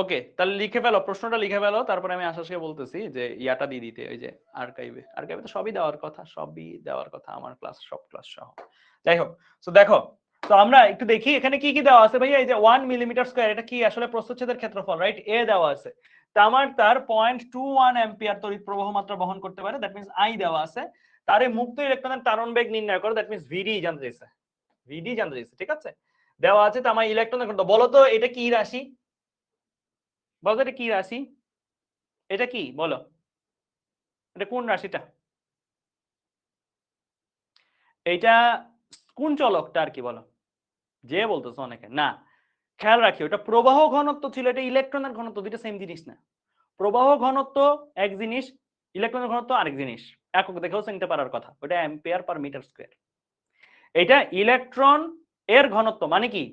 ওকে, তাহলে লিখে ফেলো, প্রশ্নটা লিখে ফেলো, তারপরে আমি আশাসকে বলতেছি যে ইয়াটা দিয়ে দিতে, ওই যে আর্কাইভে। আর্কাইভে তো সবই দেওয়ার কথা, সবই দেওয়ার কথা, আমার ক্লাস সব ক্লাস সহ। যাই হোক, তো দেখো, তো আমরা একটু দেখি এখানে কি কি দেওয়া আছে ভাইয়া। এই যে 1 মিলিমিটার স্কয়ার, এটা কি আসলে প্রস্থচ্ছেদের ক্ষেত্রফল, রাইট? এ দেওয়া আছে। তামার তার 0.21 অ্যাম্পিয়ার তড়িৎ প্রবাহ মাত্রা বহন করতে পারে, দ্যাট মিন্স আই দেওয়া আছে। তারে মুক্ত ইলেকট্রনের তারণ বেগ নির্ণয় করো, দ্যাট মিন্স ভিডি জানতে চাইছে, ভিডি জানতে চাইছে। ঠিক আছে, দেওয়া আছে তামার ইলেকট্রনের ঘনত্ব। বলো তো এটা কি রাশি? বলো এটা কি রাশি? এটা কি বলো, এটা কোন রাশিটা? এইটা কোন চলকটা আর কি বলো? যে বলতেছো অনেকে না, খেয়াল রাখি ওটা প্রবাহ ঘনত্ব ছিল, এটা ইলেকট্রনের ঘনত্ব, দুটো সেম জিনিস না। প্রবাহ ঘনত্ব এক জিনিস, ইলেকট্রনের ঘনত্ব আরেক জিনিস। একক দেখেও চিনতে পারার কথা, ওটা অ্যাম্পিয়ার পার মিটার স্কয়ার। এটা ইলেকট্রন এর ঘনত্ব, মানে কি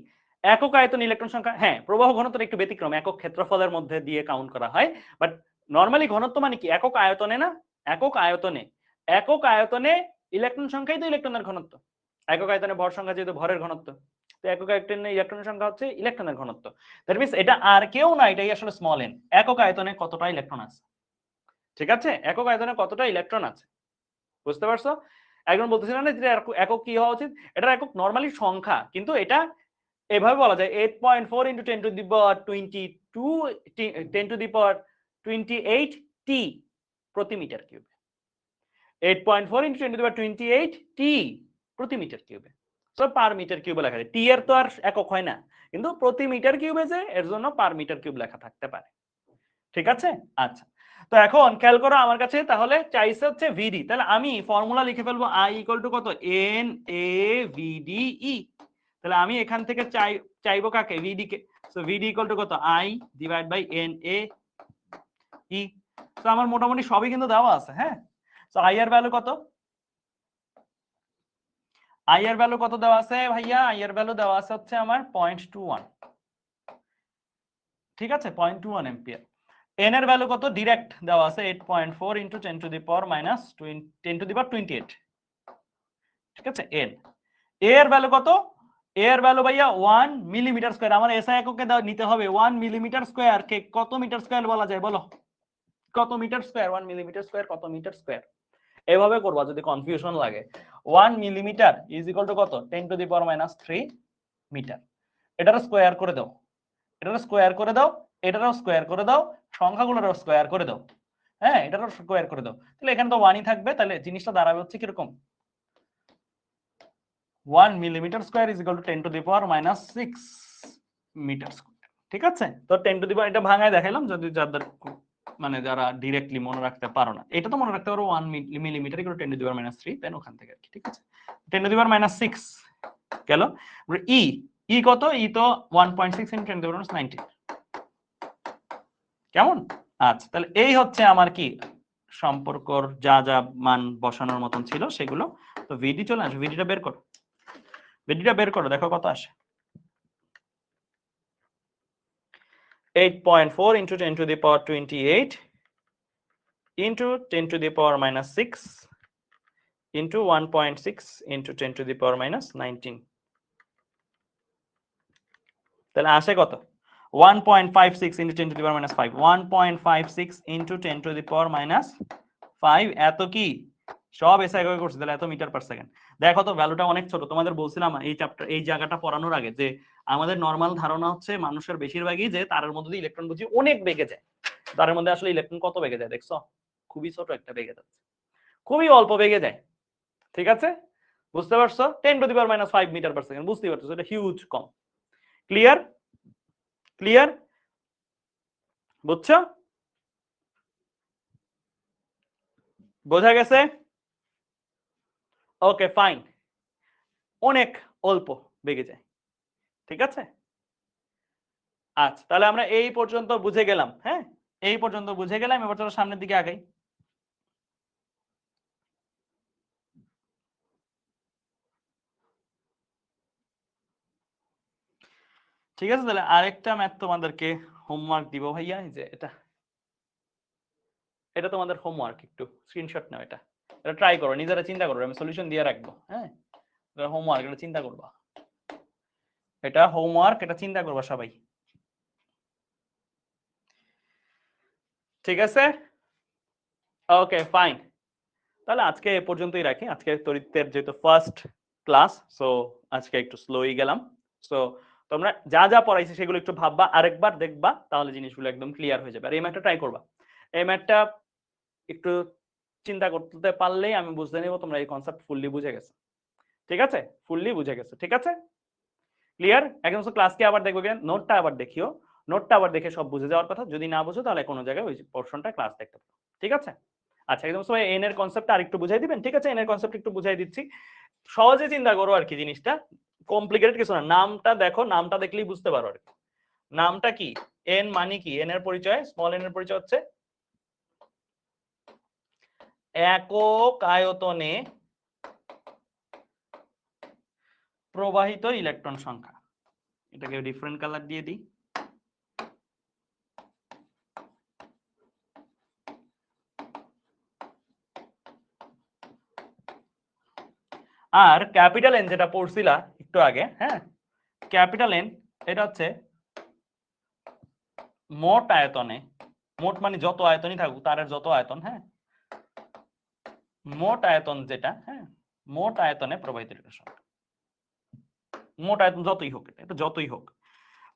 একক আয়তন ইলেকট্রন সংখ্যা। হ্যাঁ, প্রবাহ ঘনত্বের একটু ব্যতিক্রম, একক ক্ষেত্রফলের মধ্যে দিয়ে কাউন্ট করা হয়, বাট নরমালি ঘনত্ব মানে কি একক আয়তনে না, একক আয়তনে, একক আয়তনে ইলেকট্রন সংখ্যাই তো ইলেকট্রনের ঘনত্ব। একক আয়তনে ভর সংখ্যা যেহেতু ভরের ঘনত্ব। তো একক আয়তনে ইলেকট্রনের সংখ্যা হচ্ছে ইলেকট্রনের ঘনত্ব। দ্যাট মিন্স এটা আর কেউ না, এটাই আসলে স্মল n। একক আয়তনে কতটা ইলেকট্রন আছে, ঠিক আছে, একক আয়তনে কতটা ইলেকট্রন আছে, বুঝতে পারছো? একজন বলতেছিলেন না যে একক কি হওয়া উচিত, এটা একক নরমালি সংখ্যা, কিন্তু এটা এভাবে বলা যায় 8.4 × 10 to the power 22 10 to the power 28 t প্রতি মিটার কিউবে। 8.4 × 10 to the power 28 t প্রতি মিটার কিউবে। সো পার মিটার কিউবে লেখা যায়। টি এর তো আর একক হয় না, কিন্তু প্রতি মিটার কিউবে যে এর জন্য পার মিটার কিউব লেখা থাকতে পারে, ঠিক আছে। আচ্ছা, তো এখন খেয়াল করো আমার কাছে তাহলে চাইছে হচ্ছে ভিডি, তাহলে আমি ফর্মুলা লিখে ফেলবো আই ইকুয়াল টু কত, এন এ ভিডি ই। তাহলে আমি এখান থেকে চাইবো কাকে, ভিডি কে। সো ভিডি ইকুয়াল টু কত, I divide by N A E. তো আমার মোটামুটি সবই কিন্তু দেওয়া আছে, হ্যাঁ। সো আই এর ভ্যালু কত, আই এর ভ্যালু কত দেওয়া আছে ভাইয়া, আই এর ভ্যালু দেওয়া আছে হচ্ছে আমার 0.21, ঠিক আছে, 0.21 এম্পিয়ার। n এর ভ্যালু কত ডাইরেক্ট দেওয়া আছে 8.4 × 10 to the power minus 10 to the power 28, ঠিক আছে। n এর ভ্যালু কত, এর ভ্যালু ভাইয়া 1 মিলিমিটার স্কয়ার। আমার এসআই এককে নিতে হবে 1 মিলিমিটার স্কয়ার কে কত মিটার স্কয়ার বলা যায় বলো, কত মিটার স্কয়ার, 1 মিলিমিটার স্কয়ার কত মিটার স্কয়ার। এভাবে করবা যদি কনফিউশন লাগে। 1 মিলিমিটার ইজ ইকুয়াল টু কত, 10 to the power minus 3 metre. এটার স্কয়ার করে দাও, এটার স্কয়ার করে দাও, এটারও স্কয়ার করে দাও, সংখ্যাগুলোরও স্কয়ার করে দাও, হ্যাঁ, এটারও স্কয়ার করে দাও। তাহলে এখানে তো 1ই থাকবে, তাহলে জিনিসটা দাঁড়াবে হচ্ছে কিরকম, 1 millimetre square is equal to 10 to the power minus 6 metre square, ঠিক আছে। তো 10 to the power এটা ভাঙায় দেখাইলাম, যদি যাদের মানে যারা ডাইরেক্টলি মনে রাখতে পারো না, এটা তো মনে রাখতে পারো 1 millimetre equal to 10 to the power minus 3, দেন ওখান থেকে আর কি, ঠিক আছে। 10 to the power minus 6 গেল। ই ই কত, ই তো 1.6 × 10 to the power minus 19, কেমন। আচ্ছা, তাহলে এই হচ্ছে আমার কি সম্পর্কর যা যা মান বসানোর মতন ছিল সেগুলো। তো ভিডি চলে আসবে, ভিডিটা বের করো, ভিডিটা বের করো, দেখো কত আসে। 8.4 × 10 to the power 28 into 10 to the power minus 6 into 1.6 into 10 to the power minus 19, তাহলে আসে কত, 1.56 into 10 to the power minus 5, 1.56 into 10 to the power minus 5, এত কি সব এসআই করে করছে, তাহলে এত মিটার পার সেকেন্ড। দেখো তো ভ্যালুটা অনেক ছোট, তোমাদের বলছিলাম এই চ্যাপ্টার এই জায়গাটা পড়ানোর আগে যে আমাদের নরমাল ধারণা হচ্ছে মানুষের বেশিরভাগই যে তারের মধ্যে দিয়ে ইলেকট্রন বুঝি অনেক বেগে যায়, তারের মধ্যে আসলে ইলেকট্রন কত বেগে যায় দেখছো, খুবই ছোট একটা বেগে যাচ্ছে, খুবই অল্প বেগে যায়, ঠিক আছে, বুঝতে পারছো। 10 to the power minus 5 metre per second, বুঝতেই পারছো এটা হিউজ কম। ক্লিয়ার, ক্লিয়ার, বুঝছো, বোঝা গেছে, ওকে ফাইন, অনেক অল্প বেগে যায়, ঠিক আছে। আচ্ছা, তাহলে আমরা এই পর্যন্ত বুঝে গেলাম, হ্যাঁ, এই পর্যন্ত বুঝে গেলাম। এবার চলো সামনের দিকে আগাই। ঠিক আছে, তাহলে আরেকটা ম্যাথ তোমাদেরকে হোমওয়ার্ক দিব ভাইয়া, এই যে এটা, এটা তোমাদের হোমওয়ার্ক, একটু স্ক্রিনশট নাও, এটা এটা ট্রাই করো, নিজেরা চিন্তা করো, আমি সলিউশন দিয়ে রাখবো, হ্যাঁ, এটা হোমওয়ার্ক, এটা চিন্তা করবা, এটা হোমওয়ার্ক, এটা চিন্তা করবা সবাই, ঠিক আছে, ওকে ফাইন। তাহলে আজকে এ পর্যন্তই রাখি, আজকে তড়িৎের যেহেতু ফার্স্ট ক্লাস, সো আজকে একটু স্লোই গেলাম। সো তোমরা যা যা পড়াইছি সেগুলো একটু ভাববা, আরেকবার দেখবা, তাহলে জিনিসগুলো একদম ক্লিয়ার হয়ে যাবে। আর এই ম্যাথটা ট্রাই করবা, এই ম্যাথটা একটু চিন্তা করতে পারলেই আমি বুঝতে নেব তোমরা এই কনসেপ্ট ফুললি বুঝে গেছো, ঠিক আছে, ফুললি বুঝে গেছো, ঠিক আছে, ক্লিয়ার। একদম ক্লাসকে আবার দেখবে, নোটটা আবার দেখিও, নোটটা আবার দেখে সব বুঝে যাওয়ার কথা, যদি না বুঝো তাহলে কোনো জায়গায় ওই পোরশনটা ক্লাস দেখতে পারো, ঠিক আছে। আচ্ছা, একদম সবাই এন এর কনসেপ্টটা আরেকটু বুঝাই দিবেন, ঠিক আছে, এন এর কনসেপ্ট একটু বুঝাই দিচ্ছি, সহজে চিন্তা করো আর কি, জিনিসটা কমপ্লিকেটেড কিছু না, নামটা দেখো, নামটা দেখলেই বুঝতে পারো আর কি। নামটা কি, এন মানে কি, এন এর পরিচয়, স্মল এন এর পরিচয় হচ্ছে একক আয়তনে প্রবাহিত ইলেকট্রন সংখ্যা। এটাকে ডিফারেন্ট কালার দিয়ে দিই, আর ক্যাপিটাল এন যেটা পড়ছিলা একটু আগে, হ্যাঁ, ক্যাপিটাল এন এটা হচ্ছে মোট আয়তনে, মোট মানে যত আয়তনই থাকুক তারের যত আয়তন, হ্যাঁ, মোট আয়তন যেটা, হ্যাঁ, মোট আয়তনে প্রবাহিত ইলেকট্রন সংখ্যা। মোট আয়তন যতই হোক, এটা যতই হোক,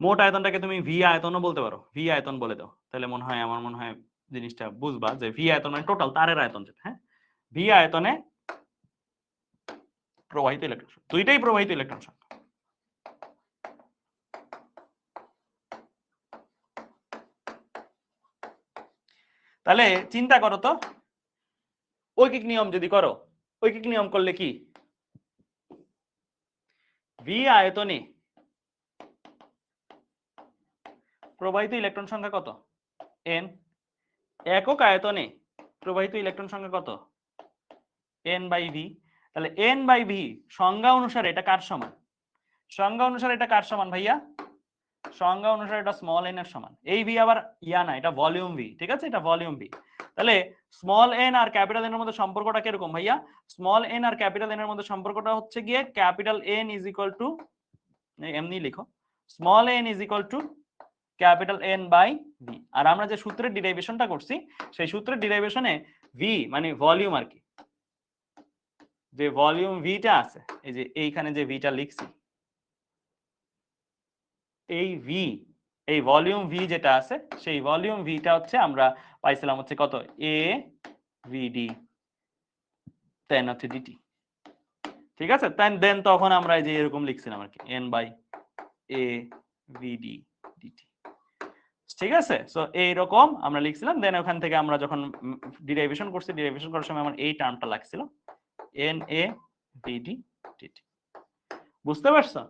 মোট আয়তনটাকে তুমি ভি আয়তনও বলতে পারো, ভি আয়তন বলে দাও, তাহলে মনে হয় আমার মনে হয় জিনিসটা বুঝবা যে ভি আয়তন মানে টোটাল তারের আয়তন যেটা, হ্যাঁ, ভি আয়তনে প্রবাহিত ইলেকট্রন, দুইটাই প্রবাহিত ইলেকট্রন সংখ্যা। তাহলে চিন্তা করো তো, ঐকিক নিয়ম যদি করো, ঐকিক নিয়ম করলে কি ভি আয়তনে প্রবাহিত ইলেকট্রন সংখ্যা কত, এন, একক আয়তনে প্রবাহিত ইলেকট্রন সংখ্যা কত, এন বাই ভি। তাহলে এন বাই ভি সংজ্ঞা অনুসারে এটা কার সমান, সংজ্ঞা অনুসারে এটা কার সমান ভাইয়া, সংজ্ঞা অনুসারে এটা স্মল এন এর সমান। এই ভি আবার ইয়া না, এটা ভলিউম ভি, ঠিক আছে, এটা ভলিউম ভি। তাহলে স্মল এন আর ক্যাপিটাল এন এর মধ্যে সম্পর্কটা কিরকম ভাইয়া, স্মল এন আর ক্যাপিটাল এন এর মধ্যে সম্পর্কটা হচ্ছে গিয়ে capital N is equal to, এমনি লিখো, small N is equal to capital N by V. আর আমরা যে সূত্রের ডিরাইভেশনটা করছি সেই সূত্রের ডিরাইভেশনে ভি মানে ভলিউম আর কি, যে ভলিউম ভিটা আছে, এই যে এইখানে যে ভিটা লিখছি, এই ভি, এই ভলিউম ভি যেটা আছে সেই ভলিউম ভিটা হচ্ছে আমরা পাইছিলাম হচ্ছে কত, এ ভিডি দেন হচ্ছে ডিটি, ঠিক আছে। দেন তখন আমরা এই যে এরকম লিখছিলাম আর কি, N by A VD dt, ঠিক আছে। সো এইরকম আমরা লিখছিলাম, দেন ওখান থেকে আমরা যখন ডিরাইভেশন করছি, ডিরাইভেশন করার সময় আমার এই টার্মটা লাগছিল এন এ ভিডি ডিটি। বুঝতে পারছো?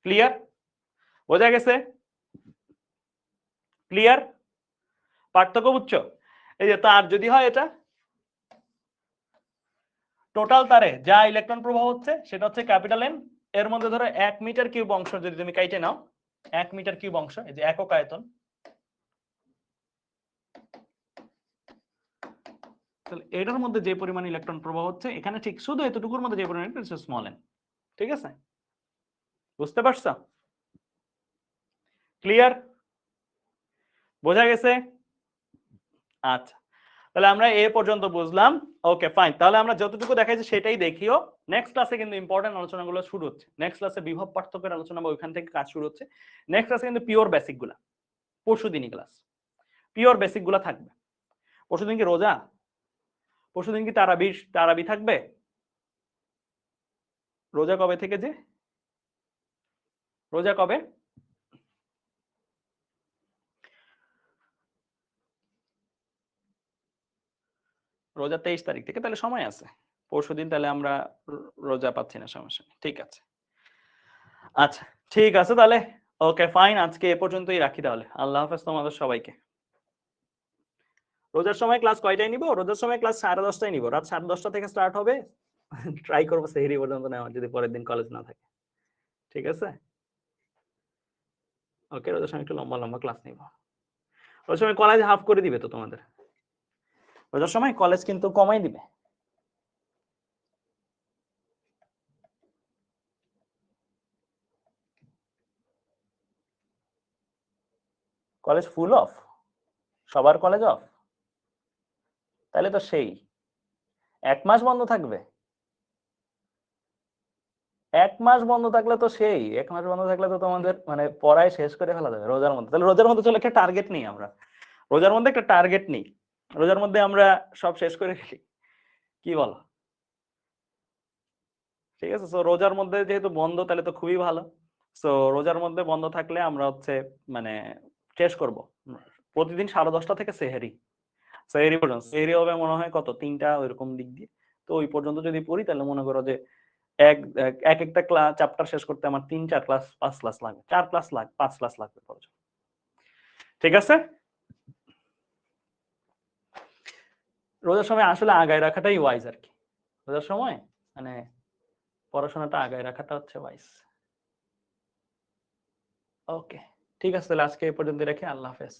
ক্লিয়ার? বোঝা গেছে? ক্লিয়ার? পার্থক্য বুঝছো? এই যে তার যদি হয় এটা টোটাল তারে যা ইলেকট্রন প্রবাহ হচ্ছে সেটা হচ্ছে ক্যাপিটাল এন, এর মধ্যে ধরো 1 মিটার কিউব অংশ যদি তুমি কাইটে নাও, 1 মিটার কিউব অংশ, এই যে একক আয়তন, তাহলে এটার মধ্যে যে পরিমাণ ইলেকট্রন প্রবাহ হচ্ছে এখানে ঠিক শুধু এতটুকুর মধ্যে যে পরিমাণ ইলেকট্রন স্মল এন, ঠিক আছে? বুঝতে পারছো? ক্লিয়ার? বোঝা গেছে? আচ্ছা, তাহলে আমরা এ পর্যন্ত বুঝলাম। ওকে ফাইন, তাহলে আমরা যতটুকু দেখাইছি সেটাই দেখিও। নেক্সট ক্লাসে কিন্তু ইম্পর্টেন্ট আলোচনাগুলো শুরু হচ্ছে, নেক্সট ক্লাসে বিভব পার্থক্যের আলোচনা বা ওইখান থেকে কাজ শুরু হচ্ছে। নেক্সট ক্লাসে কিন্তু পিওর বেসিক গুলা, পরশুদিনই ক্লাস, পিওর বেসিক গুলা থাকবে। পরশুদিন কি রোজা? পরশুদিন কি তারাবি থাকবে? রোজা কবে থেকে, যে রোজা কবে? রোজা 23 তারিখ থেকে, তাহলে সময় আছে পরশুদিন, তাহলে আমরা রোজা পাচ্ছি না, সমস্যা নেই, ঠিক আছে। আচ্ছা ঠিক আছে তাহলে, ওকে ফাইন, আজকে এ পর্যন্তই রাখি তাহলে। আল্লাহ হাফেজ তোমাদের সবাইকে। রোজার সময় ক্লাস কয়টায় নিব? রোজার সময় ক্লাস 10:30টায় নিব, রাত 10:30 থেকে স্টার্ট হবে। ট্রাই করবো সেহরি পর্যন্ত নেওয়ার, যদি পরের দিন কলেজ না থাকে, ঠিক আছে। ওকে, রোজার সময় একটু লম্বা লম্বা ক্লাস নিব। রোজার সময় কলেজ হাফ করে দিবে তো তোমাদের, রোজার সময় কলেজ কিন্তু কমাই দিবে। কলেজ ফুল অফ, সবার কলেজ অফ, তাহলে তো সেই 1 মাস বন্ধ থাকবে। 1 মাস বন্ধ থাকলে তো সেই 1 মাস বন্ধ থাকলে তো তোমাদের মানে পড়াই শেষ করে ফেলা যাবে রোজার মধ্যে। তাহলে রোজার মধ্যে চলে একটা টার্গেট নেই আমরা, রোজার মধ্যে একটা টার্গেট নেই, রোজার মধ্যে আমরা সব শেষ করে ফেলি, কি বলো? ঠিক আছে, সো রোজার মধ্যে যেহেতু বন্ধ তাহলে তো খুবই ভালো। সো রোজার মধ্যে বন্ধ থাকলে আমরা হচ্ছে মানে শেষ করব প্রতিদিন 10:30 থেকে সেহেরি, সেহেরি পর্যন্ত। সেহেরি হবে মনে হয় কত 3টা ওইরকম দিক দিয়ে। তো ওই পর্যন্ত যদি পড়ি তাহলে মনে করো যে এক এক একটা ক্লাস চ্যাপ্টার শেষ করতে আমার 3-4 ক্লাস 5 ক্লাস লাগবে, 4 ক্লাস লাগবে, 5 ক্লাস লাগবে পর্যন্ত, ঠিক আছে। রোজার সময় আসলে আগায় রাখাটাই ওয়াইজ আর কি, রোজার সময় মানে পড়াশোনাটা আগায় রাখাটা হচ্ছে ওয়াইজ। ওকে ঠিক আছে, তাহলে আজকে এই পর্যন্ত রেখে আল্লাহ হাফেজ।